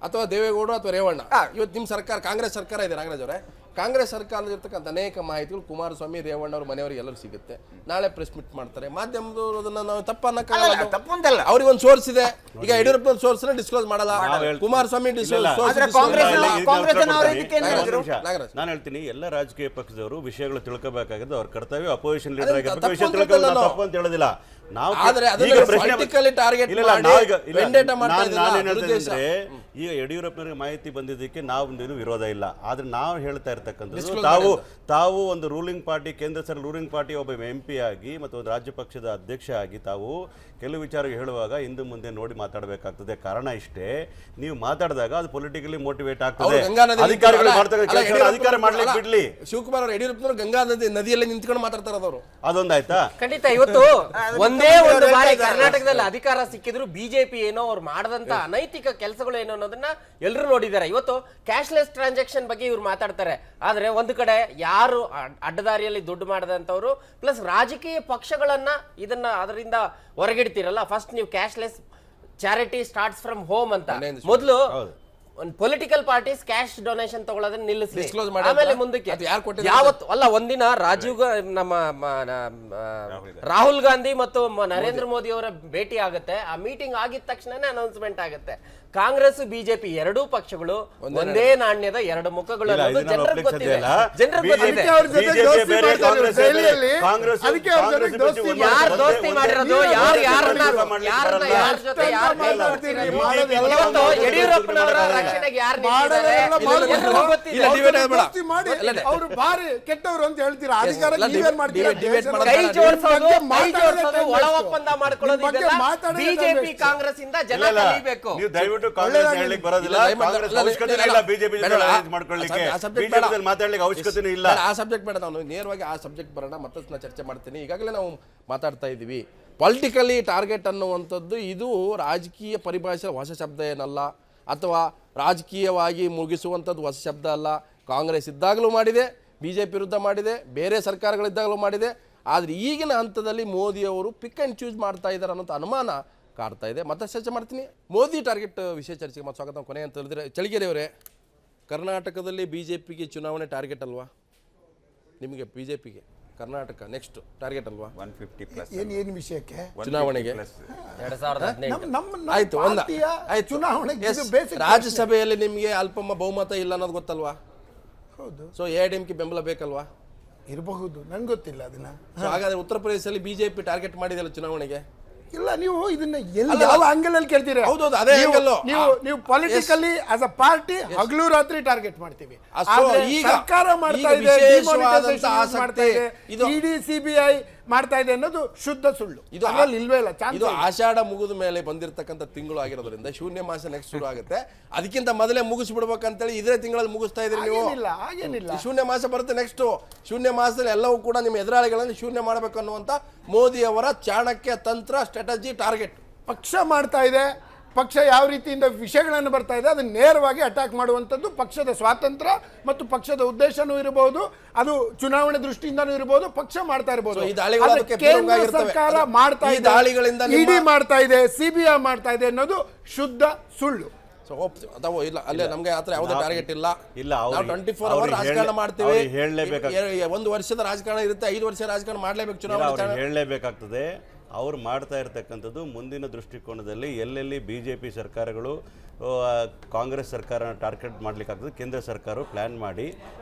ಅಥವಾ ದೇವೇಗೌಡ ಅಥವಾ ರೇವಣ್ಣ, ಇವತ್ತು ನಿಮ್ಮ ಸರ್ಕಾರ ಕಾಂಗ್ರೆಸ್ ಸರ್ಕಾರ ಇದೆ ನಾಗರಾಜ್ ಅವರೇ, ಕಾಂಗ್ರೆಸ್ ಸರ್ಕಾರದಲ್ಲಿರ್ತಕ್ಕಂಥ ಅನೇಕ ಮಾಹಿತಿಗಳು ಕುಮಾರಸ್ವಾಮಿ, ರೇವಣ್ಣ ಅವ್ರ ಮನೆಯವರಿಗೆ ಎಲ್ಲರೂ ಸಿಗುತ್ತೆ. ನಾಳೆ ಪ್ರೆಸ್ ಮೀಟ್ ಮಾಡ್ತಾರೆ. ಮಾಧ್ಯಮದವರು ಅದನ್ನ ನಾವು ತಪ್ಪನ್ನಕ್ಕಾಗಲ್ಲ. ಅವ್ರಿಗೆ ಒಂದು ಸೋರ್ಸ್ ಇದೆ. ಈಗ ಯಡಿಯೂರಪ್ಪ ಒಂದು ಸೋರ್ಸ್ ಡಿಸ್ಕ್ಲೋಸ್ ಮಾಡಲ್ಲ, ಕುಮಾರಸ್ವಾಮಿ ನಾನು ಹೇಳ್ತೀನಿ, ಎಲ್ಲ ರಾಜಕೀಯ ಪಕ್ಷದವರು ವಿಷಯಗಳು ತಿಳ್ಕೋಬೇಕಾಗಿದ್ದು ಅವ್ರ ಕರ್ತವ್ಯ. ಅಪೋಸಿಷನ್ ಲೀಡರ್ ಆಗಿರ್ಬೇಕು, ವಿಷಯ ತಿಳ್ಕೊಳ್ಳೋದು ತಪ್ಪು ಅಂತ ಹೇಳೋದಿಲ್ಲ. ಈಗ ಯಡಿಯೂರಪ್ಪನವರಿಗೆ ಮಾಹಿತಿ ಬಂದಿದ್ದಕ್ಕೆ ನಾವೊಂದೇನು ವಿರೋಧ ಇಲ್ಲ. ಆದ್ರೆ ನಾವು ಹೇಳ್ತಾ ಇರ್ತಕ್ಕಂಥದ್ದು, ತಾವು ಒಂದು ರೂಲಿಂಗ್ ಪಾರ್ಟಿ, ಕೇಂದ್ರ ಸರ್ಕಾರ ರೂಲಿಂಗ್ ಪಾರ್ಟಿ ಒಬ್ಬ MP ಆಗಿ ಮತ್ತು ಒಂದು ರಾಜ್ಯ ಪಕ್ಷದ ಅಧ್ಯಕ್ಷ ಆಗಿ ತಾವು ಕೆಲವು ವಿಚಾರ ಹೇಳುವಾಗ ಹಿಂದೆ ಮುಂದೆ ನೋಡಿ ಮಾತಾಡಬೇಕಾಗ್ತದೆ. ಕಾರಣ ಇಷ್ಟೇ, ನೀವು ಮಾತಾಡಿದಾಗ ಅದು ಪೊಲಿಟಿಕಲಿ ಮೋಟಿವೇಟ್ ಆಗ್ತದೆ. ಅಧಿಕಾರಿಗಳು ಅಧಿಕಾರ ಮಾಡ್ಲಿಕ್ಕೆ ಬಿಡ್ಲಿ. ಶಿವಕುಮಾರ್ ಅವರು ಯಡಿಯೂರಪ್ಪನವರು ಗಂಗಾ ನದಿಯಲ್ಲಿ ನಿಂತ್ಕೊಂಡು ಮಾತಾಡ್ತಾರದವರು, ಅದೊಂದಾಯ್ತಾ? ಖಂಡಿತ. ಇವತ್ತು ಒಂದೇ ಒಂದು ಬಾರಿ ಕರ್ನಾಟಕದಲ್ಲಿ ಅಧಿಕಾರ ಸಿಕ್ಕಿದ್ರು ಬಿಜೆಪಿ ಏನೋ ಅವ್ರು ಮಾಡದಂತ ಅನೈತಿಕ ಕೆಲಸಗಳು ಏನೋ ಅನ್ನೋದನ್ನ ಎಲ್ಲರೂ ನೋಡಿದ್ದಾರೆ. ಇವತ್ತು ಕ್ಯಾಶ್ಲೆಸ್ ಟ್ರಾನ್ಸಾಕ್ಷನ್ ಬಗ್ಗೆ ಇವ್ರು ಮಾತಾಡ್ತಾರೆ. ಆದ್ರೆ ಒಂದು ಕಡೆ ಯಾರು ಅಡ್ಡದಾರಿಯಲ್ಲಿ ದುಡ್ಡು ಮಾಡದಂತವ್ರು ಪ್ಲಸ್ ರಾಜಕೀಯ ಪಕ್ಷಗಳನ್ನ ಇದನ್ನ ಅದರಿಂದ ಹೊರಗಿಡ್ತೀರಲ್ಲ, ಫಸ್ಟ್ ನೀವು cashless charity starts from home ಅಂತ. ಮನೆಯಿಂದ ಮೊದಲು ಒಂದು ಪೊಲಿಟಿಕಲ್ ಪಾರ್ಟೀಸ್ ಕ್ಯಾಶ್ ಡೊನೇಷನ್ ತಗೊಳ್ಳೋದನ್ನ ನಿಲ್ಲಿಸಿ, Disclose ಮಾಡಿ ಆಮೇಲೆ ಅಂತ? ಮುಂದಕ್ಕೆ ಅದು ಯಾರು ಕೊಟ್ಟಿದ್ದಾರೆ? ಯಾವತ್ತು ಅಲ್ಲ, ಒಂದಿನ ನಮ್ಮ ರಾಹುಲ್ ಗಾಂಧಿ ಮತ್ತು ನರೇಂದ್ರ ಮೋದಿ ಅವರ ಭೇಟಿ ಆಗುತ್ತೆ. ಆ ಮೀಟಿಂಗ್ ಆಗಿದ ತಕ್ಷಣನೇ ಅನೌನ್ಸ್ಮೆಂಟ್ ಆಗುತ್ತೆ. ಕಾಂಗ್ರೆಸ್ ಬಿಜೆಪಿ ಎರಡೂ ಪಕ್ಷಗಳು ಒಂದೇ ನಾಣ್ಯದ ಎರಡು ಮುಖಗಳು ಅನ್ನೋದು ಜನರಿಗೆ ಗೊತ್ತಿದೆ. ಜನರಿಗೆ ಗೊತ್ತಿದೆ. ಯಾರು ದೋಸ್ತಿ ಮಾಡಿರೋದು, ಯಾರ ಜೊತೆ ಯಡಿಯೂರಪ್ಪನವರ ರಕ್ಷಣೆಗೆ ಯಾರು ನಿಂತಿದ್ದಾರೆ ಎಲ್ರಿಗೂ ಗೊತ್ತಿದೆ. ಅವರು ಬಾರಿ ಕೆಟ್ಟವರು ಅಂತ ಹೇಳ್ತೀರಾ, ಅಧಿಕಾರ ನೀವೇನ್ ಮಾಡ್ತೀರಾ? ಕೈ ಜೋಡಿಸೋದು ಒಳ ಒಪ್ಪಂದ ಮಾಡ್ಕೊಳ್ಳೋದು ಬಿಜೆಪಿ ಕಾಂಗ್ರೆಸ್ ಇಂದ ಜನ ಕಲಿಬೇಕು. ನೀವು ದಯವಿಟ್ಟು ಕಾಂಗ್ರೆಸ್ ಹೇಳಲಿಕ್ಕೆ ಬರೋದಿಲ್ಲ, ಕಾಂಗ್ರೆಸ್ ಅವಶ್ಯಕತೆ ಇಲ್ಲ ಬಿಜೆಪಿ ಮಾಡ್ಕೊಳ್ಳಿಕ್ಕೆ, ಬಿಜೆಪಿ ಮಾತಾಡ್ಲಿಕ್ಕೆ ಅವಶ್ಯಕತೆ ಇಲ್ಲ. ಆ ಸಬ್ಜೆಕ್ಟ್ ಬೇಡ, ನಾನು ನೇರವಾಗಿ ಆ ಸಬ್ಜೆಕ್ಟ್ ಬರೋಣ, ಮತ್ತಷ್ಟು ನಾನು ಚರ್ಚೆ ಮಾಡ್ತೀನಿ. ಈಗಾಗಲೇ ನಾವು ಮಾತಾಡ್ತಾ ಇದ್ದೀವಿ, ಪೊಲಿಟಿಕಲಿ ಟಾರ್ಗೆಟ್ ಅನ್ನುವಂಥದ್ದು ಇದು ರಾಜಕೀಯ ಪರಿಭಾಷೆ ಹೊಸ ಶಬ್ದ ಏನಲ್ಲ, ಅಥವಾ ರಾಜಕೀಯವಾಗಿ ಮುಗಿಸುವಂಥದ್ದು ಹೊಸ ಶಬ್ದ ಅಲ್ಲ. ಕಾಂಗ್ರೆಸ್ ಇದ್ದಾಗಲೂ ಮಾಡಿದೆ, ಬಿಜೆಪಿ ವಿರುದ್ಧ ಮಾಡಿದೆ, ಬೇರೆ ಸರ್ಕಾರಗಳಿದ್ದಾಗಲೂ ಮಾಡಿದೆ. ಆದರೆ ಈಗಿನ ಹಂತದಲ್ಲಿ ಮೋದಿಯವರು ಪಿಕ್ ಆ್ಯಂಡ್ ಚೂಸ್ ಮಾಡ್ತಾ ಇದ್ದಾರೆ ಅನ್ನೋಂಥ ಅನುಮಾನ ಕಾಡ್ತಾ ಇದೆ. ಮತ್ತೆ ಚರ್ಚೆ ಮಾಡ್ತೀನಿ. ಮೋದಿ ಟಾರ್ಗೆಟ್ ವಿಷಯ ಚರ್ಚೆಗೆ ಮತ್ತೆ ಸ್ವಾಗತ. ಕೊನೆ ಅಂತ ಹೇಳಿದ್ರೆ ಚಳಿಗೆರೆ ಅವರೇ, ಕರ್ನಾಟಕದಲ್ಲಿ ಬಿಜೆಪಿಗೆ ಚುನಾವಣೆ ಟಾರ್ಗೆಟ್ ಅಲ್ವಾ? ನಿಮಗೆ ಬಿಜೆಪಿಗೆ ಕರ್ನಾಟಕ ನೆಕ್ಸ್ಟ್ ಟಾರ್ಗೆಟ್ ಅಲ್ವಾ? 150+ ಏನು ವಿಷಯಕ್ಕೆ ಚುನಾವಣೆಗೆ 2018 ಆಯ್ತು, ಒಂದ ಆಯ್ತು. ಚುನಾವಣೆಗೆ Yes, ರಾಜ್ಯಸಭೆಯಲ್ಲಿ ನಿಮಗೆ ಅಲ್ಪಮ ಬಹುಮತ ಇಲ್ಲ ಅನ್ನೋದು ಗೊತ್ತಲ್ವಾ? ಹೌದು, ಸೊ ಎಐಡಿಎಂಕೆ ಬೆಂಬಲ ಬೇಕಲ್ವಾ? ಇರಬಹುದು, ನಂಗೆ ಗೊತ್ತಿಲ್ಲ ಅದನ್ನ. ಸೊ ಹಾಗಾದ್ರೆ ಉತ್ತರ ಪ್ರದೇಶದಲ್ಲಿ ಬಿಜೆಪಿ ಟಾರ್ಗೆಟ್ ಮಾಡಿದೆಲ್ಲ ಚುನಾವಣೆಗೆ? ಇಲ್ಲ, ನೀವು ಇದನ್ನ ಯಾವ ಆಂಗಲ್ ಅಲ್ಲಿ ಕೇಳ್ತೀರಾ? ಹೌದೌದು, ಅದೇ angle. ನೀವು ಪೊಲಿಟಿಕಲಿ ಆಸ್ ಅ ಪಾರ್ಟಿ ಹಗಲು ರಾತ್ರಿ ಟಾರ್ಗೆಟ್ ಮಾಡ್ತೀವಿ. ಈಗ ಸರ್ಕಾರ ಮಾಡ್ತಾ ಈಗ ಇದೆ, ವಿಶೇಷವಾದಂತ ಆಸಕ್ತಿ ಇದು ಇಡಿ ಸಿಬಿಐ ಮಾಡ್ತಾ ಇದೆ ಅನ್ನೋದು ಶುದ್ಧ ಸುಳ್ಳು. ಇದು ಇಲ್ವೇ ಇಲ್ಲ. ಇದು ಆಷಾಢ ಮುಗಿದ ಮೇಲೆ ಬಂದಿರತಕ್ಕಂಥ ತಿಂಗಳು ಆಗಿರೋದ್ರಿಂದ ಶೂನ್ಯ ಮಾಸ ನೆಕ್ಸ್ಟ್ ಶುರು ಆಗುತ್ತೆ. ಅದಕ್ಕಿಂತ ಮೊದಲೇ ಮುಗಿಸ್ಬಿಡ್ಬೇಕಂತೇಳಿ ಇದೇ ತಿಂಗಳಲ್ಲಿ ಮುಗಿಸ್ತಾ ಇದ್ರಿ ನೀವು. ಹಾಗೇನಿಲ್ಲ. ಶೂನ್ಯ ಮಾಸ ಬರುತ್ತೆ, ನೆಕ್ಸ್ಟ್ ಶೂನ್ಯ ಮಾಸದಲ್ಲಿ ಎಲ್ಲವೂ ಕೂಡ ನಿಮ್ಮ ಎದುರಾಳಿಗಳನ್ನು ಶೂನ್ಯ ಮಾಡಬೇಕು ಅನ್ನುವಂಥ ಮೋದಿ ಅವರ ಚಾಣಕ್ಯ ತಂತ್ರ, ಸ್ಟ್ರಾಟಜಿ, ಟಾರ್ಗೆಟ್. ಪಕ್ಷ ಮಾಡ್ತಾ ಇದೆ, ಪಕ್ಷ ಯಾವ ರೀತಿಯಿಂದ ವಿಷಯಗಳನ್ನು ಬರ್ತಾ ಇದೆ ಅದನ್ನ ನೇರವಾಗಿ ಅಟ್ಯಾಕ್ ಮಾಡುವಂಥದ್ದು ಪಕ್ಷದ ಸ್ವಾತಂತ್ರ್ಯ ಮತ್ತು ಪಕ್ಷದ ಉದ್ದೇಶನೂ ಇರಬಹುದು, ಅದು ಚುನಾವಣೆ ದೃಷ್ಟಿಯಿಂದನೂ ಇರಬಹುದು, ಪಕ್ಷ ಮಾಡ್ತಾ ಇರಬಹುದು. ಕೇಂದ್ರ ಸರ್ಕಾರ ಮಾಡ್ತಾ ಇದೆ, ಇಡಿ ಮಾಡ್ತಾ ಇದೆ, ಸಿಬಿಐ ಮಾಡ್ತಾ ಇದೆ ಅನ್ನೋದು ಶುದ್ಧ ಸುಳ್ಳು. ಸೊ ಅಥವಾ ಇಲ್ಲ, ಅಲ್ಲೇ ನಮ್ಗೆ ಆತರ ಯಾವುದೇ ಟಾರ್ಗೆಟ್ ಇಲ್ಲ. ನಾವು 24 ಅವರ್ ರಾಜಕಾರಣ ಮಾಡ್ತೀವಿ. ಒಂದು ವರ್ಷದ ರಾಜಕಾರಣ ಇರುತ್ತೆ, 5 ವರ್ಷ ರಾಜಕಾರಣ ಮಾಡ್ಲೇಬೇಕು, ಚುನಾವಣೆ ಹೇಳಲೇಬೇಕಾಗ್ತದೆ. ಅವ್ರು ಮಾಡ್ತಾ ಇರ್ತಕ್ಕಂಥದ್ದು ಮುಂದಿನ ದೃಷ್ಟಿಕೋನದಲ್ಲಿ ಎಲ್ಲೆಲ್ಲಿ ಬಿಜೆಪಿ ಸರ್ಕಾರಗಳು ಕಾಂಗ್ರೆಸ್ ಸರ್ಕಾರನ ಟಾರ್ಗೆಟ್ ಮಾಡ್ಲಿಕ್ಕಾಗ್ತದೆ, ಕೇಂದ್ರ ಸರ್ಕಾರ ಪ್ಲ್ಯಾನ್ ಮಾಡಿ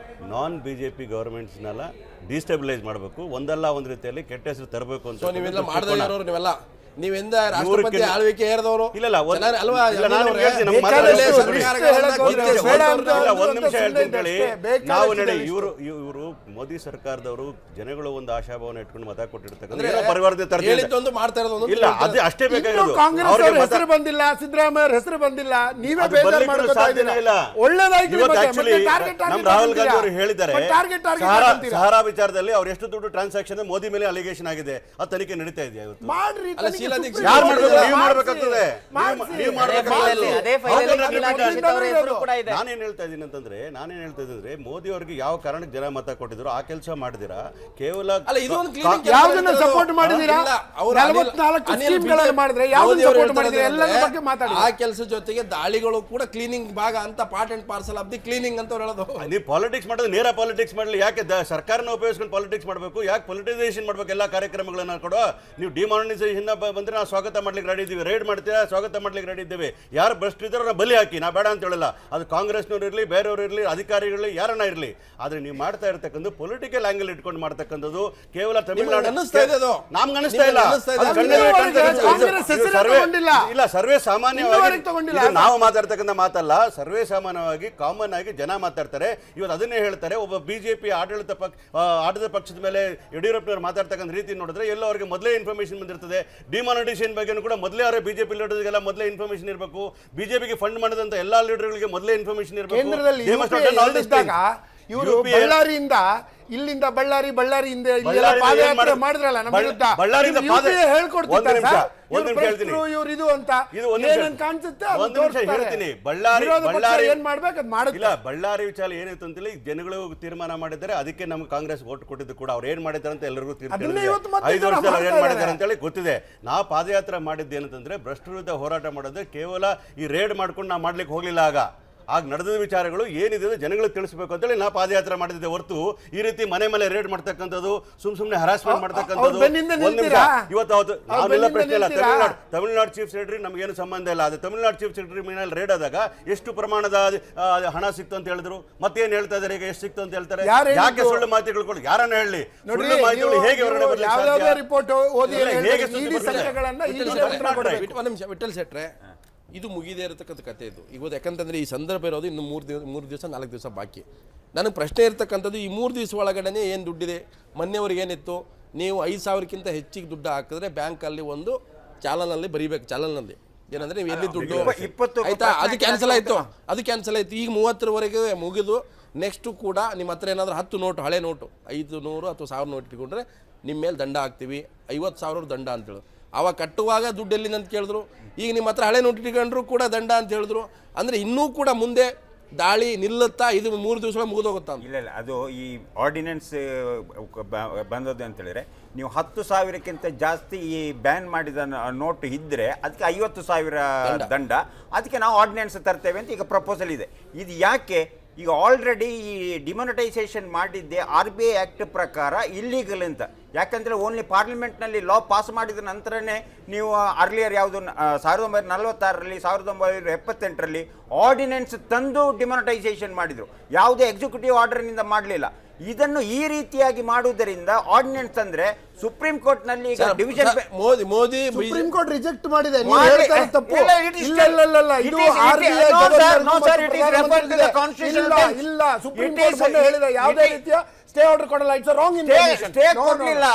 ನಾನ್ ಬಿಜೆಪಿ ಗವರ್ಮೆಂಟ್ಸ್ನೆಲ್ಲ ಡಿಸ್ಟೆಬಿಲೈಸ್ ಮಾಡಬೇಕು, ಒಂದಲ್ಲ ಒಂದು ರೀತಿಯಲ್ಲಿ ಕೆಟ್ಟ ಹೆಸರು ತರಬೇಕು ಅಂತ. ನೀವೆಲ್ಲ ಮಾಡದೇ ಇರೋರು, ನೀವೆಂದ ರಾಷ್ಟ್ರಪತಿ ಆಳ್ವಿಕೆ ಏರಿದವರು ಇಲ್ಲ ಅಲ್ವಾ? ನಾವು ನಡಿ ಇವರು ಮೋದಿ ಸರ್ಕಾರದವರು ಜನಗಳು ಒಂದು ಆಶಾಭಾವನೆ ಇಟ್ಕೊಂಡು ಮತ ಕೊಟ್ಟಿರ್ತಕ್ಕಂಥ ಪರಿವರ್ತನೆ ಇಲ್ಲ, ಅದು ಅಷ್ಟೇ ಬೇಕಾಗಿರೋದು. ಕಾಂಗ್ರೆಸ್ ಹೆಸರು ಬಂದಿಲ್ಲ, ಸಿದ್ದರಾಮಯ್ಯ ಹೆಸರು ಬಂದಿಲ್ಲ, ನೀವೇ ಬೇಜಾರು ಮಾಡ್ಕೊತಾ ಒಳ್ಳೆದಾಯ್ತು. ನಮ್ಮ ರಾಹುಲ್ ಗಾಂಧಿ ಅವರು ಹೇಳಿದ್ದಾರೆ, ಸಹಾರಾ ವಿಚಾರದಲ್ಲಿ ಅವ್ರು ಎಷ್ಟು ದುಡ್ಡು ಟ್ರಾನ್ಸಾಕ್ಷನ್ ಮೋದಿ ಮೇಲೆ ಅಲಿಗೇಷನ್ ಆಗಿದೆ, ಅದು ತನಿಖೆ ನಡೀತಾ ಇದೆ. ಇವತ್ತು ಮಾಡ್ರಿ, ಯಾರು ಮಾಡಬೇಕು? ನೀವು ಮಾಡಬೇಕಾಗ್ತದೆ. ನಾನೇನ್ ಹೇಳ್ತಾ ಇದ್ದೀನಿ ಅಂತಂದ್ರೆ ಮೋದಿ ಅವರಿಗೆ ಯಾವ ಕಾರಣಕ್ಕೆ ಜನ ಮತ ಕೊಟ್ಟಿದ್ರು ಆ ಕೆಲಸ ಮಾಡಿದಿರಾ? ಕೇವಲ ಯಾವ್ದನ್ನ ಸಪೋರ್ಟ್ ಮಾಡಿದಿರಾ? 44 ಸ್ಕೀಮ್ಗಳನ್ನು ಮಾಡಿದ್ರೆ ಯಾವ್ದನ್ನ ಸಪೋರ್ಟ್ ಮಾಡಿದಿರಾ? ಎಲ್ಲರ ಬಗ್ಗೆ ಮಾತಾಡಿ. ಆ ಕೆಲಸ ಜೊತೆಗೆ ದಾಳಿಗಳು ಕೂಡ ಕ್ಲೀನಿಂಗ್ ಭಾಗ ಅಂತ, part and parcel of the cleaning ಅಂತ ಹೇಳೋದು. ನೀವು ಪಾಲಿಟಿಕ್ಸ್ ಮಾಡೋದು ನೇರ ಪಾಲಿಟಿಕ್ಸ್ ಮಾಡಲಿ, ಯಾಕೆ ಸರ್ಕಾರನ ಉಪಯೋಗಿಸ್ಕೊಂಡು ಪಾಲಿಟಿಕ್ಸ್ ಮಾಡಬೇಕು? ಯಾಕೆ ಪೊಲಿಟೈಸೇಷನ್ ಮಾಡ್ಬೇಕು ಎಲ್ಲ ಕಾರ್ಯಕ್ರಮಗಳನ್ನ ಕೊಡೋ? ನೀವು ಡಿಮಾನಿಟೈಸೇಷನ್ ಬಂದ್ರೆ ನಾವು ಸ್ವಾಗತ ಮಾಡ್ಲಿಕ್ಕೆ ರೆಡಿ ಇದ್ದೀವಿ, ರೈಡ್ ಮಾಡ್ತೀರಾ, ಸ್ವಾಗತ ಮಾಡ್ಲಿಕ್ಕೆ ರೆಡಿ ಇದ್ದೇವೆ. ಯಾರು ಭ್ರಷ್ಟ ಇದ್ದಾರೋ ಬಲಿ ಹಾಕಿ, ನಾ ಬೇಡ ಅಂತ ಹೇಳಲ್ಲ. ಅದು ಕಾಂಗ್ರೆಸ್ನವ್ರು ಇರಲಿ, ಬೇರೆಯವರು ಇರಲಿ, ಅಧಿಕಾರಿಗಳು ಯಾರನ್ನ ಇರಲಿ. ಆದ್ರೆ ನೀವು ಮಾಡ್ತಾ ಇರ್ತಕ್ಕಂಥ ಪೊಲಿಟಿಕಲ್ ಆಂಗಲ್ ಇಟ್ಕೊಂಡು ಮಾಡ್ತಕ್ಕಂಥದ್ದು ಕೇವಲ ತಮಿಳುನಾಡು ನಮ್ಗೆ ಅನಿಸ್ತಾ ಇಲ್ಲ. ಇಲ್ಲ, ಸರ್ವೇ ಸಾಮಾನ್ಯವಾಗಿ ನಾವು ಮಾತಾಡ್ತಕ್ಕಂಥ ಮಾತಲ್ಲ, ಸರ್ವೇ ಸಾಮಾನ್ಯವಾಗಿ ಕಾಮನ್ ಆಗಿ ಜನ ಮಾತಾಡ್ತಾರೆ. ಇವತ್ತು ಅದನ್ನೇ ಹೇಳ್ತಾರೆ. ಒಬ್ಬ ಬಿಜೆಪಿ ಆಡಳಿತ ಪಕ್ಷದ ಮೇಲೆ ಯಡಿಯೂರಪ್ಪನವರು ಮಾತಾಡ್ತಕ್ಕಂಥ ರೀತಿ ನೋಡಿದ್ರೆ ಎಲ್ಲೋ ಅವರಿಗೆ ಮೊದಲೇ ಇನ್ಫಾರ್ಮೇಶನ್ ಬಂದಿರ್ತದೆ. ಡಿಮಾನಿಟೈಸೇಷನ್ ಬಗ್ಗೆ ಕೂಡ ಮೊದಲೇ ಅವರೇ ಬಿಜೆಪಿ ಲೀಡರ್ಗೆಲ್ಲ ಮೊದಲೇ ಇನ್ಫಾರ್ಮೇಶನ್ ಇರಬೇಕು. ಬಿಜೆಪಿಗೆ ಫಂಡ್ ಮಾಡಿದಂತ ಎಲ್ಲಾ ಲೀಡರ್ಗಳಿಗೆ ಮೊದಲೇ ಇನ್ಫಾರ್ಮೇಶನ್ ಇರಬೇಕು. ಇವರು ಬಳ್ಳಾರಿಯಿಂದ ಇಲ್ಲಿಂದ ಬಳ್ಳಾರಿಯಿಂದ ಬಳ್ಳಾರಿಯಿಂದ ಪಾದಯಾತ್ರೆ ಏನ್ ಮಾಡಿದ್ರು? ಮಾಡಿದ್ರಲ್ಲ ನಮ್ಮ ವಿರುದ್ಧ. ಬಳ್ಳಾರಿಯಿಂದ ಇವ್ರು UPA ಒಂದು ಹೇಳ್ಕೊಡ್ತಿದ್ದಾರೆ ನಿಮಿಷ, ಸರ್. ಒಂದು ನಿಮಿಷ ಹೇಳ್ತೀನಿ. ಇವ್ರು ಇದು ಅಂತ ಇದು ಒಂದು ನಿಮಿಷ. ಏನೇನ್ ಕಾಣಿಸುತ್ತೆ ಅದನ್ನ ಒಂದು ನಿಮಿಷ ತೋರಿಸ್ತಾರೆ. ಹೇಳ್ತೀನಿ. ವಿರೋಧ ಪಕ್ಷ ಬಳ್ಳಾರಿ ಏನ್ ಮಾಡ್ಬೇಕು ಅದ್ ಮಾಡುತ್ತೆ. ಇಲ್ಲ, ಬಳ್ಳಾರಿ ವಿಚಾರ ಏನಾಯ್ತು ಅಂತೇಳಿ ಜನಗಳು ತೀರ್ಮಾನ ಮಾಡಿದ್ದಾರೆ. ಅದಕ್ಕೆ ನಮ್ಗೆ ಕಾಂಗ್ರೆಸ್ ಓಟ್ ಕೊಟ್ಟಿದ್ದು ಕೂಡ ಅವ್ರು ಏನ್ ಮಾಡಿದ್ದಾರೆ ಅಂತ ಎಲ್ಲರಿಗೂ ಅದನ್ನೇ ಇವತ್ತು ಮತ್ತೆ 5 ವರ್ಷದಲ್ಲಿ ಅವ್ರು ಏನ್ ಮಾಡ್ತಾ ಮಾಡಿದ್ದಾರೆ ಅಂತೇಳಿ ಗೊತ್ತಿದೆ. ನಾ ಪಾದಯಾತ್ರೆ ಮಾಡಿದ್ದು ಏನಂತಂದ್ರೆ ಭ್ರಷ್ಟ ವಿರುದ್ಧ ಹೋರಾಟ ಮಾಡೋದು ಕೇವಲ ಈ ರೇಡ್ ಮಾಡ್ಕೊಂಡು ನಾವು ಮಾಡ್ಲಿಕ್ಕೆ ಹೋಗ್ಲಿಲ್ಲ. ಆಗ ನಡೆದ ವಿಚಾರಗಳು ಏನಿದೆ ಜನಗಳಿಗೆ ತಿಳಿಸಬೇಕು ಅಂತೇಳಿ ನಾ ಪಾದಯಾತ್ರೆ ಮಾಡಿದ್ದೆ ಹೊರತು ಈ ರೀತಿ ಮನೆ ರೇಡ್ ಮಾಡ್ತಕ್ಕಂಥದ್ದು, ಸುಮ್ಮನೆ ಹರಾಸ್ಮೆಂಟ್ ಮಾಡ್ತಕ್ಕಂಥದ್ದು. ಇವತ್ತು ನಾವೆಲ್ಲ ಪ್ರಶ್ನೆ ಇಲ್ಲ. ತಮಿಳುನಾಡು ಚೀಫ್ ಸೆಕ್ರೆಟರಿ ನಮಗೇನು ಸಂಬಂಧ ಇಲ್ಲ. ಅದು ತಮಿಳುನಾಡು ಚೀಫ್ ಸೆಕ್ರೆಟರಿ ಮೇಲೆ ರೇಡ್ ಆದಾಗ ಎಷ್ಟು ಪ್ರಮಾಣದ ಹಣ ಸಿಕ್ತು ಅಂತ ಹೇಳಿದ್ರು, ಮತ್ತೇನ್ ಹೇಳ್ತಾ ಇದಾರೆ, ಈಗ ಎಷ್ಟು ಸಿಕ್ತು ಅಂತ ಹೇಳ್ತಾರೆ. ಯಾಕೆ ಸುಳ್ಳು ಮಾಹಿತಿಗಳು ಕೊಡಿ? ಯಾರನ್ನ ಹೇಳಿ ಸುಳ್ಳು ಮಾಹಿತಿಗಳು ಹೇಗೆ ಹೊರಗಡೆ ಬರ್ಲಿಕ್ಕೆ ರಿಪೋರ್ಟ್ ಓದಿ ಹೇಗೆ ವಿಠಲ್ ಶೆಟ್ರೆ, ಇದು ಮುಗಿದೇ ಇರತಕ್ಕಂಥ ಕಥೆ ಇದು ಇವತ್ತು. ಯಾಕಂತಂದ್ರೆ ಈ ಸಂದರ್ಭ ಇರೋದು ಇನ್ನು 3 ದಿವಸ 4 ದಿವಸ ಬಾಕಿ. ನನಗೆ ಪ್ರಶ್ನೆ ಇರ್ತಕ್ಕಂಥದ್ದು ಈ 3 ದಿವಸ ಒಳಗಡೆ ಏನು ದುಡ್ಡಿದೆ. ಮೊನ್ನೆವರೆಗೆ ಏನಿತ್ತು, ನೀವು 5,000ಕ್ಕಿಂತ ಹೆಚ್ಚಿಗೆ ದುಡ್ಡು ಹಾಕಿದ್ರೆ ಬ್ಯಾಂಕಲ್ಲಿ ಒಂದು ಚಾಲನಲ್ಲಿ ಬರೀಬೇಕು. ಚಾಲನಲ್ಲಿ ಏನಂದ್ರೆ ನೀವು ಎಲ್ಲಿ ದುಡ್ಡು ಆಯ್ತಾ, ಅದು ಕ್ಯಾನ್ಸಲ್ ಆಯ್ತು. ಈಗ 30ರವರೆಗೆ ಮುಗಿದು ನೆಕ್ಸ್ಟ್ ಕೂಡ ನಿಮ್ಮ ಹತ್ರ ಏನಾದರೂ 10 ನೋಟು, ಹಳೆ ನೋಟು 500 ಅಥವಾ 1000 ನೋಟ್ ಇಟ್ಕೊಂಡ್ರೆ ನಿಮ್ಮ ಮೇಲೆ ದಂಡ ಹಾಕ್ತೀವಿ, 50,000 ದಂಡ ಅಂತೇಳಿ. ಅವಾಗ ಕಟ್ಟುವಾಗ ದುಡ್ಡು ಎಲ್ಲಿಂದ ಅಂತ ಕೇಳಿದ್ರು. ಈಗ ನಿಮ್ಮ ಹತ್ರ ಹಳೆ ನೋಟ್ ಇಟ್ಕೊಂಡ್ರು ಕೂಡ ದಂಡ ಅಂತ ಹೇಳಿದ್ರು. ಅಂದರೆ ಇನ್ನೂ ಕೂಡ ಮುಂದೆ ದಾಳಿ ನಿಲ್ಲುತ್ತಾ, ಇದು 3 ದಿವಸ ಮುಗಿದೋಗುತ್ತಾ? ಇಲ್ಲ, ಅದು ಈ ಆರ್ಡಿನೆನ್ಸ್ ಬಂದದ್ದು ಅಂತ ಹೇಳಿದ್ರೆ, ನೀವು 10,000ಕ್ಕಿಂತ ಜಾಸ್ತಿ ಈ ಬ್ಯಾನ್ ಮಾಡಿದ ನೋಟ್ ಇದ್ದರೆ ಅದಕ್ಕೆ 50,000 ದಂಡ. ಅದಕ್ಕೆ ನಾವು ಆರ್ಡಿನೆನ್ಸ್ ತರ್ತೇವೆ ಅಂತ ಈಗ ಪ್ರಪೋಸಲ್ ಇದೆ. ಇದು ಯಾಕೆ? ಈಗ ಆಲ್ರೆಡಿ ಈ ಡಿಮಾನಿಟೈಸೇಷನ್ ಮಾಡಿದ್ದೆ RBI ಆ್ಯಕ್ಟ್ ಪ್ರಕಾರ ಇಲ್ಲೀಗಲ್ ಅಂತ. ಯಾಕಂದರೆ ಓನ್ಲಿ ಪಾರ್ಲಿಮೆಂಟ್ನಲ್ಲಿ ಲಾ ಪಾಸ್ ಮಾಡಿದ ನಂತರನೇ ನೀವು ಅರ್ಲಿಯರ್ ಯಾವುದು 1946ರಲ್ಲಿ 1978ರಲ್ಲಿ ಆರ್ಡಿನೆನ್ಸ್ ತಂದು ಡಿಮಾನಿಟೈಸೇಷನ್ ಮಾಡಿದರು. ಯಾವುದೇ ಎಕ್ಸಿಕ್ಯೂಟಿವ್ ಆರ್ಡರ್ನಿಂದ ಮಾಡಲಿಲ್ಲ. ಇದನ್ನು ಈ ರೀತಿಯಾಗಿ ಮಾಡುವುದರಿಂದ ಆರ್ಡಿನೆನ್ಸ್ ಅಂದ್ರೆ ಸುಪ್ರೀಂ ಕೋರ್ಟ್ ನಲ್ಲಿ ಈಗ division Modi supreme court reject ಮಾಡಿದೆ. ಇಲ್ಲ, ಸುಪ್ರೀಂ ಕೋರ್ಟ್ ಹೇಳಿದೆ ಯಾವುದೇ ರೀತಿಯ ಸ್ಟೇ ಆರ್ಡರ್ ಕೊಡಲ್ಲ. It's wrong information. ಸ್ಟೇ ಕೊಡಲಿಲ್ಲ.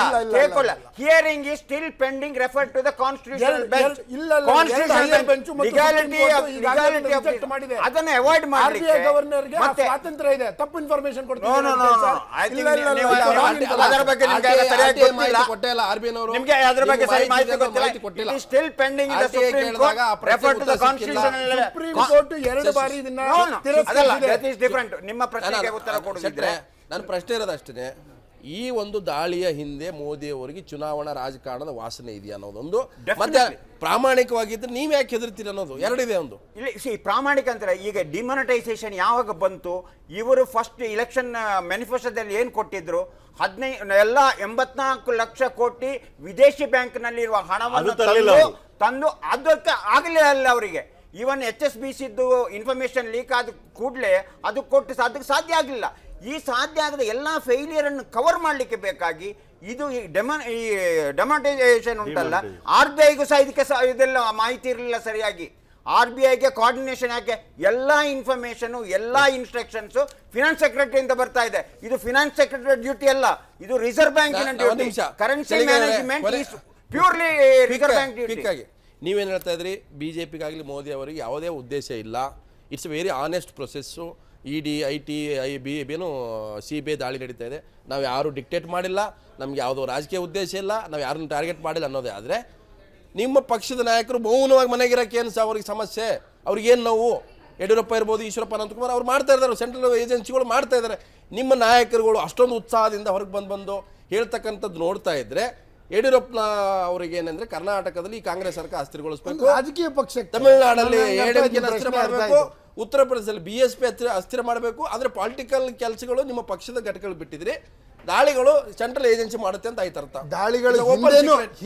Hearing is still pending refer to the constitutional bench. Constitutional bench legality ಮಾಡಿದೆ. ಅದನ್ನ ಅವಾಯ್ಡ್ ಮಾಡಲಿಕ್ಕೆ ಗವರ್ನರ್ ಗೆ ಸ್ವಾತಂತ್ರ್ಯ ಇದೆ. ತಪ್ಪು ಇನ್ಫಾರ್ಮೇಷನ್ ಕೊಡ್ತಾರೆ. ಅದರ ಬಗ್ಗೆ ನಿಮಗೆ ಸರಿಯಾಗಿ ಗೊತ್ತಿಲ್ಲ. ನಿಮಗೆ ಅದರ ಬಗ್ಗೆ ಸರಿ ಮಾಹಿತಿ ಗೊತ್ತಿಲ್ಲ. It still pending in the Supreme Court refer to the constitutional. Supreme Court 2 ಬಾರಿ ಇದನ್ನ ತಿರಸ್ಕರಿಸಿದೆ. That is different. ನಿಮ್ಮ ಪ್ರಶ್ನೆಗೆ ಉತ್ತರ ಕೊಡುವುದಿದ್ರೆ ನನ್ನ ಪ್ರಶ್ನೆ ಇರೋದಷ್ಟೇ, ಈ ಒಂದು ದಾಳಿಯ ಹಿಂದೆ ಮೋದಿಯವರಿಗೆ ಚುನಾವಣಾ ರಾಜಕಾರಣದ ವಾಸನೆ ಇದೆಯಾ ಅನ್ನೋದೊಂದು, ಮತ್ತೆ ಪ್ರಾಮಾಣಿಕವಾಗಿದ್ರೆ ನೀವ್ ಯಾಕೆ ಹೆದರ್ತೀರಿ ಅನ್ನೋದು ಎರಡಿದೆ. ಒಂದು ಇಲ್ಲಿ ಪ್ರಾಮಾಣಿಕ ಅಂತಾರೆ. ಈಗ ಡಿಮಾನಿಟೈಸೇಷನ್ ಯಾವಾಗ ಬಂತು? ಇವರು ಫಸ್ಟ್ ಇಲೆಕ್ಷನ್ ಮ್ಯಾನಿಫೆಸ್ಟೋದಲ್ಲಿ ಏನು ಕೊಟ್ಟಿದ್ರು? 84 ಲಕ್ಷ ಕೋಟಿ ವಿದೇಶಿ ಬ್ಯಾಂಕ್ನಲ್ಲಿರುವ ಹಣವನ್ನು ತಂದು ಅದಕ್ಕೆ ಆಗಲಿಲ್ಲ ಅವರಿಗೆ. ಈವನ್ HSBC ಇನ್ಫಾರ್ಮೇಶನ್ ಲೀಕ್ ಆದ ಕೂಡಲೇ ಅದು ಕೊಟ್ಟು ಅದಕ್ಕೆ ಸಾಧ್ಯ ಆಗಲಿಲ್ಲ. ಈ ಸಾಧ್ಯ ಆಗದ ಎಲ್ಲ ಫೇಲಿಯರ್ ಅನ್ನು ಕವರ್ ಮಾಡಲಿಕ್ಕೆ ಬೇಕಾಗಿ ಇದು ಈ ಡೆಮಾನಿಟೈಸೇಷನ್ ಉಂಟಲ್ಲ, RBIಗೂ ಸಹ ಇದಕ್ಕೆ ಇದೆಲ್ಲ ಮಾಹಿತಿ ಇರಲಿಲ್ಲ ಸರಿಯಾಗಿ. RBIಗೆ ಕೋಆರ್ಡಿನೇಷನ್ ಯಾಕೆ? ಎಲ್ಲ ಇನ್ಫಾರ್ಮೇಶನ್ ಎಲ್ಲ ಇನ್ಸ್ಟ್ರಕ್ಷನ್ಸ್ ಫಿನಾನ್ಸ್ ಸೆಕ್ರೆಟರಿಯಿಂದ ಬರ್ತಾ ಇದೆ. ಇದು ಫಿನಾನ್ಸ್ ಸೆಕ್ರೆಟರಿ ಡ್ಯೂಟಿ ಅಲ್ಲ, ಇದು ರಿಸರ್ವ್ ಬ್ಯಾಂಕಿನ duty. Currency management is purely reserve bank duty. ನೀವೇನು ಹೇಳ್ತಾ ಇದ್ರಿ? BJPಗಾಗಲಿ ಮೋದಿ ಅವರಿಗೆ ಯಾವುದೇ ಉದ್ದೇಶ ಇಲ್ಲ. It's very honest process. ED IT ಏನು CBI ದಾಳಿ ನಡೀತಾ ಇದೆ. ನಾವು ಯಾರು ಡಿಕ್ಟೇಟ್ ಮಾಡಿಲ್ಲ, ನಮ್ಗೆ ಯಾವುದೋ ರಾಜಕೀಯ ಉದ್ದೇಶ ಇಲ್ಲ, ನಾವು ಯಾರನ್ನು ಟಾರ್ಗೆಟ್ ಮಾಡಿಲ್ಲ ಅನ್ನೋದೇ. ಆದರೆ ನಿಮ್ಮ ಪಕ್ಷದ ನಾಯಕರು ಮೌನವಾಗಿ ಮನೆಗಿರೋಕೆ ಏನು ಅವ್ರಿಗೆ ಸಮಸ್ಯೆ? ಅವ್ರಿಗೇನು ನೋವು? ಯಡಿಯೂರಪ್ಪ ಇರ್ಬೋದು, ಈಶ್ವರಪ್ಪ, ಅನಂತಕುಮಾರ್ ಅವ್ರು ಮಾಡ್ತಾ ಇದ್ದಾರೆ, ಸೆಂಟ್ರಲ್ ಏಜೆನ್ಸಿಗಳು ಮಾಡ್ತಾ ಇದ್ದಾರೆ. ನಿಮ್ಮ ನಾಯಕರುಗಳು ಅಷ್ಟೊಂದು ಉತ್ಸಾಹದಿಂದ ಹೊರಗೆ ಬಂದು ಹೇಳ್ತಕ್ಕಂಥದ್ದು ನೋಡ್ತಾ ಇದ್ರೆ, ಯಡಿಯೂರಪ್ಪ ಅವರಿಗೆ ಏನಂದ್ರೆ ಕರ್ನಾಟಕದಲ್ಲಿ ಕಾಂಗ್ರೆಸ್ ಸರ್ಕಾರ ಅಸ್ಥಿರಗೊಳಿಸಬೇಕು, ರಾಜಕೀಯ ಪಕ್ಷ ತಮಿಳುನಾಡಲ್ಲಿ ಅಸ್ಥಿರ ಮಾಡಬೇಕು, ಉತ್ತರ ಪ್ರದೇಶದಲ್ಲಿ BSP ಅಸ್ಥಿರ ಮಾಡಬೇಕು. ಆದರೆ ಪೊಲಿಟಿಕಲ್ ಕೆಲಸಗಳು ನಿಮ್ಮ ಪಕ್ಷದ ಘಟಕಗಳು ಬಿಟ್ಟಿದ್ರಿ, ದಾಳಿಗಳು ಸೆಂಟ್ರಲ್ ಏಜೆನ್ಸಿ ಮಾಡುತ್ತೆ ಅಂತ ಆಯ್ತು ಅರ್ಥ. ದಾಳಿಗಳು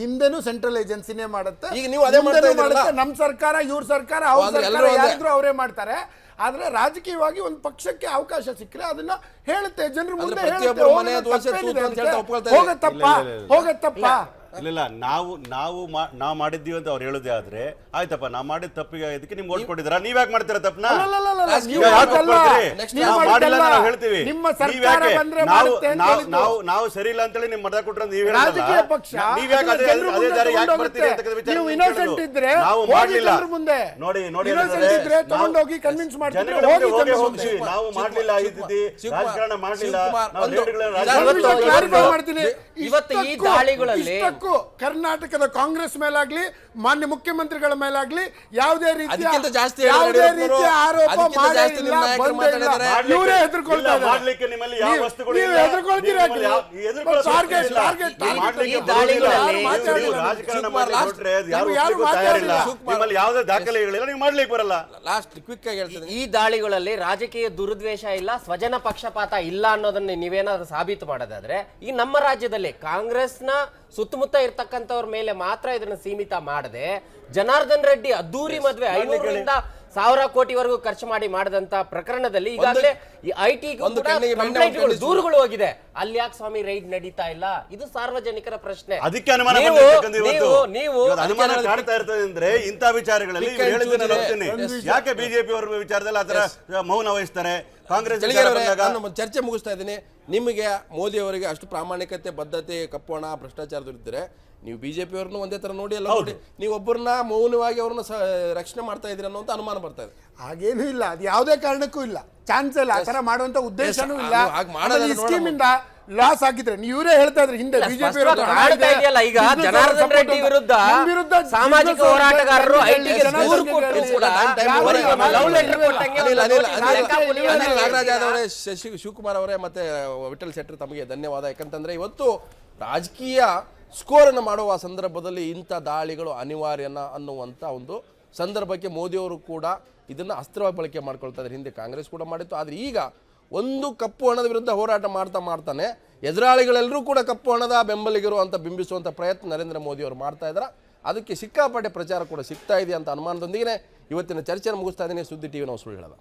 ಹಿಂದೆನೂ ಸೆಂಟ್ರಲ್ ಏಜೆನ್ಸಿನೇ ಮಾಡುತ್ತೆ. ಈಗ ನೀವು ಅದೇ ಮಾಡ್ತಾ ನಮ್ಮ ಸರ್ಕಾರ, ಇವ್ರ ಸರ್ಕಾರ, ಅವ್ರ ಸರ್ಕಾರ ಯಾರಿದ್ರು ಅವರೇ ಮಾಡ್ತಾರೆ. ಆದ್ರೆ ರಾಜಕೀಯವಾಗಿ ಒಂದು ಪಕ್ಷಕ್ಕೆ ಅವಕಾಶ ಸಿಕ್ಕರೆ ಅದನ್ನ ಹೇಳುತ್ತೆ, ಜನರ ಮುಂದೆ ಹೋಗತ್ತಪ್ಪ. ಇಲ್ಲ ನಾವು ಮಾಡಿದ್ದೀವಿ ಅಂತ ಅವ್ರು ಹೇಳೋದೇ ಆದ್ರೆ ಆಯ್ತಪ್ಪ ನಾವು ಮಾಡಿದ ತಪ್ಪಿಗೆ ಇದಕ್ಕೆ ನಿಮ್ಗೆ ಓಟ್ ಕೊಟ್ಟಿದ್ರ ನೀವ್ ಯಾಕೆ ಮಾಡ್ತೀರಾ ತಪ್ಪನ ಮಾಡಿಲ್ಲ ಅಂತ ನಾವು ಹೇಳ್ತೀವಿ. ನಾವು ಸರಿ ಇಲ್ಲ ಅಂತೇಳಿ ನಿಮ್ ಮತ ಕೊಟ್ರೆ ನೀವ್ ರಾಜಕೀಯ ಪಕ್ಷ ನೀವ್ ಯಾಕೆ ಅದೇ ದಾರಿ ಯಾಕೆ ಬರ್ತೀರಿ ಅಂತ ವಿಚಾರ ನಾವು ಮಾಡ್ಲಿಲ್ಲ. ನೋಡಿ ನಾವು ಮಾಡ್ಲಿಲ್ಲ ಈ ರೀತಿ ರಾಜಕಾರಣ ಮಾಡ್ಲಿಲ್ಲ. ಇವತ್ತು ಈ ದಾಳಿಗಳಲ್ಲಿ ಕರ್ನಾಟಕದ ಕಾಂಗ್ರೆಸ್ ಮೇಲಾಗ್ಲಿ ಮಾನ್ಯ ಮುಖ್ಯಮಂತ್ರಿಗಳ ಮೇಲಾಗ್ಲಿ ಯಾವುದೇ ರೀತಿಯ ಆರೋಪ ಇವರೇ ಹೆದರ್ಕೊಳ್ತಾ ಮಾಡ್ಲಿಕ್ಕೆ ನಿಮ್ಮಲ್ಲಿ ಯಾವ ವಸ್ತುಗಳು ರಾಜಕಾರಣ ಯಾರಿಗೂ ತಯಾರಿಲ್ಲ. ನಿಮ್ಮಲ್ಲಿ ಯಾವುದೇ ದಾಖಲೆಗಳಿಲ್ಲ, ನೀವು ಮಾಡ್ಲಿಕ್ಕೆ ಬರಲ್ಲ. ಲಾಸ್ಟ್ ಕ್ವಿಕ್ ಆಗಿ ಹೇಳ್ತೀನಿ, ಈ ದಾಳಿಗಳಲ್ಲಿ ರಾಜಕೀಯ ದುರುದ್ವೇಷ ಇಲ್ಲ, ಸ್ವಜನ ಪಕ್ಷಪಾತ ಇಲ್ಲ ಅನ್ನೋದನ್ನ ನೀವೇನಾದ್ರೂ ಸಾಬೀತು ಮಾಡೋದಾದ್ರೆ ಈ ನಮ್ಮ ರಾಜ್ಯದಲ್ಲಿ ಕಾಂಗ್ರೆಸ್ನ ಸುತ್ತಮುತ್ತ ಇರ್ತಕ್ಕಂಥವ್ರ ಮೇಲೆ ಮಾತ್ರ ಇದನ್ನ ಸೀಮಿತ ಮಾಡದೆ ಜನಾರ್ದನ್ ರೆಡ್ಡಿ ಅದ್ದೂರಿ ಮದ್ವೆ 500ರಿಂದ 1000 ಕೋಟಿವರೆಗೂ ಖರ್ಚು ಮಾಡಿ ಮಾಡಿದಂತ ಪ್ರಕರಣದಲ್ಲಿ ಈಗಾಗಲೇ ಐಟಿ ದೂರುಗಳು ಹೋಗಿದೆ. ಅಲ್ಲಿ ಯಾಕೆ ಸ್ವಾಮಿ ರೈಡ್ ನಡೀತಾ ಇಲ್ಲ? ಇದು ಸಾರ್ವಜನಿಕರ ಪ್ರಶ್ನೆ. ಅದಕ್ಕೆ ಅನುಮಾನ ಕಾಡ್ತಾ ಇರ್ತದೆ ಅಂದ್ರೆ ಇಂಥ ವಿಚಾರಗಳಲ್ಲಿ ಯಾಕೆ ಬಿಜೆಪಿ ಅವರ ವಿಚಾರದಲ್ಲಿ ಆತರ ಮೌನ ವಹಿಸ್ತಾರೆ? ಕಾಂಗ್ರೆಸ್ ಚರ್ಚೆ ಮುಗಿಸ್ತಾ ಇದ್ದೀನಿ. ನಿಮಗೆ ಮೋದಿ ಅವರಿಗೆ ಅಷ್ಟು ಪ್ರಾಮಾಣಿಕತೆ, ಬದ್ಧತೆ, ಕಪ್ಪೋಣ, ಭ್ರಷ್ಟಾಚಾರದಲ್ಲಿದ್ದರೆ ನೀವು ಬಿಜೆಪಿ ಅವ್ರನ್ನು ಒಂದೇ ತರ ನೋಡಿ ಅಲ್ಲ ನೋಡಿ, ನೀವು ಒಬ್ಬರನ್ನ ಮೌನವಾಗಿ ಅವ್ರನ್ನ ರಕ್ಷಣೆ ಮಾಡ್ತಾ ಇದ್ದೀರಿ ಅನ್ನೋ ಅನುಮಾನ ಬರ್ತಾ ಇದೆ. ಹಾಗೇನೂ ಇಲ್ಲ, ಅದು ಯಾವುದೇ ಕಾರಣಕ್ಕೂ ಇಲ್ಲ, ಚಾನ್ಸ್ ಇಲ್ಲ, ಆತರ ಮಾಡುವಂತ ಉದ್ದೇಶನೂ ಇಲ್ಲ. ಸ್ಕೀಮ್ ಇಂದ ಲಾಸ್ ಆಗಿದ್ರೆ ಇವರೇ ಹೇಳ್ತಾ ಇದ್ರೆ ಹಿಂದೆ ಬಿಜೆಪಿ ಈಗ ಜನಾರ್ದನ್ ರೆಡ್ಡಿ ವಿರುದ್ಧ ಸಾಮಾಜಿಕ ಹೋರಾಟಗಾರರು ನಾಗರಾಜ್ ಯಾದವ್ ಅವರೇ, ಶಿವಕುಮಾರ್ ಅವರೇ ಮತ್ತೆ ವಿಠಲ್ ಶೆಟ್ಟರ್ ತಮಗೆ ಧನ್ಯವಾದ. ಯಾಕಂತಂದ್ರೆ ಇವತ್ತು ರಾಜಕೀಯ ಸ್ಕೋರ್ ಅನ್ನು ಮಾಡುವ ಸಂದರ್ಭದಲ್ಲಿ ಇಂಥ ದಾಳಿಗಳು ಅನಿವಾರ್ಯನ ಅನ್ನುವಂಥ ಒಂದು ಸಂದರ್ಭಕ್ಕೆ ಮೋದಿಯವರು ಕೂಡ ಇದನ್ನ ಅಸ್ತ್ರವಾಗಿ ಬಳಕೆ ಮಾಡ್ಕೊಳ್ತಾ ಇದ್ದಾರೆ. ಹಿಂದೆ ಕಾಂಗ್ರೆಸ್ ಕೂಡ ಮಾಡಿತ್ತು. ಆದರೆ ಈಗ ಒಂದು ಕಪ್ಪು ಹಣದ ವಿರುದ್ಧ ಹೋರಾಟ ಮಾಡ್ತಾನೆ ಎದುರಾಳಿಗಳೆಲ್ಲರೂ ಕೂಡ ಕಪ್ಪು ಹಣದ ಬೆಂಬಲಿಗರು ಅಂತ ಬಿಂಬಿಸುವಂಥ ಪ್ರಯತ್ನ ನರೇಂದ್ರ ಮೋದಿ ಅವರು ಮಾಡ್ತಾ ಇದ್ದಾರೆ. ಅದಕ್ಕೆ ಸಿಕ್ಕಾಪಟ್ಟೆ ಪ್ರಚಾರ ಕೂಡ ಸಿಗ್ತಾ ಇದೆ ಅಂತ ಅನುಮಾನದೊಂದಿಗೆ ಇವತ್ತಿನ ಚರ್ಚೆಯನ್ನು ಮುಗಿಸ್ತಾ ಇದ್ದೀನಿ. ಸುದ್ದಿ ಟಿವಿ ನಾವು ಸುಳ್ಳು ಹೇಳೋದು.